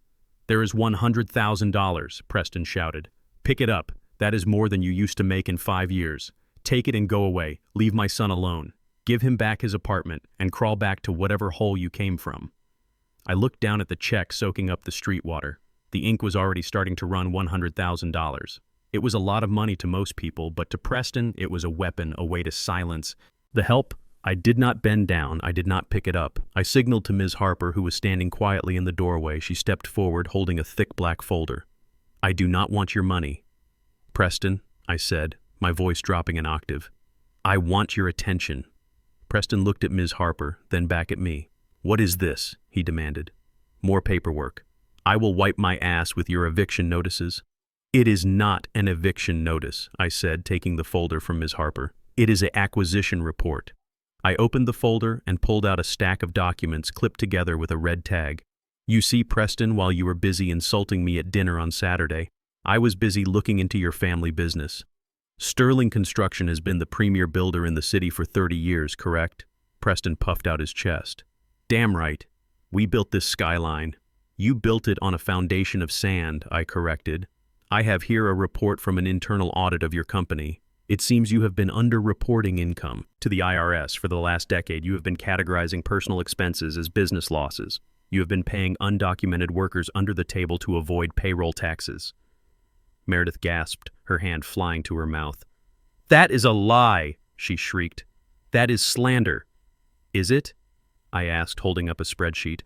There is $100,000, Preston shouted. Pick it up. That is more than you used to make in 5 years. Take it and go away. Leave my son alone. Give him back his apartment and crawl back to whatever hole you came from. I looked down at the check soaking up the street water. The ink was already starting to run $100,000. It was a lot of money to most people, but to Preston, it was a weapon, a way to silence the help. I did not bend down. I did not pick it up. I signaled to Ms. Harper, who was standing quietly in the doorway. She stepped forward, holding a thick black folder. I do not want your money. Preston, I said, my voice dropping an octave. I want your attention. Preston looked at Ms. Harper, then back at me. What is this? He demanded. More paperwork. I will wipe my ass with your eviction notices. It is not an eviction notice, I said, taking the folder from Ms. Harper. It is an acquisition report. I opened the folder and pulled out a stack of documents clipped together with a red tag. You see, Preston, while you were busy insulting me at dinner on Saturday, I was busy looking into your family business. Sterling Construction has been the premier builder in the city for 30 years, correct? Preston puffed out his chest. Damn right. We built this skyline. You built it on a foundation of sand, I corrected. I have here a report from an internal audit of your company. It seems you have been underreporting income to the IRS for the last decade. You have been categorizing personal expenses as business losses. You have been paying undocumented workers under the table to avoid payroll taxes. Meredith gasped, her hand flying to her mouth. That is a lie, she shrieked. That is slander. Is it? I asked, holding up a spreadsheet.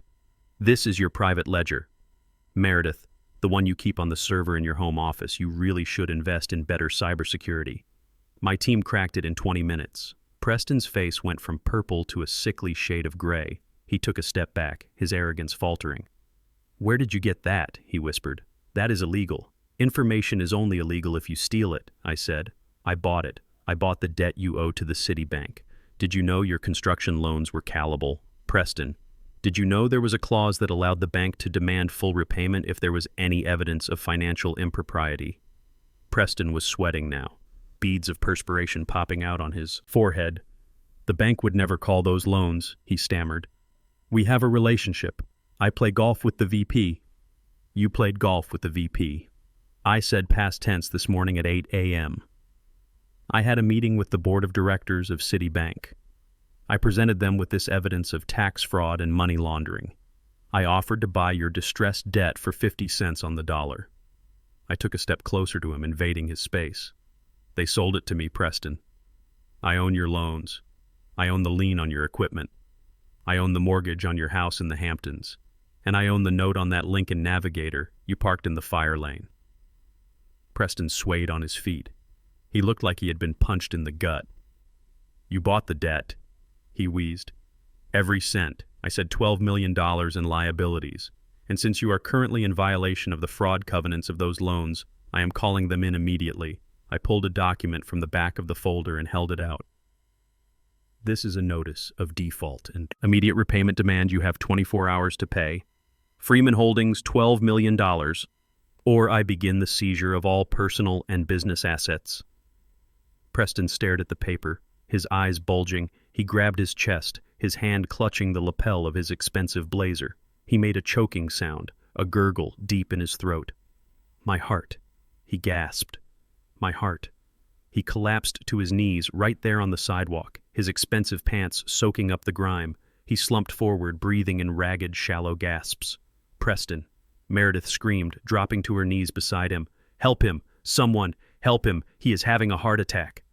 This is your private ledger. Meredith, the one you keep on the server in your home office. You really should invest in better cybersecurity. My team cracked it in 20 minutes. Preston's face went from purple to a sickly shade of gray. He took a step back, his arrogance faltering. Where did you get that? He whispered. That is illegal. Information is only illegal if you steal it, I said. I bought it. I bought the debt you owe to the Citibank. Did you know your construction loans were callable? Preston, did you know there was a clause that allowed the bank to demand full repayment if there was any evidence of financial impropriety? Preston was sweating now, beads of perspiration popping out on his forehead. The bank would never call those loans, he stammered. We have a relationship. I play golf with the VP. You played golf with the VP. I said past tense this morning at 8 a.m. I had a meeting with the board of directors of Citibank. I presented them with this evidence of tax fraud and money laundering. I offered to buy your distressed debt for 50 cents on the dollar. I took a step closer to him, invading his space. They sold it to me, Preston. I own your loans. I own the lien on your equipment. I own the mortgage on your house in the Hamptons. And I own the note on that Lincoln Navigator you parked in the fire lane. Preston swayed on his feet. He looked like he had been punched in the gut. You bought the debt, he wheezed. Every cent. I said $12 million in liabilities. And since you are currently in violation of the fraud covenants of those loans, I am calling them in immediately. I pulled a document from the back of the folder and held it out. This is a notice of default and immediate repayment demand. You have 24 hours to pay. Freeman Holdings, $12 million, or I begin the seizure of all personal and business assets. Preston stared at the paper, his eyes bulging. He grabbed his chest, his hand clutching the lapel of his expensive blazer. He made a choking sound, a gurgle deep in his throat. My heart, he gasped. My heart. He collapsed to his knees right there on the sidewalk, his expensive pants soaking up the grime. He slumped forward, breathing in ragged, shallow gasps. Preston. Meredith screamed, dropping to her knees beside him. Help him! Someone! Help him! He is having a heart attack!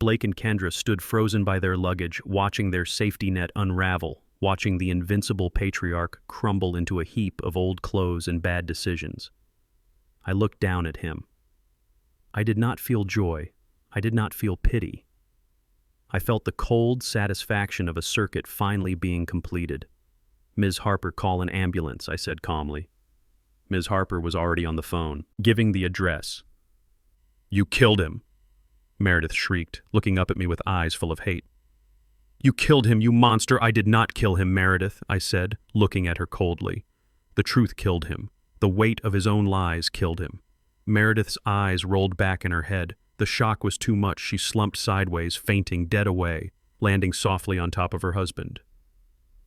Blake and Kendra stood frozen by their luggage, watching their safety net unravel, watching the invincible patriarch crumble into a heap of old clothes and bad decisions. I looked down at him. I did not feel joy. I did not feel pity. I felt the cold satisfaction of a circuit finally being completed. Ms. Harper, call an ambulance, I said calmly. Ms. Harper was already on the phone, giving the address. You killed him, Meredith shrieked, looking up at me with eyes full of hate. You killed him, you monster! I did not kill him, Meredith, I said, looking at her coldly. The truth killed him. The weight of his own lies killed him. Meredith's eyes rolled back in her head. The shock was too much. She slumped sideways, fainting dead away, landing softly on top of her husband.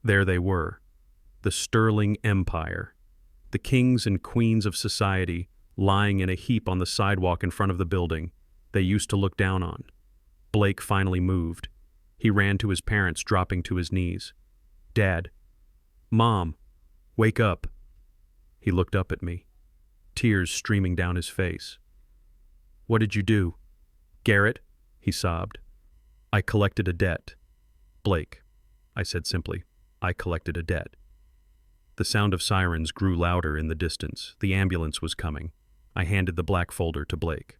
There they were, the Sterling Empire, the kings and queens of society, lying in a heap on the sidewalk in front of the building they used to look down on. Blake finally moved. He ran to his parents, dropping to his knees. Dad, Mom, wake up. He looked up at me, tears streaming down his face. What did you do? Garrett, he sobbed. I collected a debt. Blake, I said simply, I collected a debt. The sound of sirens grew louder in the distance. The ambulance was coming. I handed the black folder to Blake.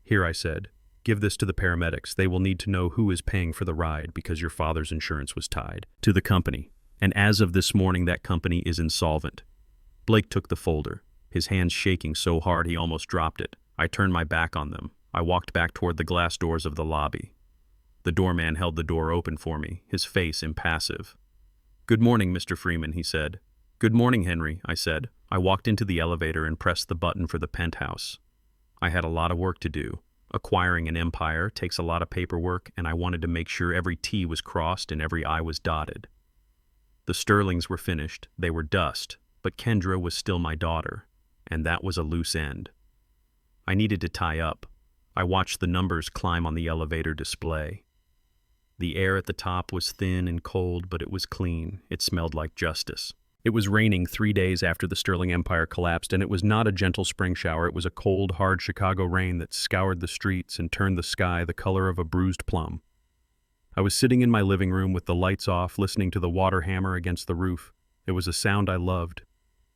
Here, I said, give this to the paramedics. They will need to know who is paying for the ride because your father's insurance was tied to the company. And as of this morning, that company is insolvent. Blake took the folder, his hands shaking so hard he almost dropped it. I turned my back on them. I walked back toward the glass doors of the lobby. The doorman held the door open for me, his face impassive. Good morning, Mr. Freeman, he said. Good morning, Henry, I said. I walked into the elevator and pressed the button for the penthouse. I had a lot of work to do. Acquiring an empire takes a lot of paperwork, and I wanted to make sure every T was crossed and every I was dotted. The Sterlings were finished. They were dust, but Kendra was still my daughter, and that was a loose end. I needed to tie up. I watched the numbers climb on the elevator display. The air at the top was thin and cold, but it was clean. It smelled like justice. It was raining 3 days after the Sterling Empire collapsed, and it was not a gentle spring shower. It was a cold, hard Chicago rain that scoured the streets and turned the sky the color of a bruised plum. I was sitting in my living room with the lights off, listening to the water hammer against the roof. It was a sound I loved.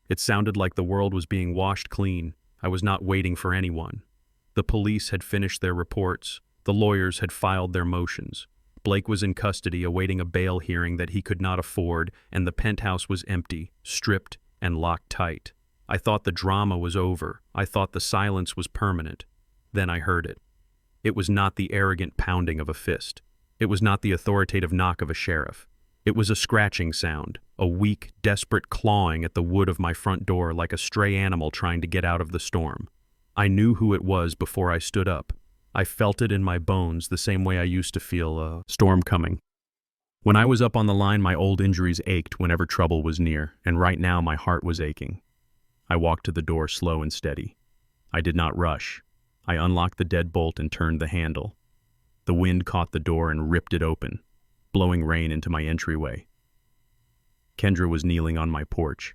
It sounded like the world was being washed clean. I was not waiting for anyone. The police had finished their reports. The lawyers had filed their motions. Blake was in custody awaiting a bail hearing that he could not afford, and the penthouse was empty, stripped, and locked tight. I thought the drama was over. I thought the silence was permanent. Then I heard it. It was not the arrogant pounding of a fist. It was not the authoritative knock of a sheriff. It was a scratching sound, a weak, desperate clawing at the wood of my front door like a stray animal trying to get out of the storm. I knew who it was before I stood up. I felt it in my bones the same way I used to feel a storm coming. When I was up on the line, my old injuries ached whenever trouble was near, and right now my heart was aching. I walked to the door slow and steady. I did not rush. I unlocked the deadbolt and turned the handle. The wind caught the door and ripped it open, blowing rain into my entryway. Kendra was kneeling on my porch.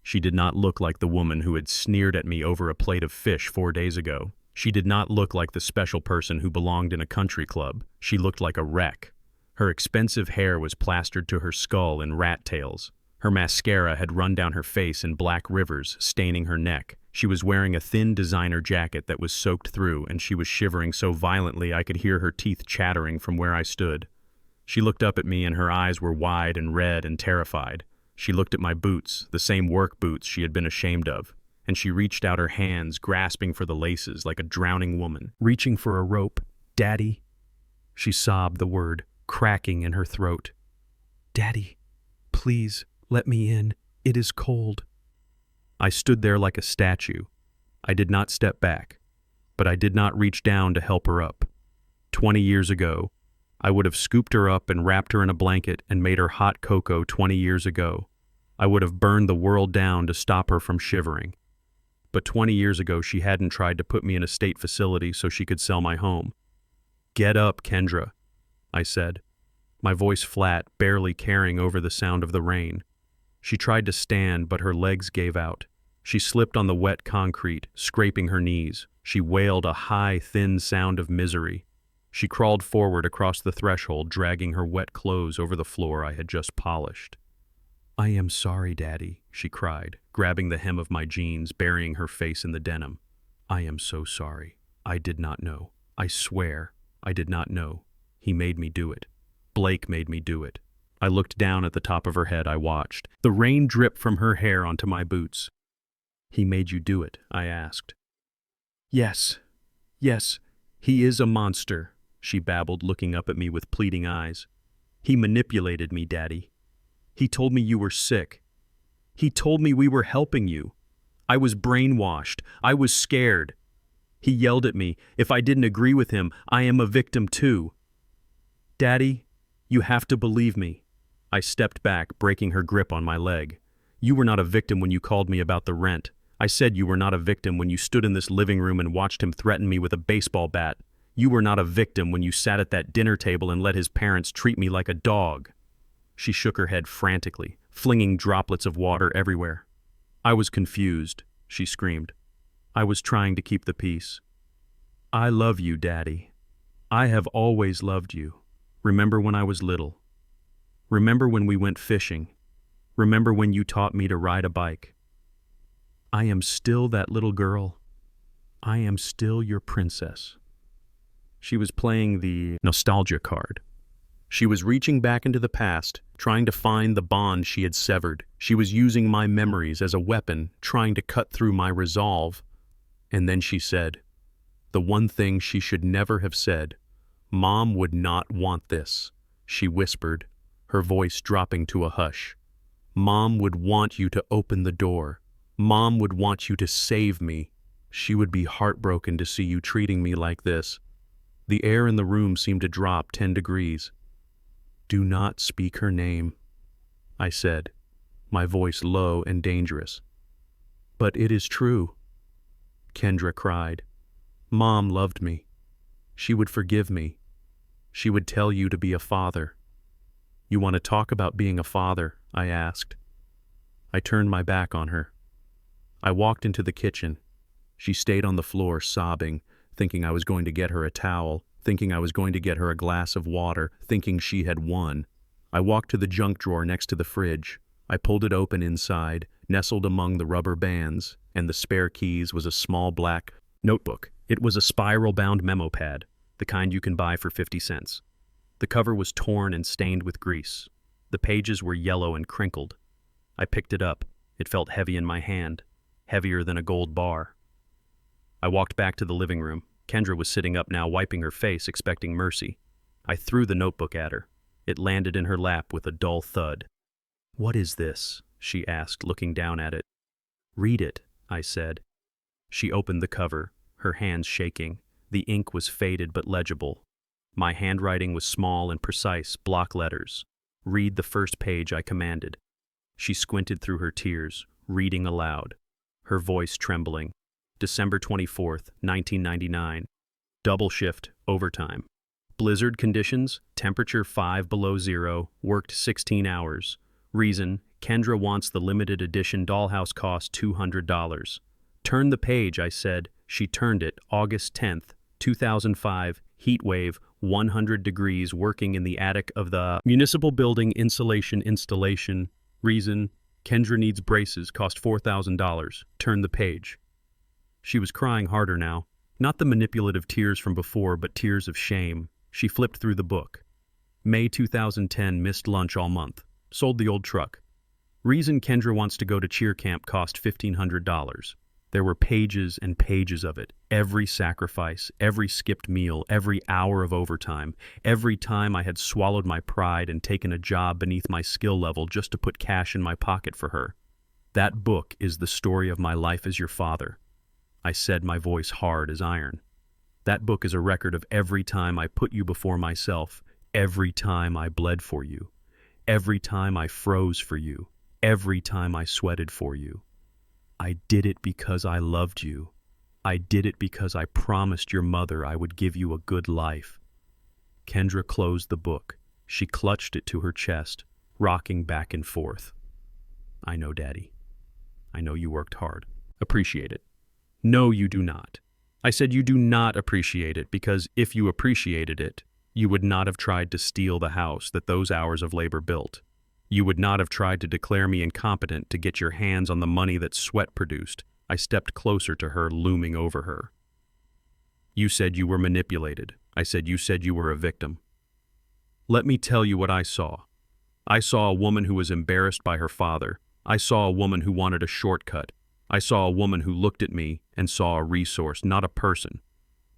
She did not look like the woman who had sneered at me over a plate of fish 4 days ago. She did not look like the special person who belonged in a country club. She looked like a wreck. Her expensive hair was plastered to her skull in rat tails. Her mascara had run down her face in black rivers, staining her neck. She was wearing a thin designer jacket that was soaked through, and she was shivering so violently I could hear her teeth chattering from where I stood. She looked up at me, and her eyes were wide and red and terrified. She looked at my boots, the same work boots she had been ashamed of, and she reached out her hands, grasping for the laces like a drowning woman, reaching for a rope. Daddy. She sobbed the word, cracking in her throat. Daddy, please, let me in. It is cold. I stood there like a statue. I did not step back, but I did not reach down to help her up. 20 years ago. I would have scooped her up and wrapped her in a blanket and made her hot cocoa 20 years ago. I would have burned the world down to stop her from shivering. But 20 years ago, she hadn't tried to put me in a state facility so she could sell my home. "Get up, Kendra," I said, my voice flat, barely carrying over the sound of the rain. She tried to stand, but her legs gave out. She slipped on the wet concrete, scraping her knees. She wailed a high, thin sound of misery. She crawled forward across the threshold, dragging her wet clothes over the floor I had just polished. "I am sorry, Daddy," she cried, grabbing the hem of my jeans, burying her face in the denim. "I am so sorry. I did not know. I swear, I did not know. He made me do it. Blake made me do it." I looked down at the top of her head. I watched. The rain dripped from her hair onto my boots. "He made you do it?" I asked. Yes, he is a monster," she babbled, looking up at me with pleading eyes. "He manipulated me, Daddy. He told me you were sick. He told me we were helping you. I was brainwashed. I was scared. He yelled at me. If I didn't agree with him, I am a victim too. Daddy, you have to believe me." I stepped back, breaking her grip on my leg. "You were not a victim when you called me about the rent. I said you were not a victim when you stood in this living room and watched him threaten me with a baseball bat. You were not a victim when you sat at that dinner table and let his parents treat me like a dog." She shook her head frantically, flinging droplets of water everywhere. "I was confused," she screamed. "I was trying to keep the peace. I love you, Daddy. I have always loved you. Remember when I was little? Remember when we went fishing? Remember when you taught me to ride a bike? I am still that little girl. I am still your princess." She was playing the nostalgia card. She was reaching back into the past, trying to find the bond she had severed. She was using my memories as a weapon, trying to cut through my resolve. And then she said, the one thing she should never have said, "Mom would not want this," she whispered, her voice dropping to a hush. "Mom would want you to open the door. Mom would want you to save me. She would be heartbroken to see you treating me like this." The air in the room seemed to drop 10 degrees. "Do not speak her name," I said, my voice low and dangerous. "But it is true," Kendra cried. "Mom loved me. She would forgive me. She would tell you to be a father." "You want to talk about being a father?" I asked. I turned my back on her. I walked into the kitchen. She stayed on the floor sobbing, thinking I was going to get her a towel, thinking I was going to get her a glass of water, thinking she had won. I walked to the junk drawer next to the fridge. I pulled it open inside, nestled among the rubber bands, and the spare keys was a small black notebook. It was a spiral-bound memo pad, the kind you can buy for 50 cents. The cover was torn and stained with grease. The pages were yellow and crinkled. I picked it up. It felt heavy in my hand, heavier than a gold bar. I walked back to the living room. Kendra was sitting up now, wiping her face, expecting mercy. I threw the notebook at her. It landed in her lap with a dull thud. "What is this?" she asked, looking down at it. "Read it," I said. She opened the cover, her hands shaking. The ink was faded but legible. My handwriting was small and precise, block letters. "Read the first page," I commanded. She squinted through her tears, reading aloud, her voice trembling. December 24th, 1999. Double shift, overtime. Blizzard conditions, temperature 5 below zero, worked 16 hours. Reason, Kendra wants the limited edition dollhouse, cost $200. "Turn the page," I said. She turned it. August 10th, 2005, heat wave, 100 degrees, working in the attic of the municipal building, insulation installation. Reason, Kendra needs braces, cost $4,000. Turn the page. She was crying harder now. Not the manipulative tears from before, but tears of shame. She flipped through the book. May 2010, missed lunch all month. Sold the old truck. Reason, Kendra wants to go to cheer camp, cost $1,500. There were pages and pages of it. Every sacrifice, every skipped meal, every hour of overtime, every time I had swallowed my pride and taken a job beneath my skill level just to put cash in my pocket for her. "That book is the story of my life as your father," I said, my voice hard as iron. That book is a record of every time I put you before myself, every time I bled for you, every time I froze for you, every time I sweated for you. I did it because I loved you. I did it because I promised your mother I would give you a good life." Kendra closed the book. She clutched it to her chest, rocking back and forth. "I know, Daddy. I know you worked hard. Appreciate it." "No, you do not." I said you do not appreciate it because if you appreciated it, you would not have tried to steal the house that those hours of labor built. You would not have tried to declare me incompetent to get your hands on the money that sweat produced. I stepped closer to her, looming over her. "You said you were manipulated." I said you said you were a victim. "Let me tell you what I saw. I saw a woman who was embarrassed by her father. I saw a woman who wanted a shortcut. I saw a woman who looked at me and saw a resource, not a person.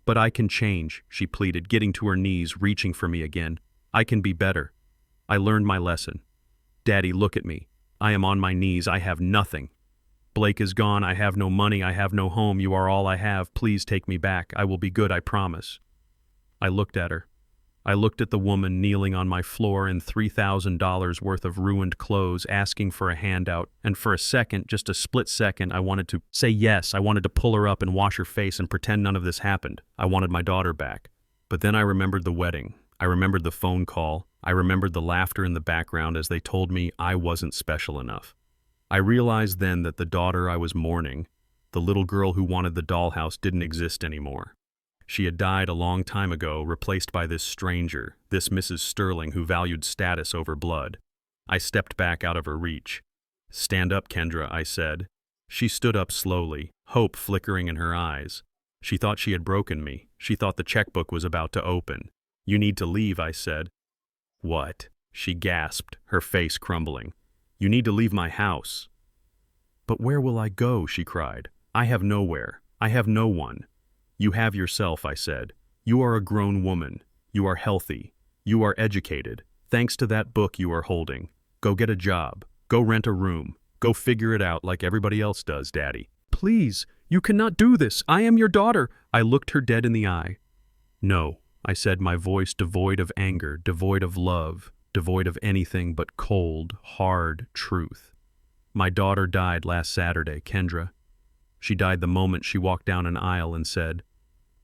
But I can change," she pleaded, getting to her knees, reaching for me again. "I can be better. I learned my lesson. Daddy, look at me. I am on my knees. I have nothing. Blake is gone. I have no money. I have no home. You are all I have. Please take me back. I will be good, I promise." I looked at her. I looked at the woman kneeling on my floor in $3,000 worth of ruined clothes, asking for a handout, and for a second, just a split second, I wanted to say yes. I wanted to pull her up and wash her face and pretend none of this happened. I wanted my daughter back. But then I remembered the wedding. I remembered the phone call. I remembered the laughter in the background as they told me I wasn't special enough. I realized then that the daughter I was mourning, the little girl who wanted the dollhouse, didn't exist anymore. She had died a long time ago, replaced by this stranger, this Mrs. Sterling who valued status over blood. I stepped back out of her reach. "Stand up, Kendra," I said. She stood up slowly, hope flickering in her eyes. She thought she had broken me. She thought the checkbook was about to open. "You need to leave," I said. "What?" she gasped, her face crumbling. "You need to leave my house." "But where will I go?" she cried. "I have nowhere. I have no one." "You have yourself," I said. "You are a grown woman. You are healthy. You are educated. Thanks to that book you are holding. Go get a job. Go rent a room. Go figure it out like everybody else does, Daddy." "Please, you cannot do this. I am your daughter." I looked her dead in the eye. "No," I said, my voice devoid of anger, devoid of love, devoid of anything but cold, hard truth. "My daughter died last Saturday, Kendra. She died the moment she walked down an aisle and said,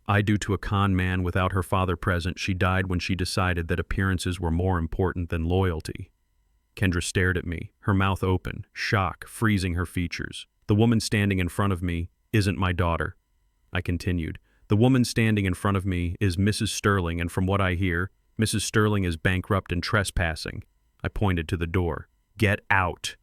'I do' to a con man without her father present. She died when she decided that appearances were more important than loyalty." Kendra stared at me, her mouth open, shock freezing her features. "The woman standing in front of me isn't my daughter," I continued. "The woman standing in front of me is Mrs. Sterling, and from what I hear, Mrs. Sterling is bankrupt and trespassing." I pointed to the door. "Get out."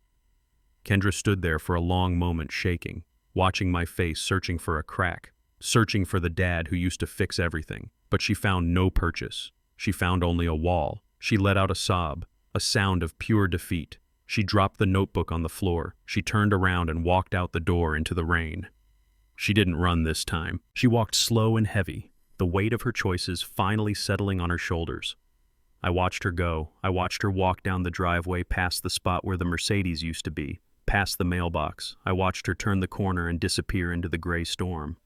Kendra stood there for a long moment, shaking, watching my face, searching for a crack, searching for the dad who used to fix everything. But she found no purchase. She found only a wall. She let out a sob, a sound of pure defeat. She dropped the notebook on the floor. She turned around and walked out the door into the rain. She didn't run this time. She walked slow and heavy, the weight of her choices finally settling on her shoulders. I watched her go. I watched her walk down the driveway past the spot where the Mercedes used to be, past the mailbox. I watched her turn the corner and disappear into the gray storm.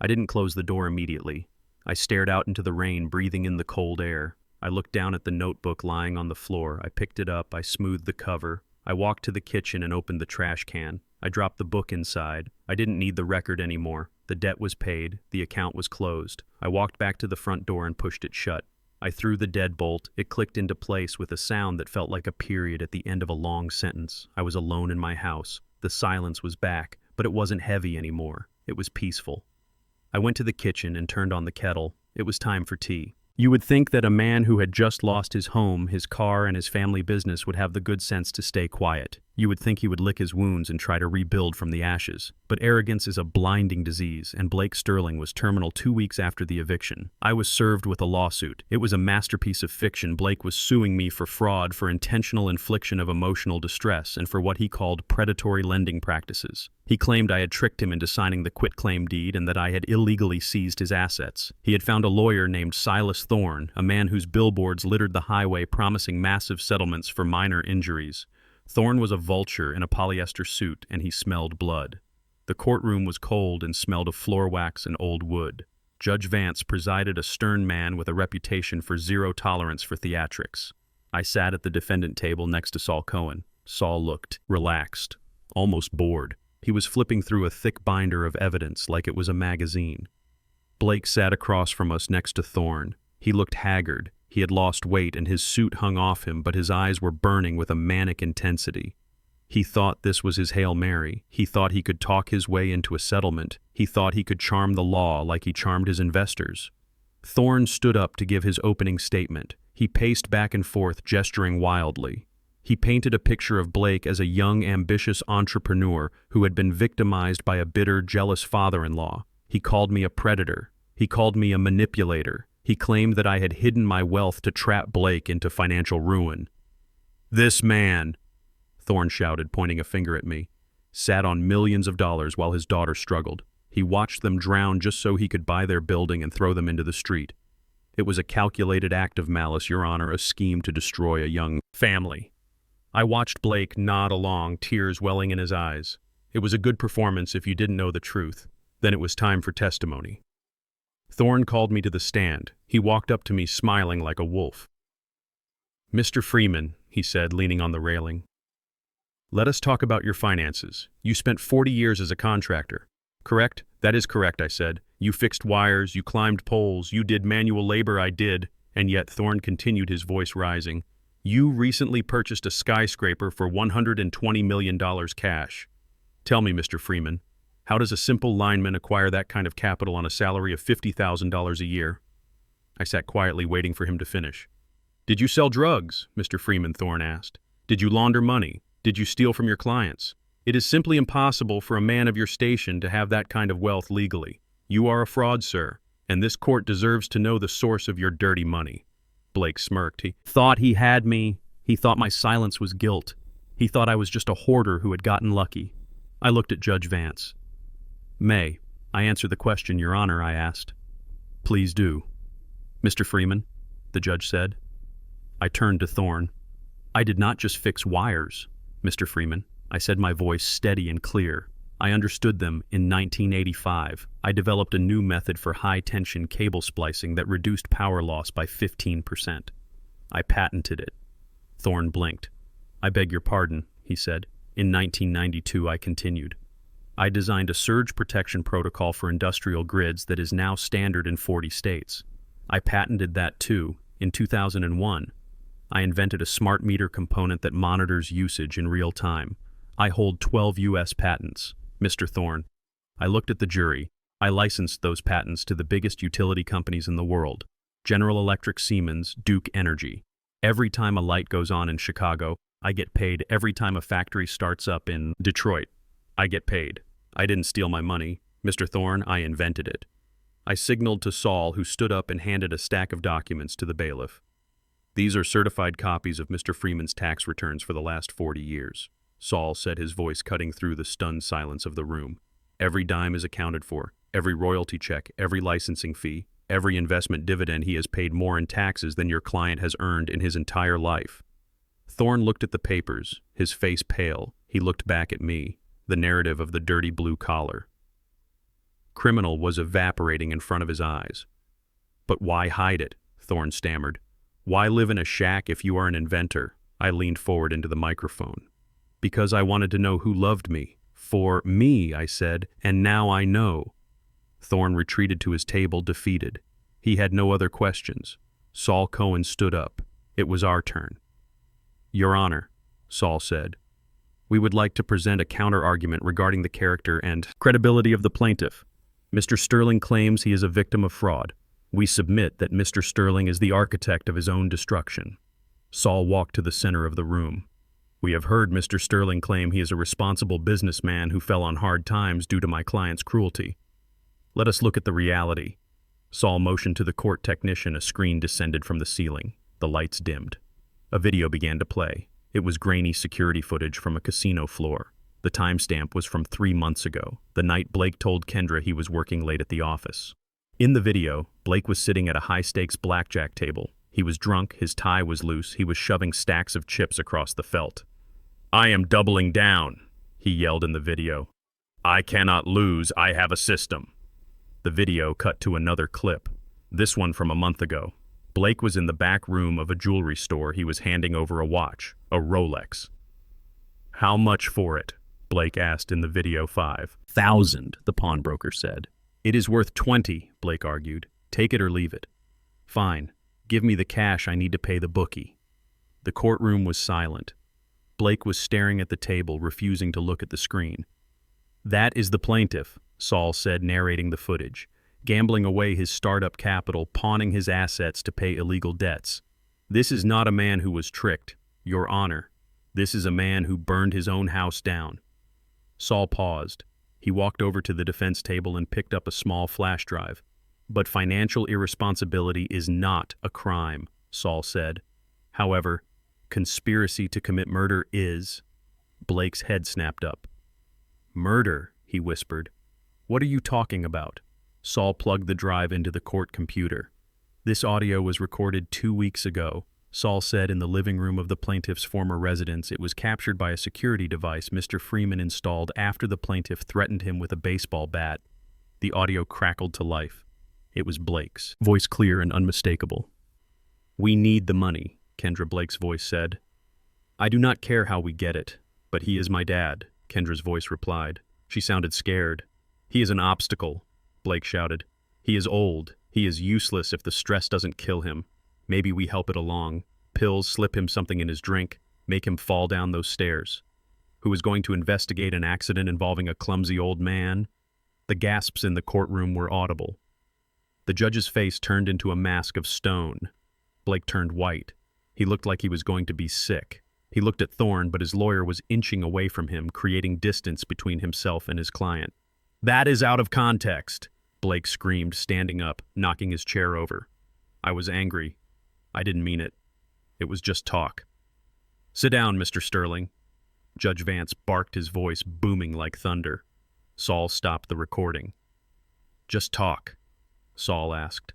I didn't close the door immediately. I stared out into the rain, breathing in the cold air. I looked down at the notebook lying on the floor. I picked it up. I smoothed the cover. I walked to the kitchen and opened the trash can. I dropped the book inside. I didn't need the record anymore. The debt was paid. The account was closed. I walked back to the front door and pushed it shut. I threw the deadbolt. It clicked into place with a sound that felt like a period at the end of a long sentence. I was alone in my house. The silence was back, but it wasn't heavy anymore. It was peaceful. I went to the kitchen and turned on the kettle. It was time for tea. You would think that a man who had just lost his home, his car, and his family business would have the good sense to stay quiet. You would think he would lick his wounds and try to rebuild from the ashes. But arrogance is a blinding disease, and Blake Sterling was terminal 2 weeks after the eviction. I was served with a lawsuit. It was a masterpiece of fiction. Blake was suing me for fraud, for intentional infliction of emotional distress, and for what he called predatory lending practices. He claimed I had tricked him into signing the quitclaim deed and that I had illegally seized his assets. He had found a lawyer named Silas Thorne, a man whose billboards littered the highway promising massive settlements for minor injuries. Thorne was a vulture in a polyester suit, and he smelled blood. The courtroom was cold and smelled of floor wax and old wood. Judge Vance presided, a stern man with a reputation for zero tolerance for theatrics. I sat at the defendant table next to Saul Cohen. Saul looked relaxed, almost bored. He was flipping through a thick binder of evidence like it was a magazine. Blake sat across from us next to Thorne. He looked haggard. He had lost weight and his suit hung off him, but his eyes were burning with a manic intensity. He thought this was his Hail Mary. He thought he could talk his way into a settlement. He thought he could charm the law like he charmed his investors. Thorne stood up to give his opening statement. He paced back and forth, gesturing wildly. He painted a picture of Blake as a young, ambitious entrepreneur who had been victimized by a bitter, jealous father-in-law. He called me a predator. He called me a manipulator. He claimed that I had hidden my wealth to trap Blake into financial ruin. This man, Thorne shouted, pointing a finger at me, sat on millions of dollars while his daughter struggled. He watched them drown just so he could buy their building and throw them into the street. It was a calculated act of malice, Your Honor, a scheme to destroy a young family. I watched Blake nod along, tears welling in his eyes. It was a good performance if you didn't know the truth. Then it was time for testimony. Thorne called me to the stand. He walked up to me smiling like a wolf. Mr. Freeman, he said, leaning on the railing, let us talk about your finances. You spent 40 years as a contractor. Correct? That is correct, I said. You fixed wires, you climbed poles, you did manual labor, I did. And yet, Thorne continued, his voice rising, you recently purchased a skyscraper for $120 million cash. Tell me, Mr. Freeman, how does a simple lineman acquire that kind of capital on a salary of $50,000 a year? I sat quietly waiting for him to finish. Did you sell drugs, Mr. Freeman? Thorne asked. Did you launder money? Did you steal from your clients? It is simply impossible for a man of your station to have that kind of wealth legally. You are a fraud, sir, and this court deserves to know the source of your dirty money. Blake smirked. He thought he had me. He thought my silence was guilt. He thought I was just a hoarder who had gotten lucky. I looked at Judge Vance. May I answer the question, Your Honor? I asked. Please do. Mr. Freeman, the judge said. I turned to Thorne. I did not just fix wires, Mr. Freeman. I said, my voice steady and clear. I understood them in 1985. I developed a new method for high-tension cable splicing that reduced power loss by 15%. I patented it. Thorne blinked. I beg your pardon, he said. In 1992, I continued. I designed a surge protection protocol for industrial grids that is now standard in 40 states. I patented that too, in 2001. I invented a smart meter component that monitors usage in real time. I hold 12 U.S. patents, Mr. Thorne. I looked at the jury. I licensed those patents to the biggest utility companies in the world. General Electric, Siemens, Duke Energy. Every time a light goes on in Chicago, I get paid. Every time a factory starts up in Detroit, I get paid. I didn't steal my money, Mr. Thorne, I invented it. I signaled to Saul, who stood up and handed a stack of documents to the bailiff. These are certified copies of Mr. Freeman's tax returns for the last 40 years. Saul said, his voice cutting through the stunned silence of the room. Every dime is accounted for, every royalty check, every licensing fee, every investment dividend. He has paid more in taxes than your client has earned in his entire life. Thorne looked at the papers, his face pale. He looked back at me, the narrative of the dirty blue collar. Criminal was evaporating in front of his eyes. But why hide it? Thorne stammered. Why live in a shack if you are an inventor? I leaned forward into the microphone. Because I wanted to know who loved me. For me, I said, and now I know. Thorne retreated to his table, defeated. He had no other questions. Saul Cohen stood up. It was our turn. Your Honor, Saul said, we would like to present a counter-argument regarding the character and credibility of the plaintiff. Mr. Sterling claims he is a victim of fraud. We submit that Mr. Sterling is the architect of his own destruction. Saul walked to the center of the room. We have heard Mr. Sterling claim he is a responsible businessman who fell on hard times due to my client's cruelty. Let us look at the reality. Saul motioned to the court technician. A screen descended from the ceiling. The lights dimmed. A video began to play. It was grainy security footage from a casino floor. The timestamp was from 3 months ago, the night Blake told Kendra he was working late at the office. In the video, Blake was sitting at a high-stakes blackjack table. He was drunk, his tie was loose, he was shoving stacks of chips across the felt. I am doubling down, he yelled in the video. I cannot lose, I have a system. The video cut to another clip, this one from a month ago. Blake was in the back room of a jewelry store. He was handing over a watch, a Rolex. "How much for it?" Blake asked in the video. "5,000, the pawnbroker said. "It is worth 20, Blake argued. "Take it or leave it." "Fine. Give me the cash. I need to pay the bookie." The courtroom was silent. Blake was staring at the table, refusing to look at the screen. "That is the plaintiff," Saul said, narrating the footage. "Gambling away his startup capital, pawning his assets to pay illegal debts. This is not a man who was tricked, Your Honor. This is a man who burned his own house down." Saul paused. He walked over to the defense table and picked up a small flash drive. "But financial irresponsibility is not a crime," Saul said. "However, conspiracy to commit murder is." Blake's head snapped up. "Murder?" he whispered. "What are you talking about?" Saul plugged the drive into the court computer. "This audio was recorded 2 weeks ago," Saul said, in the living room of the plaintiff's former residence. "It was captured by a security device Mr. Freeman installed after the plaintiff threatened him with a baseball bat." The audio crackled to life. It was Blake's, voice clear and unmistakable. "We need the money," Kendra Blake's voice said. "I do not care how we get it, but he is my dad," Kendra's voice replied. She sounded scared. "He is an obstacle," Blake shouted. "He is old. He is useless if the stress doesn't kill him. Maybe we help it along. Pills, slip him something in his drink, make him fall down those stairs. Who is going to investigate an accident involving a clumsy old man?" The gasps in the courtroom were audible. The judge's face turned into a mask of stone. Blake turned white. He looked like he was going to be sick. He looked at Thorne, but his lawyer was inching away from him, creating distance between himself and his client. "That is out of context," Blake screamed, standing up, knocking his chair over. "I was angry. I didn't mean it. It was just talk." "Sit down, Mr. Sterling." Judge Vance barked, his voice booming like thunder. Saul stopped the recording. "Just talk?" Saul asked.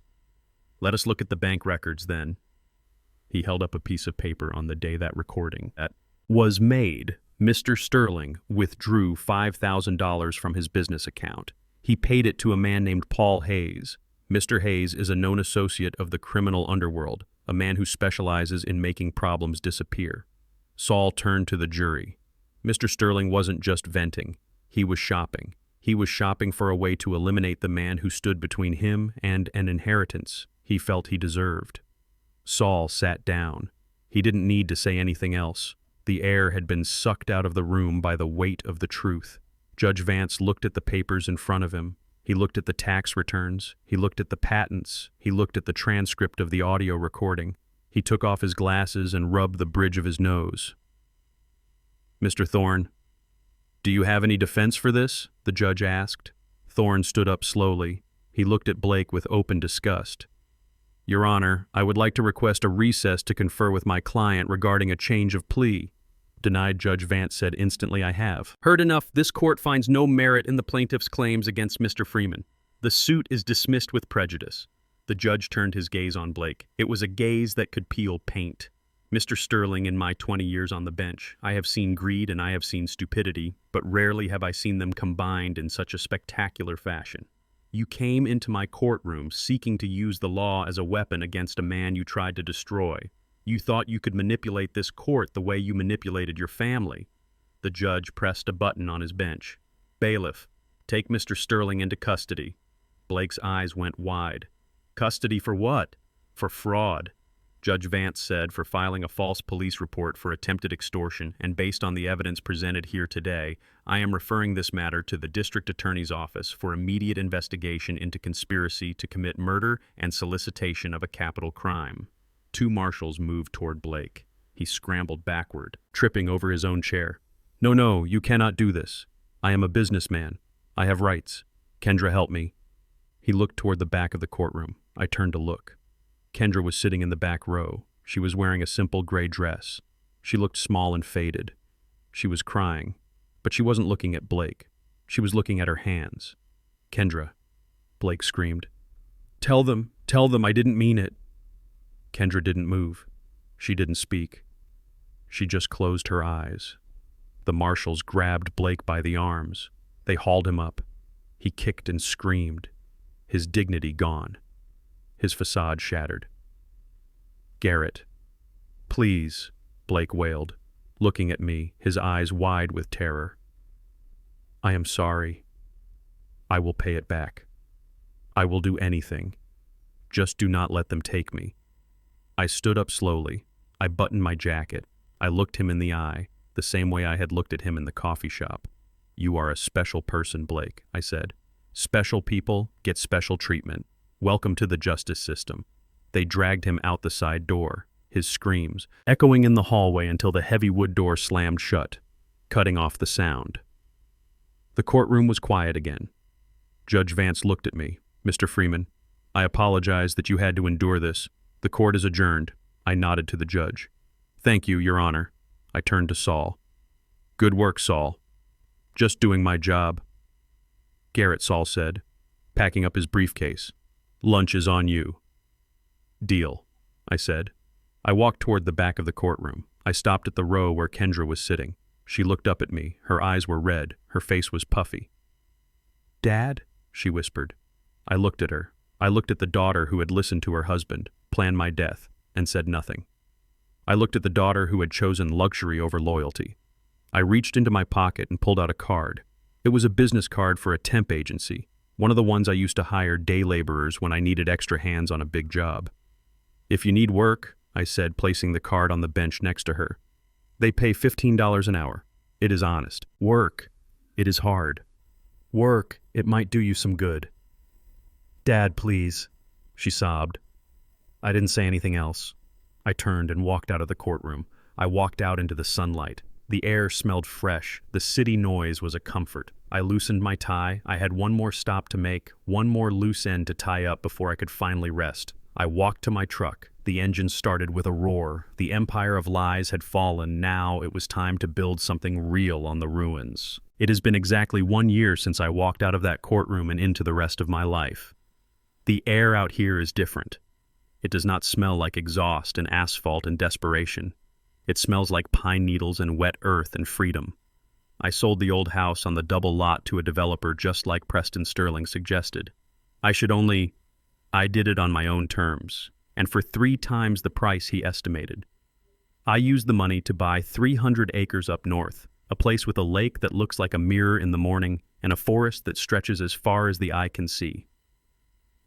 "Let us look at the bank records then." He held up a piece of paper. On the day that recording that was made, Mr. Sterling withdrew $5,000 from his business account. He paid it to a man named Paul Hayes. Mr. Hayes is a known associate of the criminal underworld, a man who specializes in making problems disappear. Saul turned to the jury. Mr. Sterling wasn't just venting. He was shopping. He was shopping for a way to eliminate the man who stood between him and an inheritance he felt he deserved. Saul sat down. He didn't need to say anything else. The air had been sucked out of the room by the weight of the truth. Judge Vance looked at the papers in front of him. He looked at the tax returns. He looked at the patents. He looked at the transcript of the audio recording. He took off his glasses and rubbed the bridge of his nose. "Mr. Thorne, do you have any defense for this?" the judge asked. Thorne stood up slowly. He looked at Blake with open disgust. "Your Honor, I would like to request a recess to confer with my client regarding a change of plea." "Denied," Judge Vance said instantly. "I have heard enough. This court finds no merit in the plaintiff's claims against Mr. Freeman. The suit is dismissed with prejudice." The judge turned his gaze on Blake. It was a gaze that could peel paint. "Mr. Sterling, in my 20 years on the bench, I have seen greed and I have seen stupidity, but rarely have I seen them combined in such a spectacular fashion. You came into my courtroom seeking to use the law as a weapon against a man you tried to destroy. You thought you could manipulate this court the way you manipulated your family." The judge pressed a button on his bench. "Bailiff, take Mr. Sterling into custody." Blake's eyes went wide. "Custody for what?" "For fraud," Judge Vance said, "for filing a false police report for attempted extortion, and based on the evidence presented here today, I am referring this matter to the District Attorney's Office for immediate investigation into conspiracy to commit murder and solicitation of a capital crime." Two marshals moved toward Blake. He scrambled backward, tripping over his own chair. No, you cannot do this. I am a businessman. I have rights. Kendra, help me." He looked toward the back of the courtroom. I turned to look. Kendra was sitting in the back row. She was wearing a simple gray dress. She looked small and faded. She was crying, but she wasn't looking at Blake. She was looking at her hands. "Kendra," Blake screamed. Tell them, I didn't mean it." Kendra didn't move. She didn't speak. She just closed her eyes. The marshals grabbed Blake by the arms. They hauled him up. He kicked and screamed. his dignity gone, his facade shattered. "Garrett, please," Blake wailed, looking at me, his eyes wide with terror. "I am sorry. I will pay it back. I will do anything. Just do not let them take me." I stood up slowly. I buttoned my jacket. I looked him in the eye, the same way I had looked at him in the coffee shop. "You are a special person, Blake," I said. "Special people get special treatment. Welcome to the justice system." They dragged him out the side door, his screams echoing in the hallway until the heavy wood door slammed shut, cutting off the sound. The courtroom was quiet again. Judge Vance looked at me. "Mr. Freeman, I apologize that you had to endure this. The court is adjourned." I nodded to the judge. "Thank you, Your Honor." I turned to Saul. "Good work, Saul." "Just doing my job." "Garrett," Saul said, packing up his briefcase. "Lunch is on you." "Deal," I said. I walked toward the back of the courtroom. I stopped at the row where Kendra was sitting. She looked up at me. Her eyes were red. Her face was puffy. "Dad?" she whispered. I looked at her. I looked at the daughter who had listened to her husband, plan my death, and said nothing. I looked at the daughter who had chosen luxury over loyalty. I reached into my pocket and pulled out a card. It was a business card for a temp agency, one of the ones I used to hire day laborers when I needed extra hands on a big job. "If you need work," I said, placing the card on the bench next to her. "They pay $15 an hour. It is honest. Work. It is hard. Work. It might do you some good." "Dad, please," she sobbed. I didn't say anything else. I turned and walked out of the courtroom. I walked out into the sunlight. The air smelled fresh. The city noise was a comfort. I loosened my tie. I had one more stop to make, one more loose end to tie up before I could finally rest. I walked to my truck. The engine started with a roar. The empire of lies had fallen. Now it was time to build something real on the ruins. It has been exactly 1 year since I walked out of that courtroom and into the rest of my life. The air out here is different. It does not smell like exhaust and asphalt and desperation. It smells like pine needles and wet earth and freedom. I sold the old house on the double lot to a developer just like Preston Sterling suggested. I did it on my own terms, and for 3 times the price he estimated. I used the money to buy 300 acres up north, a place with a lake that looks like a mirror in the morning and a forest that stretches as far as the eye can see.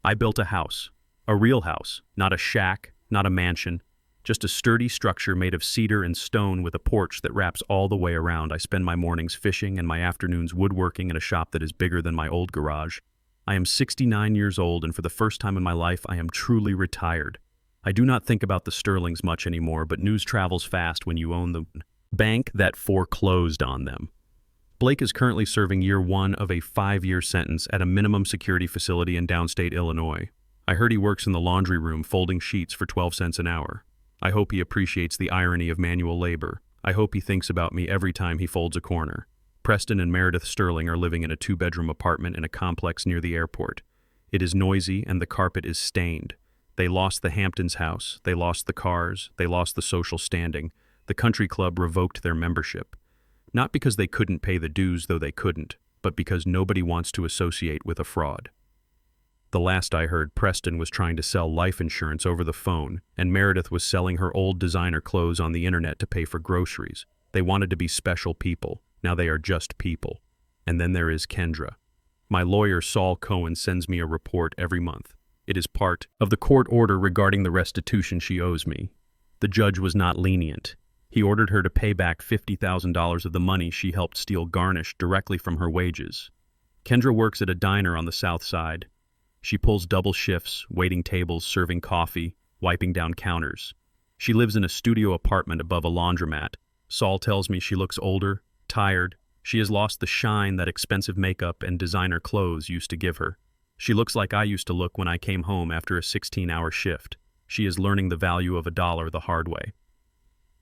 I built a house, a real house, not a shack, not a mansion, just a sturdy structure made of cedar and stone with a porch that wraps all the way around. I spend my mornings fishing and my afternoons woodworking in a shop that is bigger than my old garage. I am 69 years old, and for the first time in my life, I am truly retired. I do not think about the Sterlings much anymore, but news travels fast when you own the bank that foreclosed on them. Blake is currently serving year 1 of a 5-year sentence at a minimum security facility in downstate Illinois. I heard he works in the laundry room folding sheets for 12 cents an hour. I hope he appreciates the irony of manual labor. I hope he thinks about me every time he folds a corner. Preston and Meredith Sterling are living in a 2-bedroom apartment in a complex near the airport. It is noisy and the carpet is stained. They lost the Hamptons house, they lost the cars, they lost the social standing. The country club revoked their membership. Not because they couldn't pay the dues, though they couldn't, but because nobody wants to associate with a fraud. The last I heard, Preston was trying to sell life insurance over the phone, and Meredith was selling her old designer clothes on the internet to pay for groceries. They wanted to be special people. Now they are just people. And then there is Kendra. My lawyer, Saul Cohen, sends me a report every month. It is part of the court order regarding the restitution she owes me. The judge was not lenient. He ordered her to pay back $50,000 of the money she helped steal garnished directly from her wages. Kendra works at a diner on the south side. She pulls double shifts, waiting tables, serving coffee, wiping down counters. She lives in a studio apartment above a laundromat. Saul tells me she looks older, tired. She has lost the shine that expensive makeup and designer clothes used to give her. She looks like I used to look when I came home after a 16-hour shift. She is learning the value of $1 the hard way.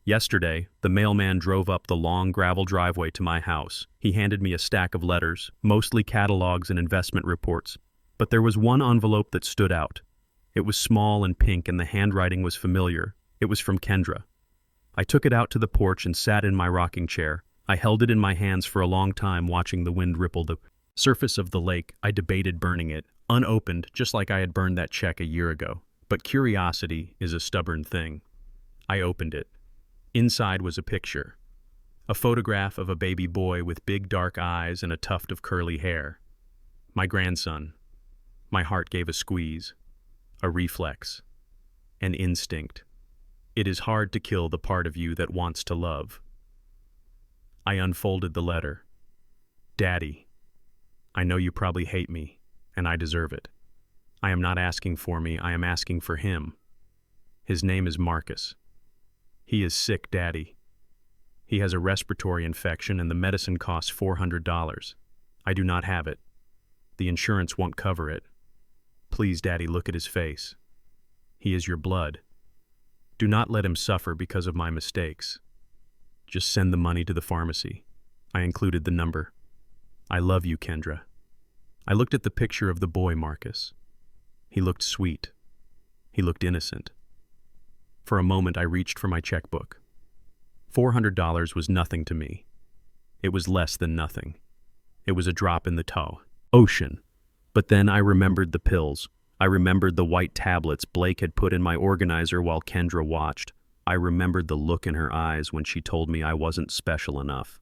Yesterday, the mailman drove up the long gravel driveway to my house. He handed me a stack of letters, mostly catalogs and investment reports. But there was one envelope that stood out. It was small and pink, and the handwriting was familiar. It was from Kendra. I took it out to the porch and sat in my rocking chair. I held it in my hands for a long time, watching the wind ripple the surface of the lake. I debated burning it, unopened, just like I had burned that check a year ago. But curiosity is a stubborn thing. I opened it. Inside was a picture. A photograph of a baby boy with big dark eyes and a tuft of curly hair. My grandson. My heart gave a squeeze. A reflex. An instinct. It is hard to kill the part of you that wants to love. I unfolded the letter. Daddy, I know you probably hate me, and I deserve it. I am not asking for me, I am asking for him. His name is Marcus. He is sick, Daddy. He has a respiratory infection and the medicine costs $400. I do not have it. The insurance won't cover it. Please, Daddy, look at his face. He is your blood. Do not let him suffer because of my mistakes. Just send the money to the pharmacy. I included the number. I love you, Kendra. I looked at the picture of the boy, Marcus. He looked sweet. He looked innocent. For a moment, I reached for my checkbook. $400 was nothing to me. It was less than nothing. It was a drop in the ocean. But then I remembered the pills. I remembered the white tablets Blake had put in my organizer while Kendra watched. I remembered the look in her eyes when she told me I wasn't special enough.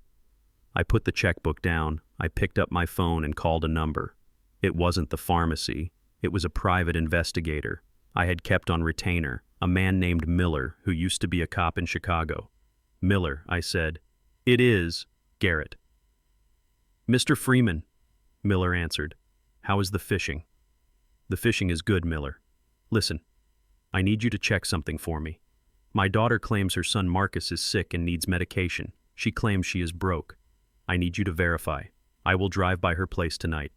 I put the checkbook down. I picked up my phone and called a number. It wasn't the pharmacy. It was a private investigator I had kept on retainer, a man named Miller who used to be a cop in Chicago. Miller, I said. It is, Garrett. Mr. Freeman, Miller answered. How is the fishing? The fishing is good, Miller. Listen, I need you to check something for me. My daughter claims her son Marcus is sick and needs medication. She claims she is broke. I need you to verify. I will drive by her place tonight,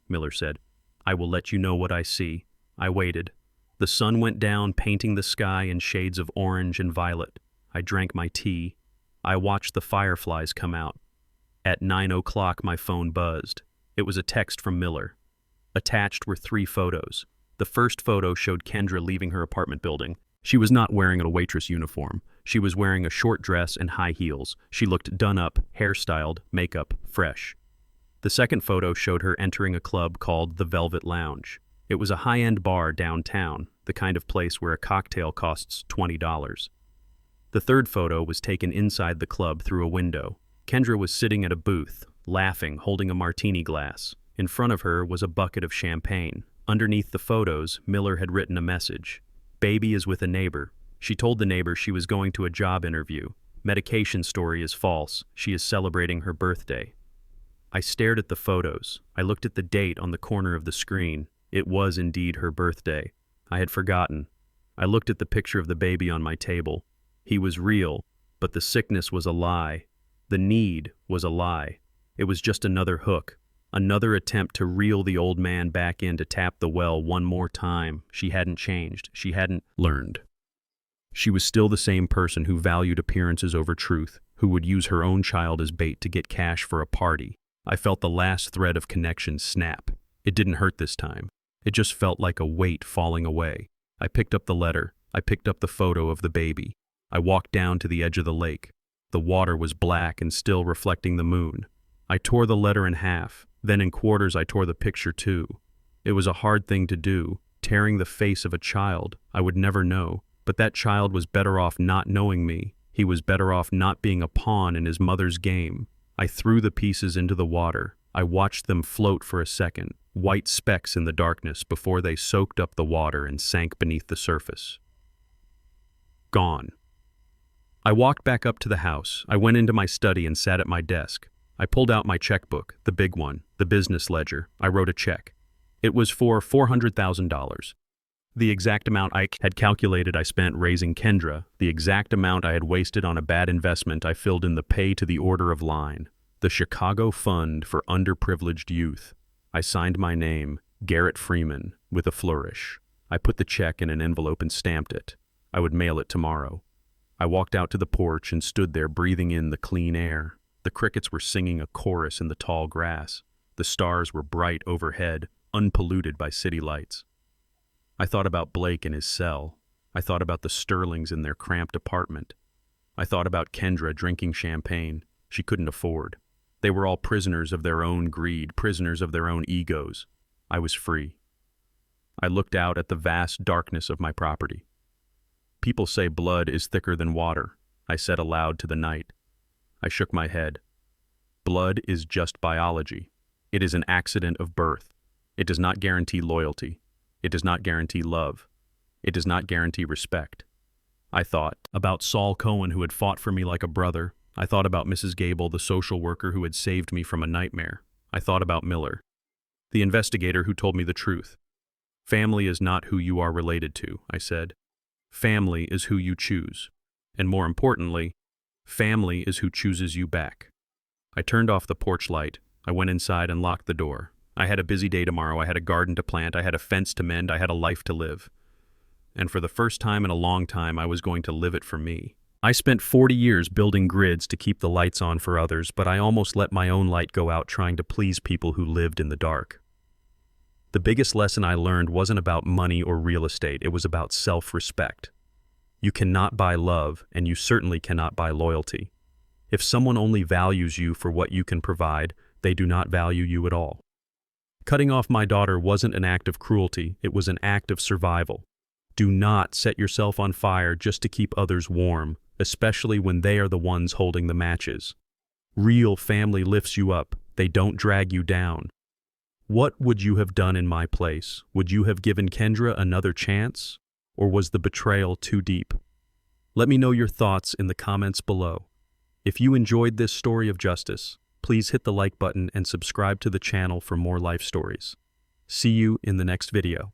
Miller said. I will let you know what I see. I waited. The sun went down, painting the sky in shades of orange and violet. I drank my tea. I watched the fireflies come out. At 9 o'clock, my phone buzzed. It was a text from Miller. Attached were 3 photos. The first photo showed Kendra leaving her apartment building. She was not wearing a waitress uniform. She was wearing a short dress and high heels. She looked done up, hairstyled, makeup, fresh. The second photo showed her entering a club called the Velvet Lounge. It was a high-end bar downtown, the kind of place where a cocktail costs $20. The third photo was taken inside the club through a window. Kendra was sitting at a booth, laughing, holding a martini glass. In front of her was a bucket of champagne. Underneath the photos, Miller had written a message. Baby is with a neighbor. She told the neighbor she was going to a job interview. Medication story is false. She is celebrating her birthday. I stared at the photos. I looked at the date on the corner of the screen. It was indeed her birthday. I had forgotten. I looked at the picture of the baby on my table. He was real, but the sickness was a lie. The need was a lie. It was just another hook, another attempt to reel the old man back in to tap the well one more time. She hadn't changed. She hadn't learned. She was still the same person who valued appearances over truth, who would use her own child as bait to get cash for a party. I felt the last thread of connection snap. It didn't hurt this time. It just felt like a weight falling away. I picked up the letter. I picked up the photo of the baby. I walked down to the edge of the lake. The water was black and still reflecting the moon. I tore the letter in half. Then in quarters I tore the picture too. It was a hard thing to do, tearing the face of a child I would never know. But that child was better off not knowing me. He was better off not being a pawn in his mother's game. I threw the pieces into the water. I watched them float for a second, white specks in the darkness before they soaked up the water and sank beneath the surface. Gone. I walked back up to the house. I went into my study and sat at my desk. I pulled out my checkbook, the big one, the business ledger. I wrote a check. It was for $400,000. The exact amount I had calculated I spent raising Kendra, the exact amount I had wasted on a bad investment I filled in the pay to the order of line. The Chicago Fund for Underprivileged Youth. I signed my name, Garrett Freeman, with a flourish. I put the check in an envelope and stamped it. I would mail it tomorrow. I walked out to the porch and stood there breathing in the clean air. The crickets were singing a chorus in the tall grass. The stars were bright overhead, unpolluted by city lights. I thought about Blake in his cell. I thought about the Sterlings in their cramped apartment. I thought about Kendra drinking champagne she couldn't afford. They were all prisoners of their own greed, prisoners of their own egos. I was free. I looked out at the vast darkness of my property. People say blood is thicker than water, I said aloud to the night. I shook my head. Blood is just biology. It is an accident of birth. It does not guarantee loyalty. It does not guarantee love. It does not guarantee respect. I thought about Saul Cohen, who had fought for me like a brother. I thought about Mrs. Gable, the social worker who had saved me from a nightmare. I thought about Miller, the investigator who told me the truth. Family is not who you are related to, I said. Family is who you choose. And more importantly, family is who chooses you back. I turned off the porch light. I went inside and locked the door. I had a busy day tomorrow. I had a garden to plant. I had a fence to mend. I had a life to live. And for the first time in a long time, I was going to live it for me. I spent 40 years building grids to keep the lights on for others, but I almost let my own light go out trying to please people who lived in the dark. The biggest lesson I learned wasn't about money or real estate. It was about self-respect. You cannot buy love, and you certainly cannot buy loyalty. If someone only values you for what you can provide, they do not value you at all. Cutting off my daughter wasn't an act of cruelty. It was an act of survival. Do not set yourself on fire just to keep others warm, especially when they are the ones holding the matches. Real family lifts you up. They don't drag you down. What would you have done in my place? Would you have given Kendra another chance? Or was the betrayal too deep? Let me know your thoughts in the comments below. If you enjoyed this story of justice, please hit the like button and subscribe to the channel for more life stories. See you in the next video.